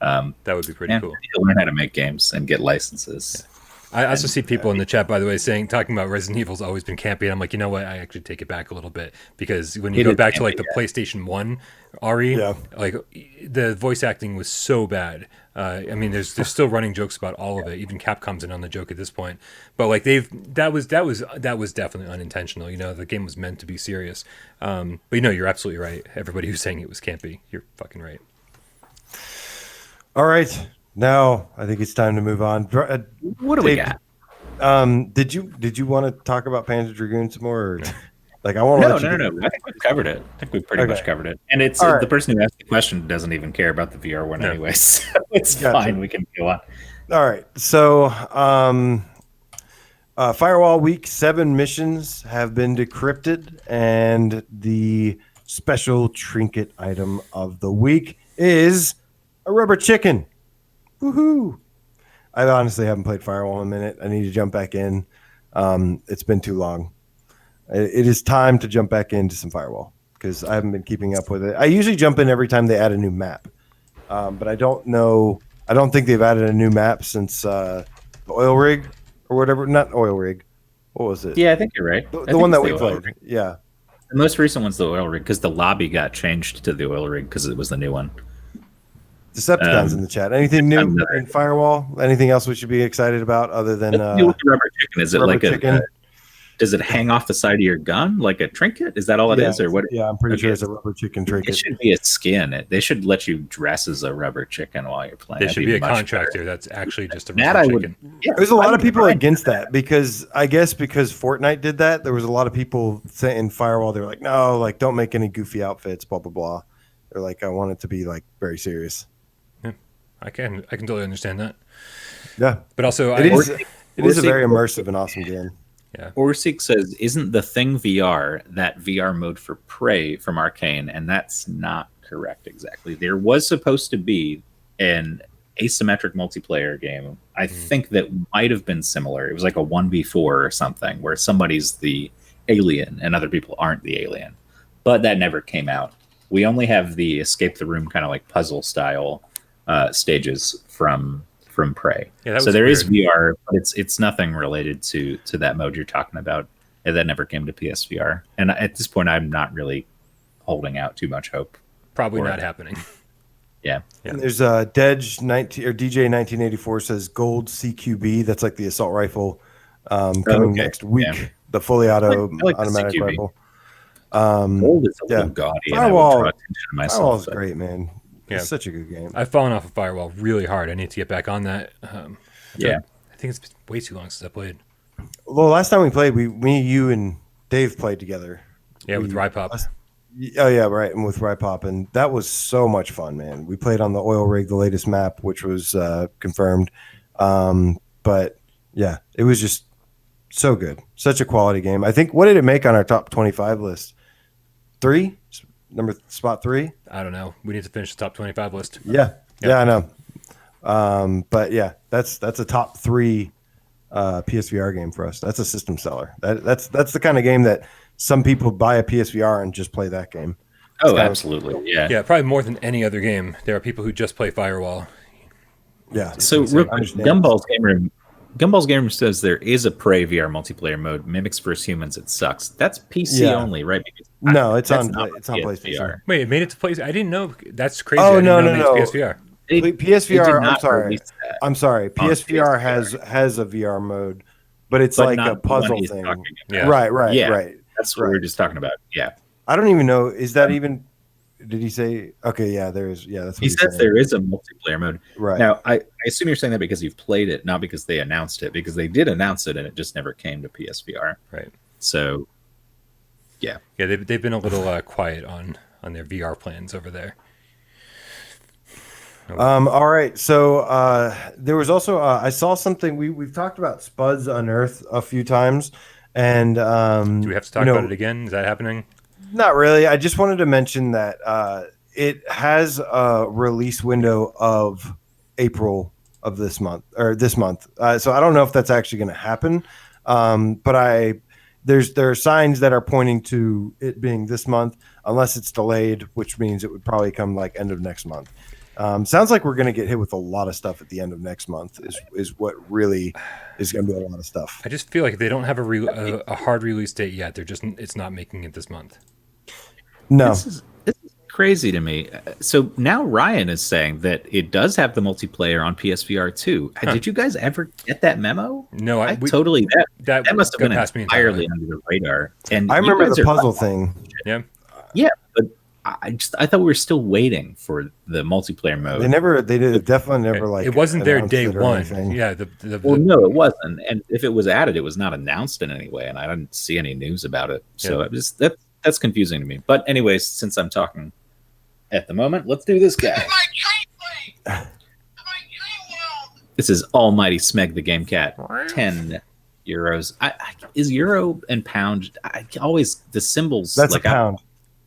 That would be pretty cool. Learn how to make games and get licenses. Yeah. I also see people in the chat, by the way, talking about Resident Evil's always been campy. And I'm like, you know what? I actually take it back a little bit, because when you go back to like the PlayStation 1 RE, like the voice acting was so bad. I mean, there's still running jokes about all of it. Even Capcom's in on the joke at this point. But like that was definitely unintentional. You know, the game was meant to be serious. But you know, you're absolutely right. Everybody who's saying it was campy, you're fucking right. All right. Now I think it's time to move on. What do we got? Did you want to talk about Panzer Dragoon some more? Or, like I want to No. I think we've covered it. I think we've pretty much covered it. And it's the person who asked the question doesn't even care about the VR one anyway, so it's fine. We can go on. All right. So Firewall Week 7 missions have been decrypted, and the special trinket item of the week is a rubber chicken. Woohoo! I honestly haven't played Firewall in a minute. I need to jump back in. It's been too long. It is time to jump back into some Firewall because I haven't been keeping up with it. I usually jump in every time they add a new map, but I don't know. I don't think they've added a new map since the oil rig or whatever. Not oil rig. What was it? Yeah, I think you're right. The one that we played. Rig. Yeah. The most recent one's the oil rig because the lobby got changed to the oil rig because it was the new one. Decepticons in the chat. Anything new in Firewall? Anything else we should be excited about other than rubber chicken? Is it like chicken? Does it hang off the side of your gun like a trinket? Is that all it is, or what? Yeah, I'm pretty sure it's a rubber chicken trinket. It should be a skin. They should let you dress as a rubber chicken while you're playing. There should be a contractor that's actually just a rubber chicken. There's a lot of people against that because Fortnite did that. There was a lot of people saying Firewall. They're like, no, like don't make any goofy outfits, blah blah blah. They're like, I want it to be like very serious. I can totally understand that. Yeah, but also it is a very immersive and awesome game. Yeah. Orsic says, "Isn't the Thing VR that VR mode for Prey from Arcane?" And that's not correct exactly. There was supposed to be an asymmetric multiplayer game. I think that might have been similar. It was like a 1v4 or something where somebody's the alien and other people aren't the alien. But that never came out. We only have the escape the room kind of like puzzle style stages from Prey. Yeah, so there is VR, but it's nothing related to that mode you're talking about. And that never came to PSVR. And at this point, I'm not really holding out too much hope. Probably not happening. Yeah. And there's Dej 19 or DJ 1984 says gold CQB. That's like the assault rifle coming next week. Yeah. The fully automatic rifle. Gold is a little gaudy. Firewall is great, man. Yeah. It's such a good game. I've fallen off of Firewall really hard. I need to get back on that. I think it's been way too long since I played. Well, last time we played, me, you, and Dave played together. Yeah, with Rypop. Oh, yeah, right. And with Rypop. And that was so much fun, man. We played on the oil rig, the latest map, which was confirmed. But, yeah, it was just so good. Such a quality game. I think, what did it make on our top 25 list? 3? Spot 3? I don't know. We need to finish the top 25 list. Yeah, I know. But yeah, that's a top 3 PSVR game for us. That's a system seller. That's the kind of game that some people buy a PSVR and just play that game. Oh, absolutely. Yeah, probably more than any other game. There are people who just play Firewall. Yeah. So real quick, Gumball's Game Room says there is a Prey VR multiplayer mode. Mimics vs. Humans. It sucks. That's PC only, right? Because it's on PlayStation. Wait, it made it to PlayStation. I didn't know. That's crazy. Oh, no. PSVR. I'm sorry. PSVR has a VR mode, but it's like a puzzle thing. Right. That's what we were just talking about. Yeah. I don't even know. Is that even? Did he say? Okay, yeah, there is. Yeah, that's what he says. There is a multiplayer mode. Right now, I assume you're saying that because you've played it, not because they announced it. Because they did announce it, and it just never came to PSVR. Right. So, yeah. They've been a little quiet on their VR plans over there. All right. So there was also I saw something. We've talked about Spuds Unearth a few times, and Do we have to talk about it again? Is that happening? not really. I just wanted to mention that it has a release window of April of this month or this month. So I don't know if that's actually going to happen, but there are signs that are pointing to it being this month, unless it's delayed, which means it would probably come like end of next month. Sounds like we're going to get hit with a lot of stuff at the end of next month. Is what really is going to be a lot of stuff. I just feel like they don't have a hard release date yet. It's not making it this month. No, This is crazy to me. So now Ryan is saying that it does have the multiplayer on PSVR 2. Did you guys ever get that memo? No, that must have been passed me entirely under the radar. And I remember the puzzle thing. Yeah, but I thought we were still waiting for the multiplayer mode. They definitely never like. It wasn't there announced day it or one. anything. Yeah, Well, no, it wasn't. And if it was added, it was not announced in any way, and I didn't see any news about it. So that's confusing to me. But anyways, since I'm talking at the moment, let's do this guy. My dream place. My dream world. This is Almighty Smeg the Game Cat. €10. Is euro and pound? The symbols. That's like a pound.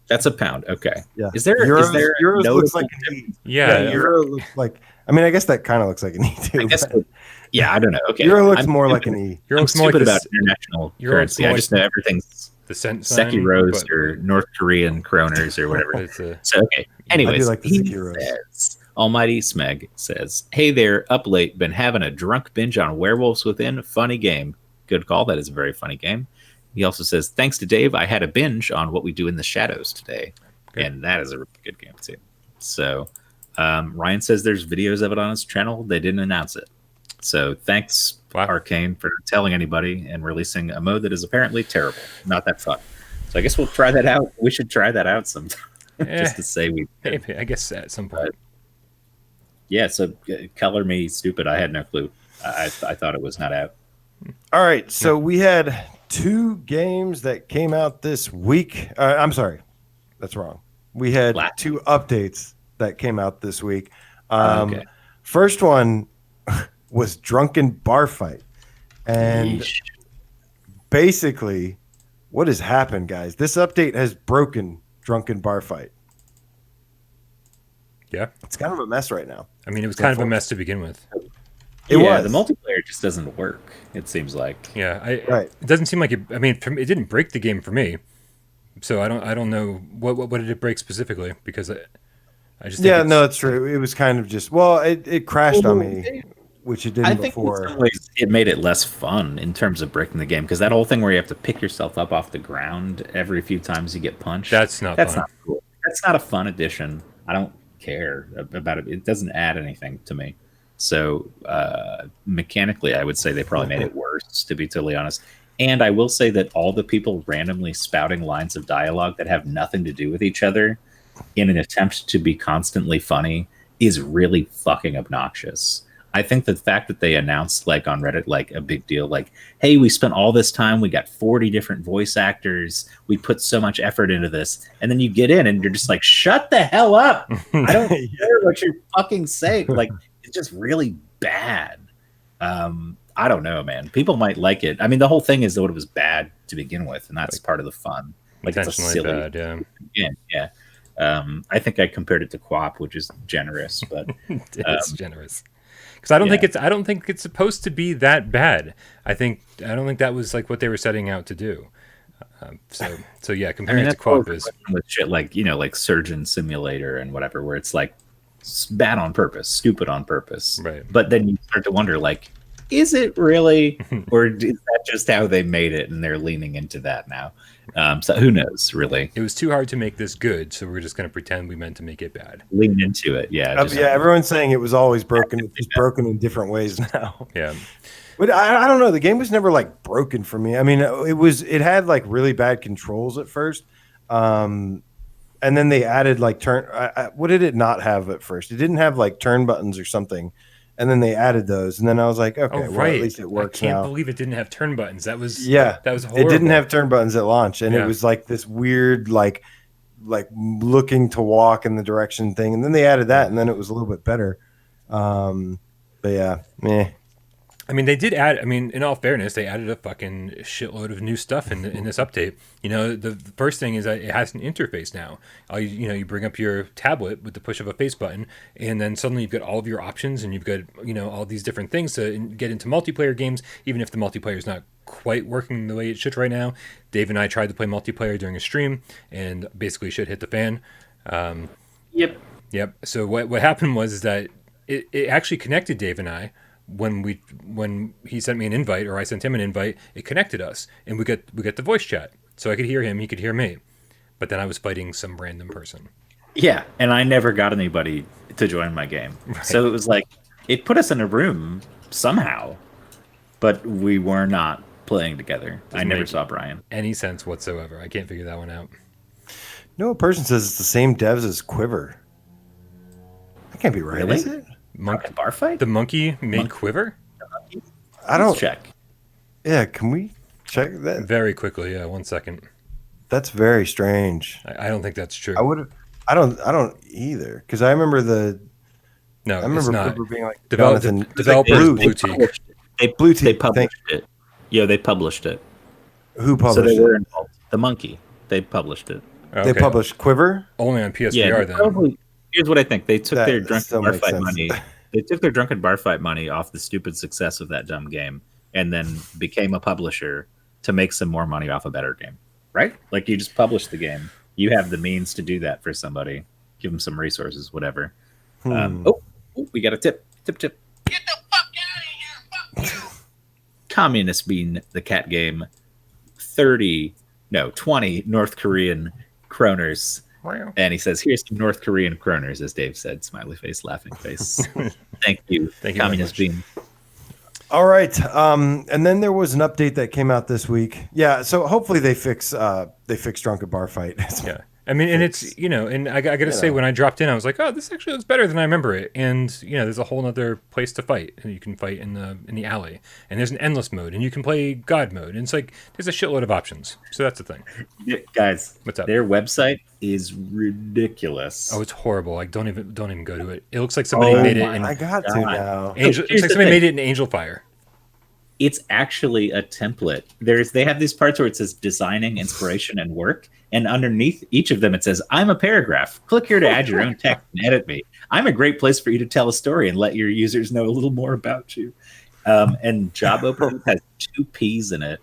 That's a pound. Okay. Yeah. Is there Euros looks like an E? yeah. Euro looks like. I mean, I guess that kind of looks like an E too. I guess. Yeah, I don't know. Okay. Euro looks more like an E. Euro I'm looks more stupid like about international currency. I just know everything's the cent sign, Sekiros or North Korean kroners or whatever. So okay. Anyways, like the Sekiros. says, Almighty Smeg says, "Hey there, up late. Been having a drunk binge on Werewolves Within. Funny game. Good call. That is a very funny game." He also says, "Thanks to Dave, I had a binge on What We Do in the Shadows today." And that is a really good game too. So Ryan says there's videos of it on his channel. They didn't announce it. So thanks, Arcane, for telling anybody and releasing a mode that is apparently terrible. Not that fun. So I guess we'll try that out. We should try that out sometime. Just to say we did. Maybe, I guess at some point. Yeah, so color me stupid. I had no clue. I thought it was not out. All right. So we had 2 games that came out this week. I'm sorry. That's wrong. We had 2 updates that came out this week. Okay. First one was Drunken Bar Fight. And basically, what has happened, guys? This update has broken Drunken Bar Fight. Yeah. It's kind of a mess right now. I mean, it was kind of a mess to begin with. It was. The multiplayer just doesn't work, it seems like. Yeah. Right. It doesn't seem like it. I mean, it didn't break the game for me. So I don't know what did it break specifically, because I just think no, it's true. It was kind of just it crashed on me, which it didn't before. In some ways it made it less fun in terms of breaking the game, because that whole thing where you have to pick yourself up off the ground every few times you get punched. That's not cool. That's not a fun addition. I don't care about it. It doesn't add anything to me. So mechanically, I would say they probably made it worse, to be totally honest. And I will say that all the people randomly spouting lines of dialogue that have nothing to do with each other in an attempt to be constantly funny is really fucking obnoxious. I think the fact that they announced, like on Reddit, like a big deal, like, hey, we spent all this time, we got 40 different voice actors, we put so much effort into this, and then you get in and you're just like, shut the hell up. I don't care what you're fucking saying. Like, it's just really bad. I don't know, man. People might like it. I mean, the whole thing is that it was bad to begin with, and that's part of the fun. Like, it's a silly bad, yeah. Yeah. I think I compared it to QWOP, which is generous, but it's generous. Because I don't think it's supposed to be that bad. I don't think that was like what they were setting out to do. So yeah, comparing it to QWOP is with shit like like Surgeon Simulator and whatever, where it's like bad on purpose, stupid on purpose. Right. But then you start to wonder, like, is it really, or is that just how they made it and they're leaning into that now? So who knows, really? It was too hard to make this good, so we're just going to pretend we meant to make it bad. Lean into it, yeah. Everyone's saying it was always broken. It's just broken in different ways now. Yeah. But I don't know. The game was never like broken for me. I mean, it had like really bad controls at first. And then they added like what did it not have at first? It didn't have like turn buttons or something. And then they added those, and then I was like, okay, well, at least it works now. I can't believe it didn't have turn buttons. That was horrible. It didn't have turn buttons at launch, and it was like this weird, like like looking to walk in the direction thing, and then they added that, and then it was a little bit better. But yeah, meh. I mean, they did add. I mean, in all fairness, they added a fucking shitload of new stuff in this update. You know, the first thing is that it has an interface now. You bring up your tablet with the push of a face button, and then suddenly you've got all of your options, and you've got all these different things to get into multiplayer games. Even if the multiplayer is not quite working the way it should right now. Dave and I tried to play multiplayer during a stream, and basically shit hit the fan. Yep. So what happened was that it actually connected Dave and I. When he sent me an invite, or I sent him an invite, it connected us, and we got the voice chat, so I could hear him, he could hear me, but then I was fighting some random person. Yeah, and I never got anybody to join my game, right. So it was like it put us in a room somehow, but we were not playing together. I never saw Brian. Any sense whatsoever? I can't figure that one out. No, a person says it's the same devs as Quiver. That can't be right, really? Is it? Bar fight? The monkey made Quiver? I don't check. Yeah, can we check that? Very quickly, yeah, 1 second. That's very strange. I don't think that's true. I don't either, because I remember No, I remember it's not. Quiver being like Developers Bluetooth. They published it. Yeah, they published it. Who published so they were it? Involved. The monkey. They published it. Okay. They published Quiver? Only on PSVR then. Probably, here's what I think. They took their drunken still bar makes fight sense. money. They took their drunken bar fight money off the stupid success of that dumb game, and then became a publisher to make some more money off a better game. Right? Like you just publish the game. You have the means to do that for somebody. Give them some resources, whatever. We got a tip. Tip. Get the fuck out of here. Fuck you. Communist Bean, the cat game. 20 North Korean kroners. Wow. And he says, here's some North Korean kroners, as Dave said. Smiley face, laughing face. Thank you, Communist Bean. All right. And then there was an update that came out this week. Yeah, so hopefully they fix Drunken Bar Fight. Yeah. I mean, and it's, and I got to say, when I dropped in, I was like, oh, this actually looks better than I remember it. And, there's a whole other place to fight. And you can fight in the alley. And there's an endless mode. And you can play God mode. And it's like, there's a shitload of options. So that's the thing. Yeah, guys, what's up? Their website is ridiculous. Oh, it's horrible. Like, don't even go to it. It looks like somebody made it in... I got to now. It looks like somebody made it in Angel Fire. It's actually a template. They have these parts where it says designing, inspiration, and work. And underneath each of them, it says, I'm a paragraph. Click here to add your own text and edit me. I'm a great place for you to tell a story and let your users know a little more about you. And job opening has 2 P's in it.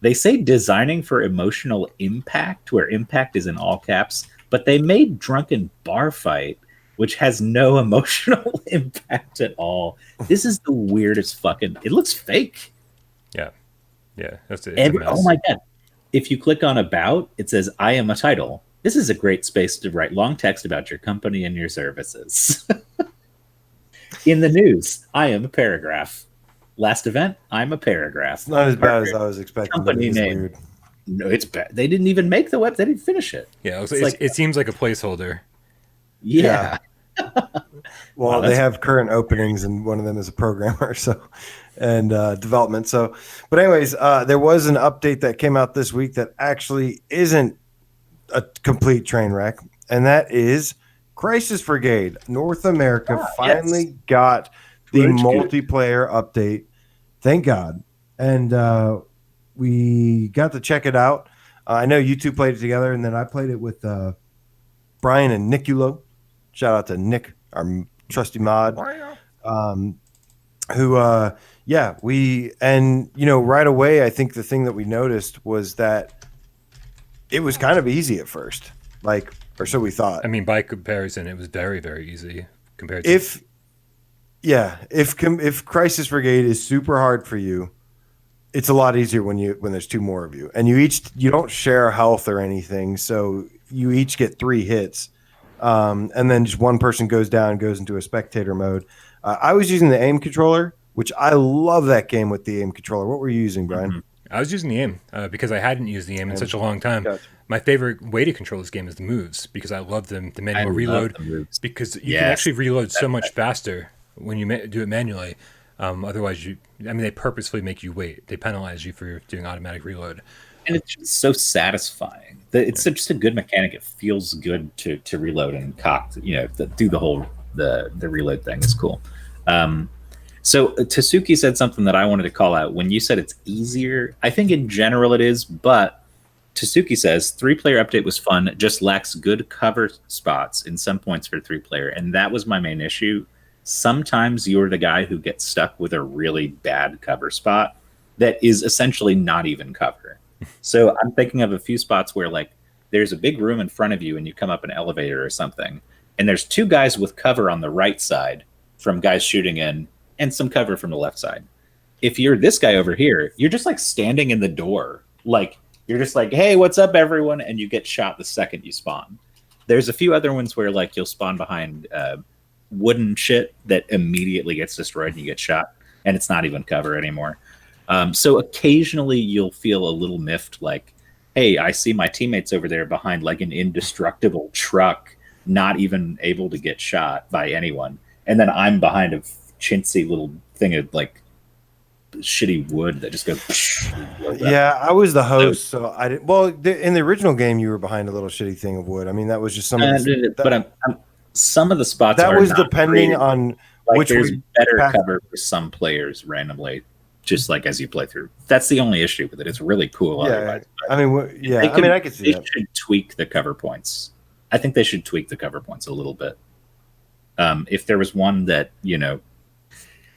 They say designing for emotional impact, where impact is in all caps, but they made Drunken Bar Fight, which has no emotional impact at all. This is the weirdest fucking... It looks fake. Yeah. That's it. Oh my God. If you click on About, it says, I am a title. This is a great space to write long text about your company and your services. In the news, I am a paragraph. Last event, I'm a paragraph. It's not as bad as I was expecting. Company name. Weird. No, it's bad. They didn't even make the web. They didn't finish it. Yeah, it seems like a placeholder. Yeah. Well, they have current openings, and one of them is a programmer, and development. But anyways, there was an update that came out this week that actually isn't a complete train wreck, and that is Crisis Brigade. North America finally got the multiplayer update. Thank God. And we got to check it out. I know you two played it together, and then I played it with Brian and Niculo. Shout out to Nick, our trusty mod. Right away, I think the thing that we noticed was that it was kind of easy at first, or so we thought. I mean, by comparison, it was very, very easy compared to... If Crisis Brigade is super hard for you, it's a lot easier when there's 2 more of you, and you don't share health or anything, so you each get 3 hits. And then just one person goes down, goes into a spectator mode. I was using the aim controller, which I love that game with the aim controller. What were you using, Brian? Mm-hmm. I was using the aim because I hadn't used the aim in such a long time. Gotcha. My favorite way to control this game is the moves, because I love the manual reload, because you can actually reload so much faster when you do it manually. Otherwise, they purposefully make you wait. They penalize you for doing automatic reload. And it's just so satisfying. It's just a good mechanic. It feels good to reload and cock. Do the whole the reload thing is cool. So Tasuki said something that I wanted to call out. When you said it's easier, I think in general it is, but Tasuki says 3-player update was fun, just lacks good cover spots in some points for 3-player, and that was my main issue. Sometimes you're the guy who gets stuck with a really bad cover spot that is essentially not even cover. So I'm thinking of a few spots where like there's a big room in front of you and you come up an elevator or something, and there's 2 guys with cover on the right side from guys shooting in and some cover from the left side. If you're this guy over here, you're just like standing in the door. Like you're just like, hey, what's up, everyone? And you get shot the second you spawn. There's a few other ones where like you'll spawn behind wooden shit that immediately gets destroyed and you get shot, and it's not even cover anymore. So occasionally you'll feel a little miffed, like, hey, I see my teammates over there behind like an indestructible truck, not even able to get shot by anyone. And then I'm behind a chintzy little thing of like shitty wood that just goes. Yeah, I was the host, so I did. Well, in the original game, you were behind a little shitty thing of wood. I mean, that was just some of the, some of the spots that are was not depending great. on Like which there's better pack. cover for some players randomly, just like as you play through. That's the only issue with it. It's really cool. Yeah, otherwise. I mean, yeah, I mean, I could see They that. should tweak the cover points. I think they should tweak the cover points a little bit. If there was one that,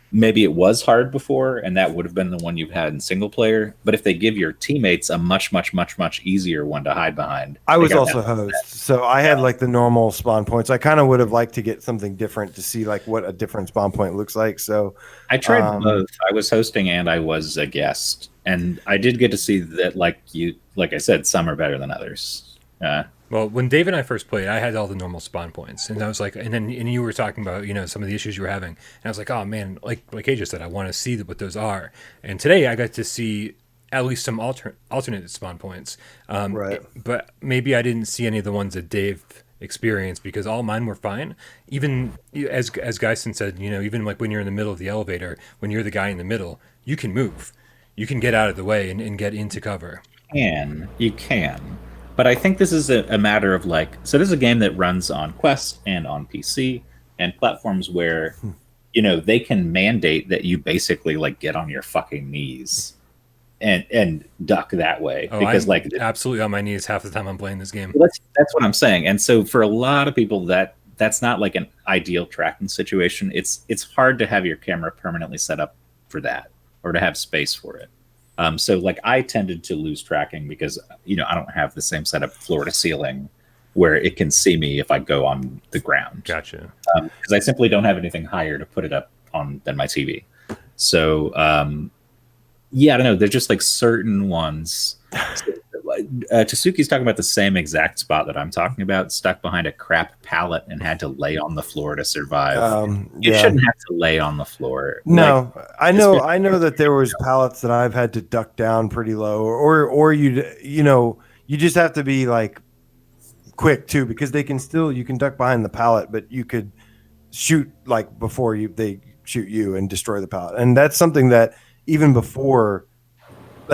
maybe it was hard before, and that would have been the one you've had in single player. But if they give your teammates a much, much, much, much easier one to hide behind. I was also host, so I had like the normal spawn points. I kind of would have liked to get something different to see like what a different spawn point looks like. So I tried both. I was hosting and I was a guest, and I did get to see that, like I said, some are better than others. Well, when Dave and I first played, I had all the normal spawn points, and I was like, and you were talking about some of the issues you were having, and I was like, oh man, like AJ said, I want to see what those are. And today I got to see at least some alternate spawn points, right? But maybe I didn't see any of the ones that Dave experienced, because all mine were fine. Even as Geisen said, even like when you're in the middle of the elevator, when you're the guy in the middle, you can move, you can get out of the way and get into cover. You can. But I think this is a matter of so this is a game that runs on Quest and on PC and platforms where, they can mandate that you basically get on your fucking knees and duck that way. Oh, because I'm absolutely on my knees half the time I'm playing this game. That's what I'm saying. And so for a lot of people that's not like an ideal tracking situation. It's hard to have your camera permanently set up for that or to have space for it. So I tended to lose tracking because, I don't have the same setup floor to ceiling where it can see me if I go on the ground. Gotcha. Because I simply don't have anything higher to put it up on than my TV. So, I don't know. There's just certain ones. Tasuki's talking about the same exact spot that I'm talking about, stuck behind a crap pallet and had to lay on the floor to survive. You shouldn't have to lay on the floor. No, I know that there was pallets that I've had to duck down pretty low, or you just have to be quick too, because you can duck behind the pallet, but you could shoot before they shoot you and destroy the pallet. And that's something that even before,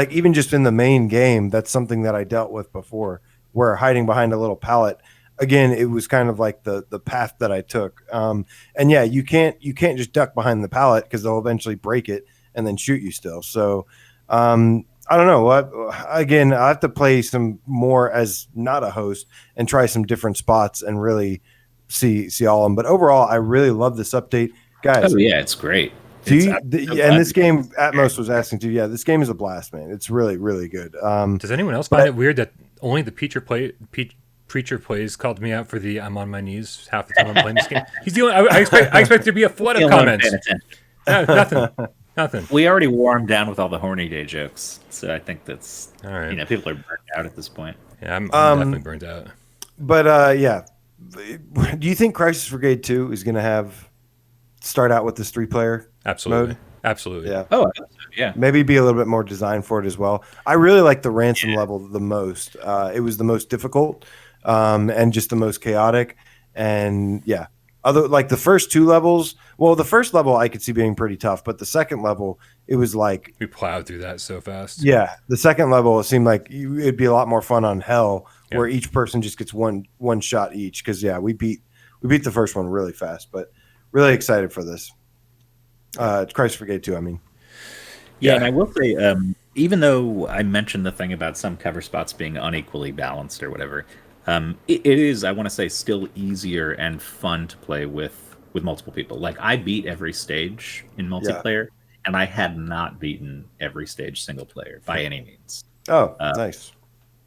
even just in the main game, that's something that I dealt with before, where hiding behind a little pallet, again, it was kind of the path that I took. And yeah, you can't just duck behind the pallet because they'll eventually break it and then shoot you still. So I don't know. Again, I have to play some more as not a host and try some different spots and really see all of them. But overall, I really love this update, guys. Oh yeah, it's great. And this game, Atmos was asking too. Yeah, this game is a blast, man. It's really, really good. Does anyone else find it weird that only the Preacher Plays called me out for the I'm on my knees half the time I'm playing this game? He's the only. I expect there to be a flood of comments. No, nothing. We already wore him down with all the horny day jokes, so I think that's all right. People are burnt out at this point. Yeah, I'm definitely burnt out. But yeah, do you think Crisis Brigade 2 is going to start out with this 3-player? Absolutely. Mode? Absolutely. Yeah. Oh, yeah. Maybe be a little bit more designed for it as well. I really like the ransom level the most. It was the most difficult and just the most chaotic. And yeah, Other like the first 2 levels. Well, the first level I could see being pretty tough, but the second level it was like We plowed through that so fast. yeah. The second level it seemed like it'd be a lot more fun on Hell, where each person just gets one shot each. Because we beat the first one really fast, but really excited for this. Christ Brigade 2. I mean, Yeah, and I will say, even though I mentioned the thing about some cover spots being unequally balanced or whatever, it is, I want to say, still easier and fun to play with multiple people. Like, I beat every stage in multiplayer, and I had not beaten every stage single player by any means. oh, nice.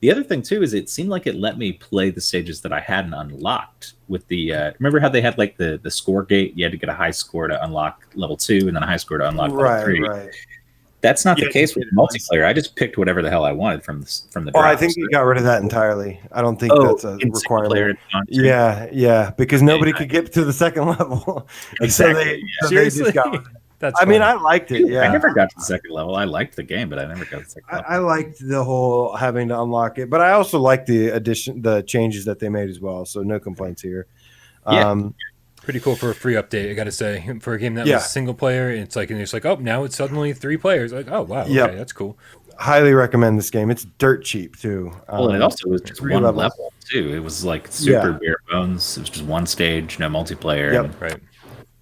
The other thing, too, is it seemed like it let me play the stages that I hadn't unlocked with the... remember how they had, like, the score gate? You had to get a high score to unlock level 2 and then a high score to unlock level 3. Right. That's not the case with multiplayer. I just picked whatever the hell I wanted from the Well, I drops. think you got rid of that entirely. I don't think that's a in requirement. single-player, Yeah, because nobody could get to the second level. Exactly. So they Seriously? just got. That's I mean, funny. I liked it. Yeah, I never got to the second level. I liked the game, but I never got to the second level. I liked the whole having to unlock it, but I also liked the changes that they made as well. So no complaints here. Yeah. Pretty cool for a free update, I gotta say. For a game that was single player, it's like, and it's like, oh, now it's suddenly 3 players. Like, oh wow, okay, that's cool. Highly recommend this game. It's dirt cheap too. Well, and it also was just 3 one levels. level too. It was like super bare bones. It was just one stage, no multiplayer. Yep. And Right.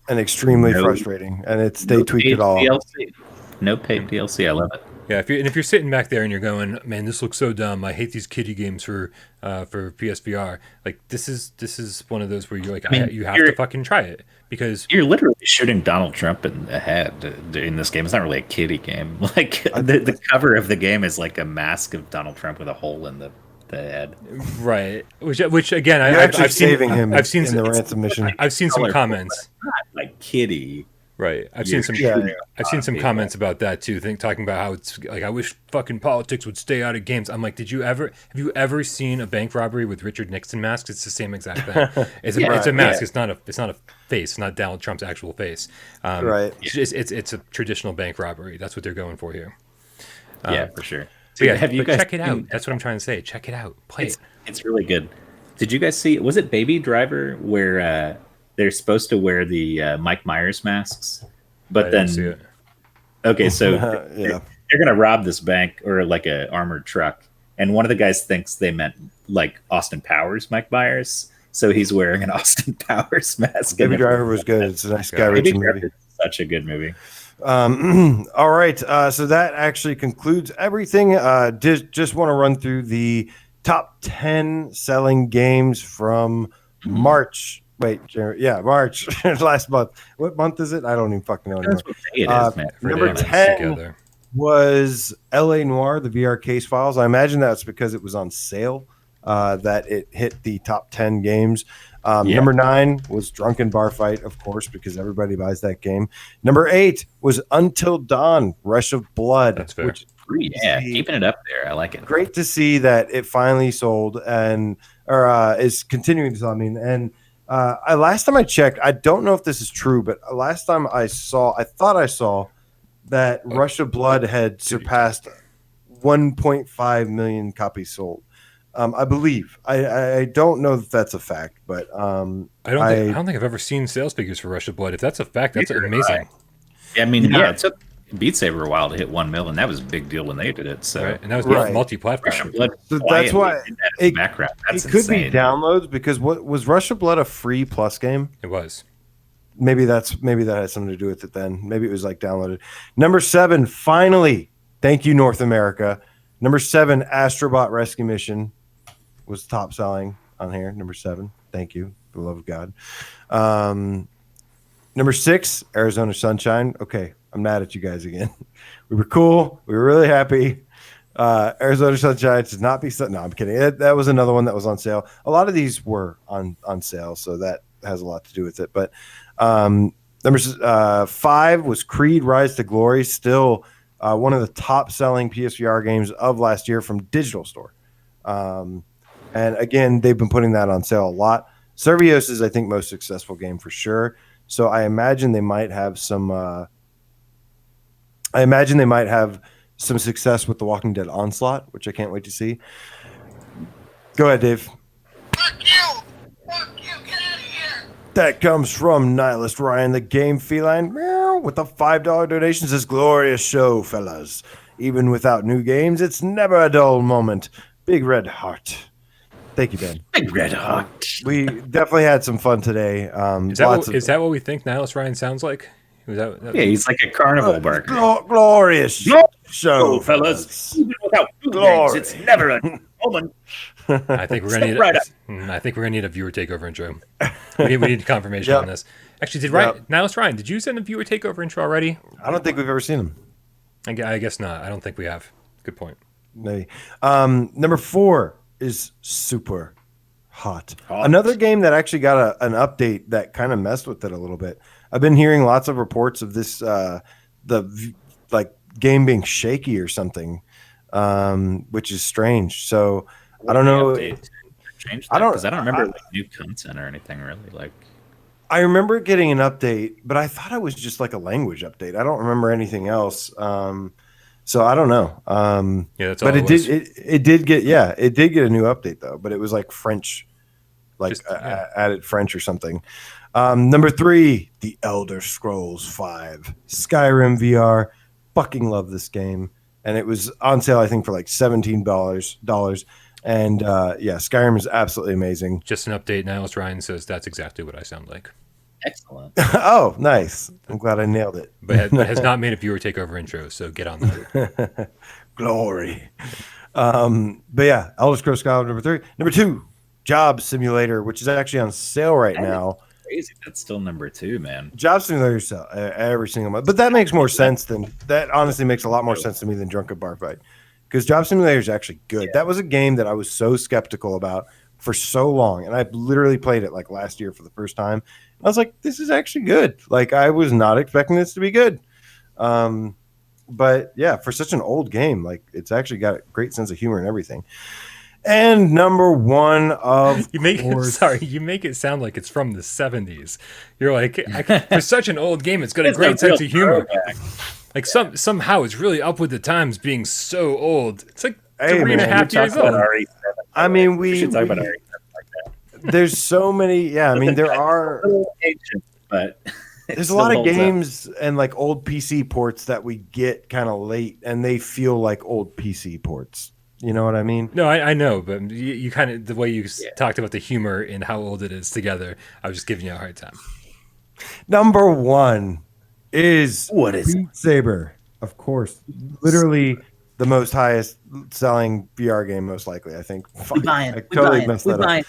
And extremely frustrating. And they tweaked it all. DLC. No paid DLC. I love it. Yeah, if you're sitting back there and you're going, man, this looks so dumb. I hate these kiddie games for PSVR. Like this is one of those where you're like, you have to fucking try it because You're literally shooting Donald Trump in the head in this game. It's not really a kiddie game. Like the cover of the game is like a mask of Donald Trump with a hole in the head. Right. Which again, I've seen the ransom mission. I've seen some comments. Not like kiddie. Right. I've seen some comments about that too. Talking about how it's like, I wish fucking politics would stay out of games. I'm like, have you ever seen a bank robbery with Richard Nixon masks? It's the same exact thing. It's a mask. Yeah. It's not a face. It's not Donald Trump's actual face. Right. It's a traditional bank robbery. That's what they're going for here. Yeah, for sure. So yeah, have you guys check it out? That's what I'm trying to say. Check it out. Play it. It's really good. Did you guys see? Was it Baby Driver where they're supposed to wear the Mike Myers masks, but then see it. Okay, so they're gonna rob this bank or like a armored truck, and one of the guys thinks they meant like Austin Powers Mike Myers, so he's wearing an Austin Powers mask. Baby Driver was good. It's a nice Guy Ritchie movie. Such a good movie. All right, so that actually concludes everything. Just want to run through the top 10 selling games from March. March last month. What month is it? I don't even fucking know anymore. It is, man. Number 10 was LA Noire, the VR case files. I imagine that's because it was on sale that it hit the top 10 games. Number 9 was Drunken Bar Fight, of course, because everybody buys that game. Number 8 was Until Dawn, Rush of Blood. That's fair. Keeping it up there. I like it. Great to see that it finally sold and is continuing to sell. I mean, and last time I checked, I don't know if this is true, but last time I thought I saw that Rush of Blood had surpassed 1.5 million copies sold. I believe. I don't know if that's a fact, but I don't think I've ever seen sales figures for Rush of Blood. If that's a fact, that's amazing. I mean, it took Beat Saber a while to hit 1 mil, and that was a big deal when they did it. So, and that was multi-platform. So that's why it could insane. be downloads because what was Rush of Blood a free plus game? It was. Maybe that has something to do with it then. Maybe it was like downloaded. Number 7, finally, thank you, North America. Number 7, Astrobot Rescue Mission was top selling on here. Number 7, thank you, for the love of God. Number 6, Arizona Sunshine. Okay, I'm mad at you guys again. We were cool. We were really happy. Arizona Sunshine should not be. No, I'm kidding. That was another one that was on sale. A lot of these were on sale, so that has a lot to do with it. But number 5 was Creed Rise to Glory, still one of the top selling PSVR games of last year from Digital Store. And again, they've been putting that on sale a lot. Servios is, I think, most successful game for sure. So I imagine they might have some. Success with The Walking Dead Onslaught, which I can't wait to see. Go ahead, Dave. Fuck you! Fuck you! Get out of here! That comes from Nihilist Ryan, the game feline, meow, with a $5 donation. Says, glorious show, fellas. Even without new games, it's never a dull moment. Big red heart. Thank you, Ben. Big red heart. We definitely had some fun today. Is that what we think Nihilist Ryan sounds like? Yeah, he's like a carnival barker. Glorious show, fellas. fellas. Even without new Glory. games, it's never a moment. I think we're gonna need. Right I think we're gonna need a viewer takeover intro. We need confirmation Yep. on this. Actually, Nihilist Ryan, did you send a viewer takeover intro already? I don't think we've ever seen him. I guess not. I don't think we have. Good point. Maybe. Number 4 is Super Hot. Another game that actually got an update that kind of messed with it a little bit. I've been hearing lots of reports of this, game being shaky or something, which is strange. So I don't know. Change that, because I don't remember new content or anything really. Like, I remember getting an update, but I thought it was just like a language update. I don't remember anything else. So I don't know. Yeah, that's all. But it did get a new update though. But it was like French, added French or something. Number 3, The Elder Scrolls 5 Skyrim VR. Fucking love this game, and it was on sale I think for like $17. And Skyrim is absolutely amazing. Just an update. Nihilist Ryan says that's exactly what I sound like. excellent. Oh, nice. I'm glad I nailed it. But has not made a viewer takeover intro, so get on that. Glory. But yeah, Elder Scrolls Skyrim number 3. Number 2, Job Simulator, which is actually on sale right now. Crazy. That's still number 2, man. Job Simulator sell every single month. But that makes more sense that honestly makes a lot more sense to me than Drunken Bar Fight. Because Job Simulator is actually good. Yeah. That was a game that I was so skeptical about for so long. And I literally played it like last year for the first time. I was like, this is actually good. Like, I was not expecting this to be good. But yeah, for such an old game, like, it's actually got a great sense of humor and everything. And number 1 of you make it sound like it's from the 70s. You're like, for such an old game, it's got a great sense of humor. Like somehow it's really up with the times being so old. It's like 3.5 years old. I mean, we should talk about RE7 like that. There's so many. Yeah, I mean, there are. Ancient, but there's a lot of games and like old PC ports that we get kind of late, and they feel like old PC ports. You know what I mean? No, I know, but you kind of the way you talked about the humor and how old it is together. I was just giving you a hard time. Number 1 is Beat Saber, of course. Literally the most highest selling VR game, most likely. I think. I totally messed that up.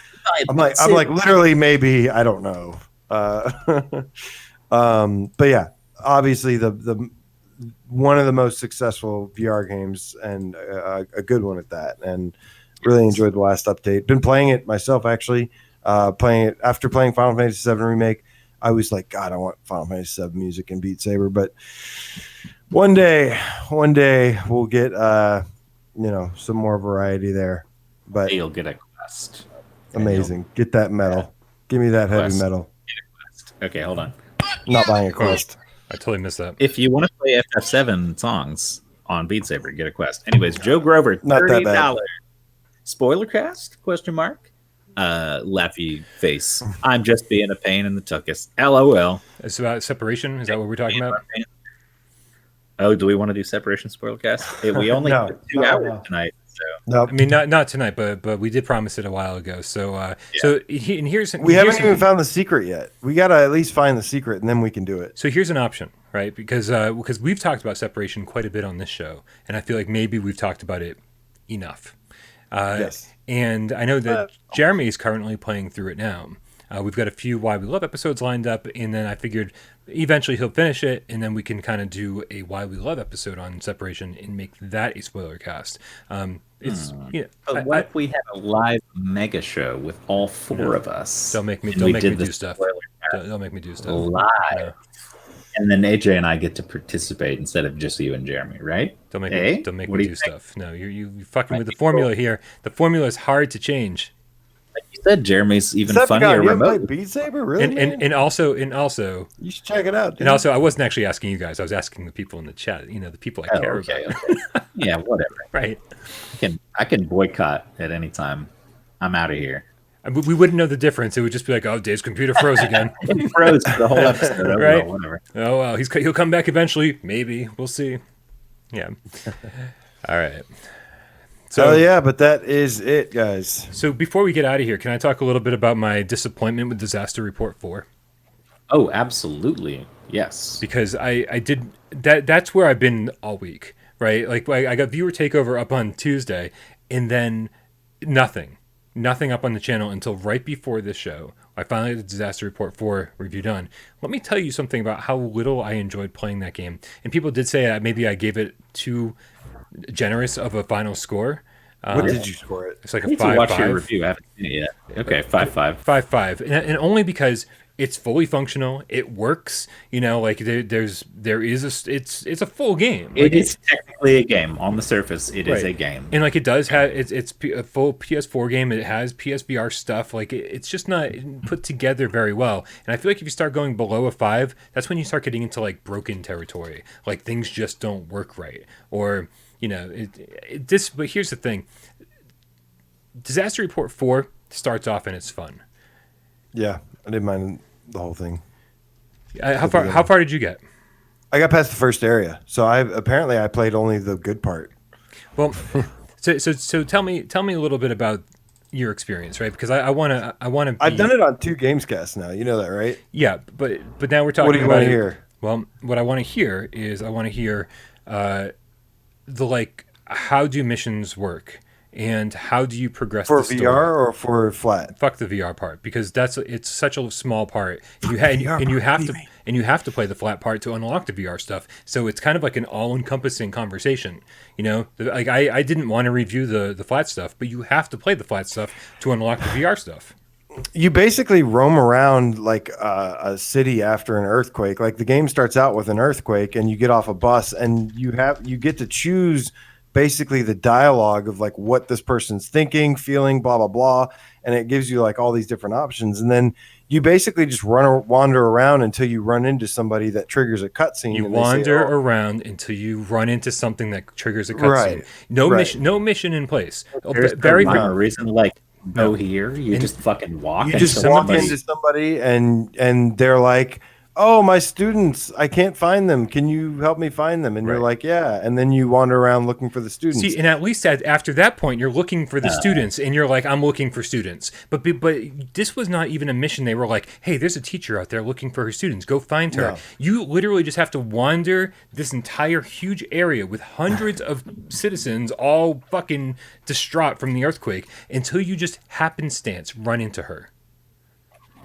I'm like literally maybe I don't know. But yeah, obviously the one of the most successful VR games and a good one at that. And really enjoyed the last update. Been playing it myself actually. Playing it after playing Final Fantasy VII Remake. I was like, God, I want Final Fantasy VII music and Beat Saber, but one day we'll get some more variety there. But you'll get a quest. Amazing. Get that metal. Give me that heavy metal. Okay, hold on. Not buying a quest. I totally missed that. If you want to play FF7 songs on Beat Saber, get a quest. Anyways, Joe Grover, $30. Spoiler cast? Question mark. Laughy face. I'm just being a pain in the tuchus. LOL. It's about separation. Is that what we're talking about? Oh, do we want to do separation spoiler cast? Hey, we only have 2 hours tonight. So. Nope. I mean, not tonight, but we did promise it a while ago. So, we haven't even found the secret yet. We gotta at least find the secret, and then we can do it. So here's an option, right? Because we've talked about separation quite a bit on this show, and I feel like maybe we've talked about it enough. Yes. And I know that Jeremy is currently playing through it now. We've got a few Why We Love episodes lined up, and then I figured eventually he'll finish it, and then we can kind of do a Why We Love episode on separation and make that a spoiler cast. But what if we had a live mega show with all 4 of us? Don't make me do stuff. Don't make me do stuff. Live. No. And then AJ and I get to participate instead of just you and Jeremy, right? Don't make me do stuff. No, you fucking with the formula here. The formula is hard to change. Like you said, Jeremy's even funnier remote. Beat Saber, really? And also, you should check it out. Dude. And also, I wasn't actually asking you guys. I was asking the people in the chat. You know, the people I care about. Okay. Yeah, whatever. Right. I can boycott at any time. I'm out of here. We wouldn't know the difference. It would just be like, oh, Dave's computer froze again. It froze for the whole episode. Oh, Right. well, whatever. Oh well, he'll come back eventually. Maybe we'll see. Yeah. All right. So yeah, but that is it, guys. So before we get out of here, can I talk a little bit about my disappointment with Disaster Report 4? Oh, absolutely. Yes. Because I did that. That's where I've been all week, right? Like I got viewer takeover up on Tuesday, and then nothing up on the channel until right before this show. I finally had the Disaster Report 4 review done. Let me tell you something about how little I enjoyed playing that game. And people did say that maybe I gave it too generous of a final score. What did you score it? It's like I a need to watch 5.5. your review. I haven't seen it yet. Okay, 5.5. 5.5, and only because it's fully functional. It works. You know, like it's a full game. Like, It is technically a game. On the surface, it is Right. a game. And like it does have it's a full PS4 game. It has PSVR stuff. Like it's just not put together very well. And I feel like if you start going below a 5, that's when you start getting into like broken territory. Like things just don't work right, or you know, this. But here's the thing: Disaster Report 4 starts off and it's fun. Yeah, I didn't mind the whole thing. How far did you get? I got past the first area, so I played only the good part. Well, so tell me a little bit about your experience, right? Because I want to. I've done it on 2 Gamescasts now. You know that, right? Yeah, but now we're talking. What do you about want to it- hear? Well, what I want to hear is the like how do missions work and how do you progress For the story? VR or for flat? Fuck the VR part because it's such a small part. And you have to play the flat part to unlock the VR stuff. So it's kind of like an all-encompassing conversation. You know, like I didn't want to review the flat stuff, but you have to play the flat stuff to unlock the VR stuff. You basically roam around like a city after an earthquake. Like the game starts out with an earthquake, and you get off a bus, and you get to choose basically the dialogue of like what this person's thinking, feeling, blah blah blah, and it gives you like all these different options, and then you basically just wander around until you run into somebody that triggers a cutscene. You and they say, wander "Oh, around until you run into something that triggers a cutscene. Right, No right. mission in place. There's Very no reason to like go No. here. You just fucking walk. You into just walk somebody's- into somebody and they're like, "Oh, my students, I can't find them. Can you help me find them?" And you're Right. like, "Yeah." And then you wander around looking for the students. See, and at least after that point, you're looking for the students, and you're like, I'm looking for students. But this was not even a mission. They were like, hey, there's a teacher out there looking for her students. Go find her. No. You literally just have to wander this entire huge area with hundreds of citizens all fucking distraught from the earthquake until you just happenstance run into her.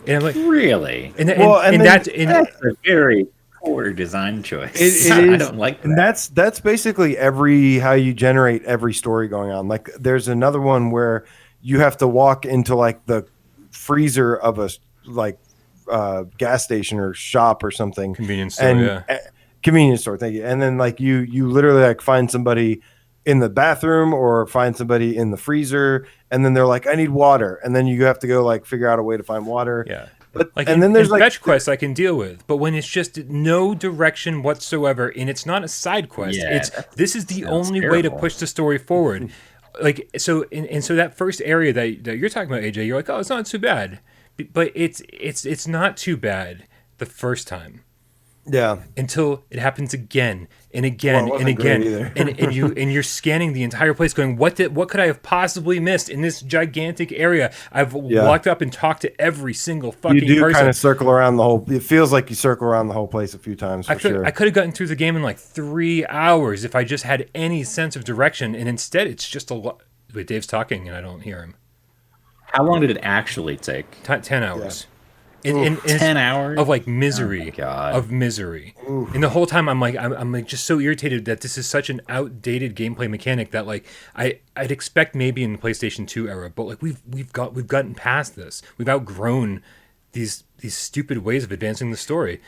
And I'm like, Really? and That's a very poor design choice. It is, I don't like that. and that's basically how you generate every story going on. Like there's another one where you have to walk into like the freezer of a gas station or shop or something. convenience store, yeah. Convenience store, thank you. And then like you literally like find somebody in the bathroom or find somebody in the freezer, and then they're like, I need water, and then you have to go like figure out a way to find water. Yeah. But Like, and then there's like fetch quests I can deal with, but when it's just no direction whatsoever, and it's not a side quest, Yeah, this is the sounds only way to terrible. push the story forward. Like so, and so that first area that you're talking about, AJ, you're like, oh, it's not too bad, but it's not too bad the first time yeah. until it happens again and again Well, it and wasn't great again, either. and you're scanning the entire place, going, what could I have possibly missed in this gigantic area? I've walked up and talked to every single fucking You do person. kind of circle around the whole. It feels like you circle around the whole place a few times for sure. I could have gotten through the game in like 3 hours if I just had any sense of direction, and instead it's just a lot. Wait, Dave's talking and I don't hear him. How long did it actually take? 10 hours. And 10 hours of like misery, Oh my God. of misery. And the whole time I'm like just so irritated that this is such an outdated gameplay mechanic that like I'd expect maybe in the PlayStation 2 era, but like we've gotten past this. We've outgrown these stupid ways of advancing the story.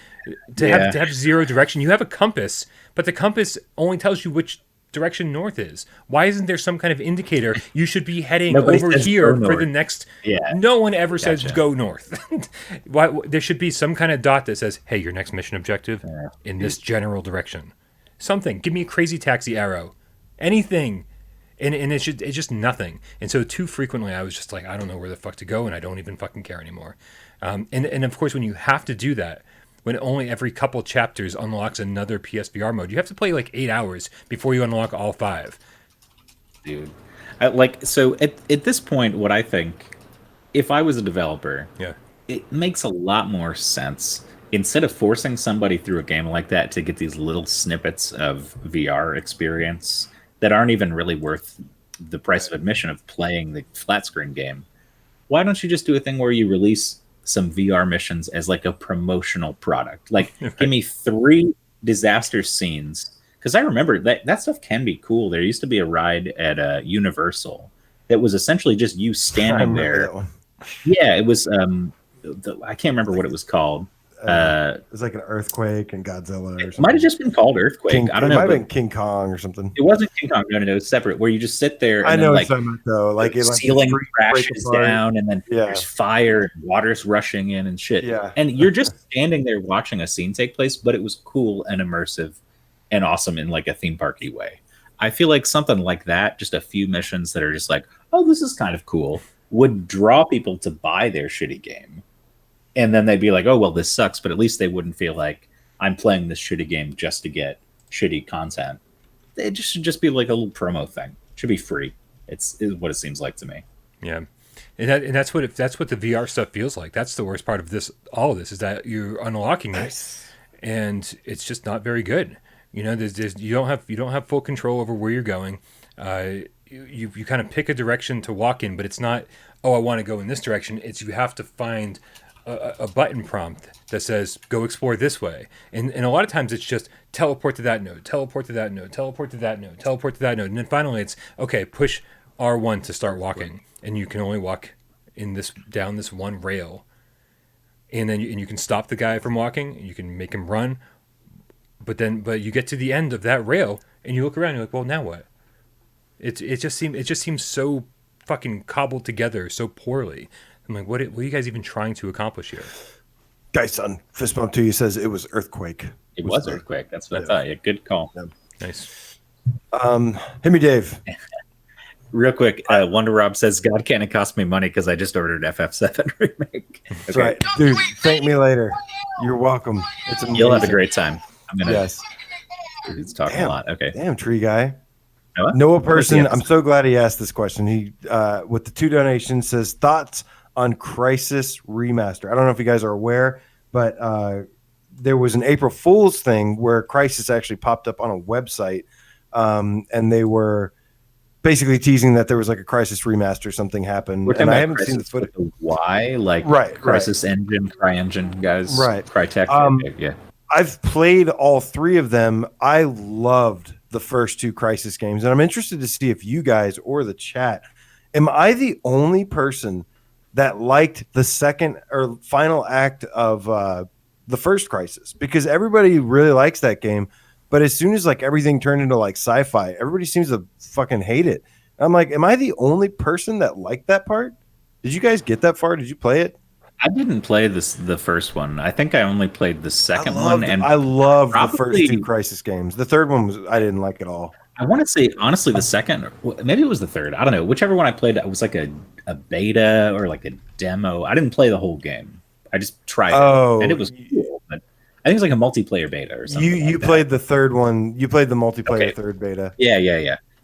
To have zero direction, you have a compass, but the compass only tells you which direction north is. Why isn't there some kind of indicator you should be heading Nobody over says here go for the north. next? Yeah. No one ever says Gotcha. go north. Why there should be some kind of dot that says, hey, your next mission objective in this general direction. Something. Give me a crazy taxi arrow. Anything. and it's just nothing. And so too frequently I was just like, I don't know where the fuck to go, and I don't even fucking care anymore. And of course, when you have to do that, when only every couple chapters unlocks another PSVR mode, you have to play like 8 hours before you unlock all 5. Dude, so at this point, what I think, if I was a developer, Yeah. it makes a lot more sense, instead of forcing somebody through a game like that to get these little snippets of VR experience that aren't even really worth the price of admission of playing the flat screen game. Why don't you just do a thing where you release some VR missions as like a promotional product? Like, give me 3 disaster scenes. Because I remember that stuff can be cool. There used to be a ride at Universal that was essentially just you standing there. Yeah, it was. I can't remember what it was called. It was like an earthquake and Godzilla or something. It might have just been called Earthquake. I don't know. It might have been King Kong or something. It wasn't King Kong. No, it was separate. Where you just sit there. And I know then, it's something though. Like the ceiling crashes down, and then there's fire, and water's rushing in, and shit. Yeah. And you're just standing there watching a scene take place, but it was cool and immersive and awesome in like a theme parky way. I feel like something like that, just a few missions that are just like, oh, this is kind of cool, would draw people to buy their shitty game. And then they'd be like, oh, well, this sucks, but at least they wouldn't feel like I'm playing this shitty game just to get shitty content. It should just be like a little promo thing. It should be free. It's what it seems like to me. Yeah. And that's what the VR stuff feels like. That's the worst part of this. All of this is that you're unlocking it, and it's just not very good. You know, you don't have full control over where you're going. You kind of pick a direction to walk in, but it's not, oh, I want to go in this direction. It's you have to find a button prompt that says go explore this way, and a lot of times it's just teleport to that node, teleport to that node, teleport to that node, teleport to that node, and then finally it's okay, push R1 to start walking, and you can only walk down this one rail, and then you can stop the guy from walking, and you can make him run, but you get to the end of that rail and you look around and you're like, well, now what? It just seems so fucking cobbled together so poorly. I'm like, what are you guys even trying to accomplish here? Guys, son, fist bump to you says it was Earthquake. It was Earthquake. That's what I thought. Yeah, good call. Yeah. Nice. Hit me, Dave. Real quick, Wonder Rob says, God can't cost me money because I just ordered FF7 remake. Okay. That's right. Dude, thank me later. You're welcome. It's amazing. You'll have a great time. Yes. He's talking a lot. Okay. Damn, tree guy. Noah Person, I'm so glad he asked this question. He, with the 2 donations, says, thoughts on Crisis Remaster. I don't know if you guys are aware, but there was an April Fool's thing where Crisis actually popped up on a website, and they were basically teasing that there was like a Crisis Remaster, something happened. And I haven't seen the footage. Why? Like Crisis Engine, CryEngine guys, right? Crytek, yeah. I've played all 3 of them. I loved the first 2 Crisis games, and I'm interested to see if you guys or the chat, am I the only person that liked the second or final act of the first Crisis? Because everybody really likes that game, but as soon as like everything turned into like sci-fi, everybody seems to fucking hate it. And I'm like, am I the only person that liked that part? Did you guys get that far? Did you play it? I didn't play the first one. I think I only played the second one. And I loved the first 2 Crisis games. The third one I didn't like at all. I want to say, honestly, the second, maybe it was the third. I don't know. Whichever one I played, it was like a beta or like a demo. I didn't play the whole game. I just tried it. And it was cool. But I think it was like a multiplayer beta or something. You played the third one. You played the multiplayer third beta. Yeah.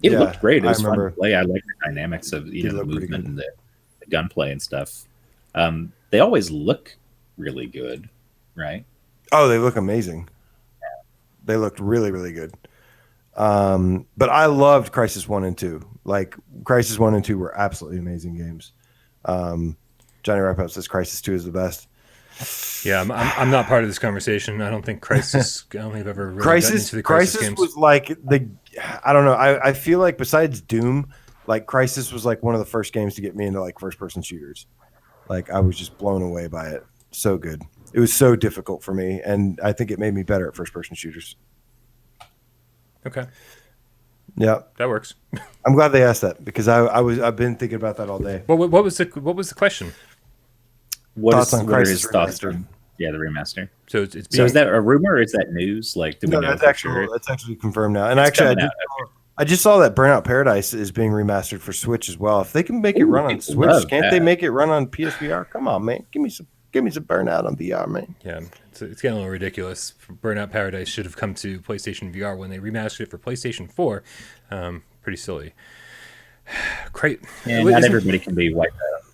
It looked great. It was fun to play. I like the dynamics of the movement and the gunplay and stuff. They always look really good, right? Oh, they look amazing. They looked really, really good. But I loved Crisis 1 and 2. Like, Crisis 1 and 2 were absolutely amazing games. Johnny Rapout says Crisis 2 is the best. Yeah, I'm not part of this conversation. I don't think Crisis. I don't think I've ever really gotten into the Crisis games. Was like I don't know. I feel like besides Doom, like Crisis was like one of the first games to get me into like first person shooters. Like I was just blown away by it. So good. It was so difficult for me, and I think it made me better at first person shooters. Okay. Yeah, that works. I'm glad they asked that because I've been thinking about that all day. What was the question? Thoughts on Crisis Remaster? Yeah, the remaster. So is that a rumor or is that news? Like, that's actually confirmed now. And actually, I just saw that Burnout Paradise is being remastered for Switch as well. If they can make it run on people Switch, love can't that. they make it run on PSVR? Come on, man. Give me some Burnout on VR, man. Yeah, it's getting a little ridiculous. Burnout Paradise should have come to PlayStation VR when they remastered it for PlayStation 4. Pretty silly. Not everybody can be wiped out.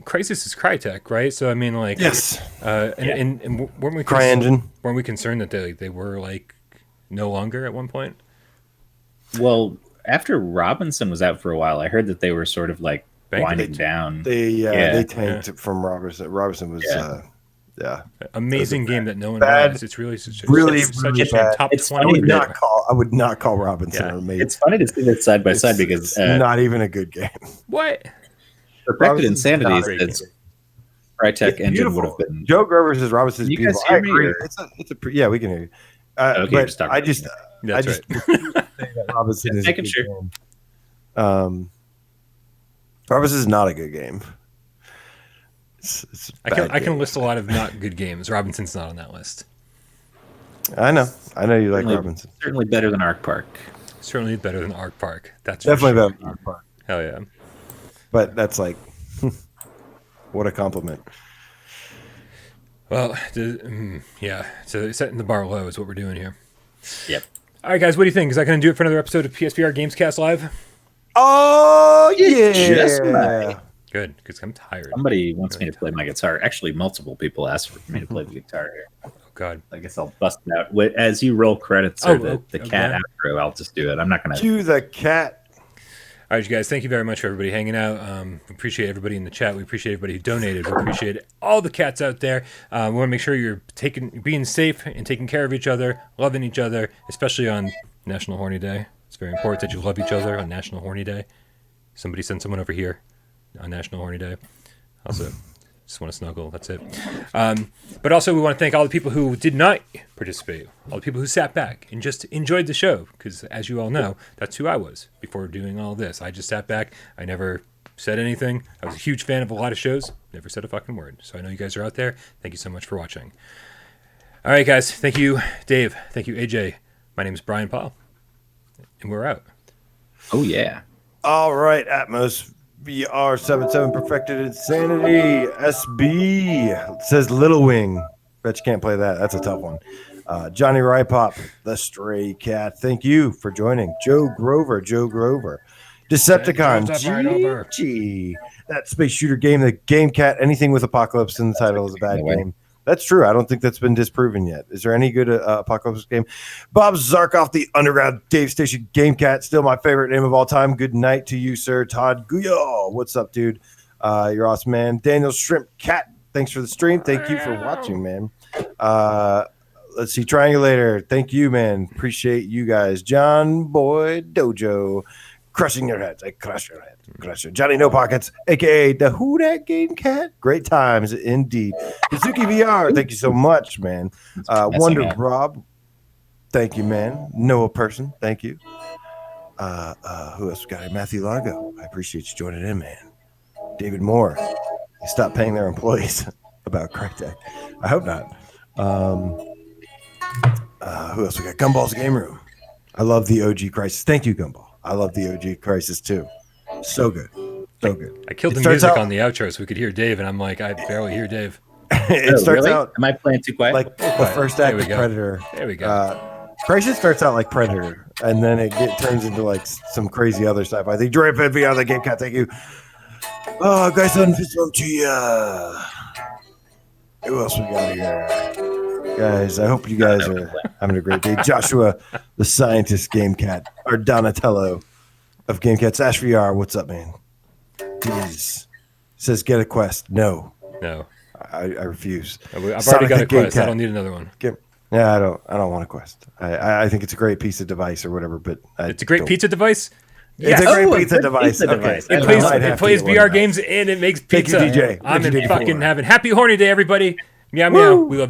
Crysis is Crytek, right? So I mean, like, Yes. And weren't we CryEngine. weren't we concerned that they were like no longer at one point? Well, after Robinson was out for a while, I heard that they were sort of like Bankrupt. winding down. They tanked from Robinson. Robinson was Amazing game that no one Bad. buys. It's really such Really a bad. top It's 20. funny I would not call Robinson amazing. It's funny to see that side by side because it's not even a good game. What? Perfected Robinson's Insanity not says Crytek Engine would have been. Joe Grover says Robinson's You guys beautiful. hear I me, agree. or- It's a yeah, we can hear you. Okay, but just talk I about just it. That's say right. that Robinson is a Making good sure. game. Robinson is not a good game. It's a I bad can game. list a lot of not good games. Robinson's not on that list. I know you like Certainly- Robinson. Certainly better than Arc Park. Certainly better than Arc Park. That's Definitely for sure. better than Ark Park. Hell yeah. But that's like, what a compliment. Well, yeah. So setting the bar low is what we're doing here. Yep. All right, guys. What do you think? Is that going to do it for another episode of PSVR Gamescast Live? Oh just yeah. might. Good, because I'm tired. Somebody wants me to play my guitar. Actually, multiple people asked for me to play the guitar here. Oh God. I guess I'll bust it out. As you roll credits or the cat outro, I'll just do it. I'm not going to. To the cat. All right, you guys. Thank you very much for everybody hanging out. We appreciate everybody in the chat. We appreciate everybody who donated. We appreciate all the cats out there. We want to make sure you're being safe and taking care of each other, loving each other, especially on National Horny Day. It's very important that you love each other on National Horny Day. Somebody send someone over here on National Horny Day. Also, just want to snuggle. That's it. But also, we want to thank all the people who did not participate, all the people who sat back and just enjoyed the show. Because as you all know, that's who I was before doing all this. I just sat back. I never said anything. I was a huge fan of a lot of shows. Never said a fucking word. So I know you guys are out there. Thank you so much for watching. All right, guys. Thank you, Dave. Thank you, AJ. My name is Brian Paul. And we're out. Oh, yeah. All right, Atmos VR 77 Perfected Insanity SB says Little Wing. Bet you can't play that. That's a tough one. Johnny Rypop, the Stray Cat. Thank you for joining. Joe Grover. Decepticon. Gigi. That space shooter game, the Game Cat. Anything with apocalypse in the title is a bad game. That's true. I don't think that's been disproven yet. Is there any good apocalypse game? Bob Zarkoff, the Underground Dave Station Game Cat, still my favorite name of all time. Good night to you, sir. Todd Guyo, what's up, dude? You're awesome, man. Daniel Shrimp Cat, thanks for the stream. Thank you for watching, man. Let's see, Triangulator, thank you, man. Appreciate you guys. John Boy Dojo, crushing your heads. I crush your head. Crush your Johnny No Pockets, aka the Who Dat Game Cat. Great times indeed. Suzuki VR, thank you so much, man. Wonder Rob, thank you, man. Noah Person, thank you. Who else we got here? Matthew Largo, I appreciate you joining in, man. David Moore, they stopped paying their employees about Crytek. I hope not. Who else we got? Gumball's Game Room. I love the OG Crisis. Thank you, Gumball. I love the OG Crisis too. So good. So good. I killed the music on the outro so we could hear Dave, and I'm like, I barely hear Dave. It starts out. Am I playing too quiet? Like the first act of Predator. There we go. Crisis starts out like Predator, and then it turns into like some crazy other stuff. I think Dre Fed VR, the Game Cat. Thank you. Oh, guys, on fist bump to you. Who else we got here? Guys, I hope you guys are having a great day. Joshua, the Scientist Game Cat, or Donatello of Game Cats. Ash VR, what's up, man? Please. Says get a quest. No. I refuse. I've already got a quest. I don't need another one. Yeah, I don't want a quest. I think it's a great piece of device or whatever, but it's a great pizza device. It's a great pizza device. Okay. It plays VR games and it makes pizza. Thank you, DJ. I'm Thank you, DJ fucking having happy horny day, everybody. Meow meow. We love you.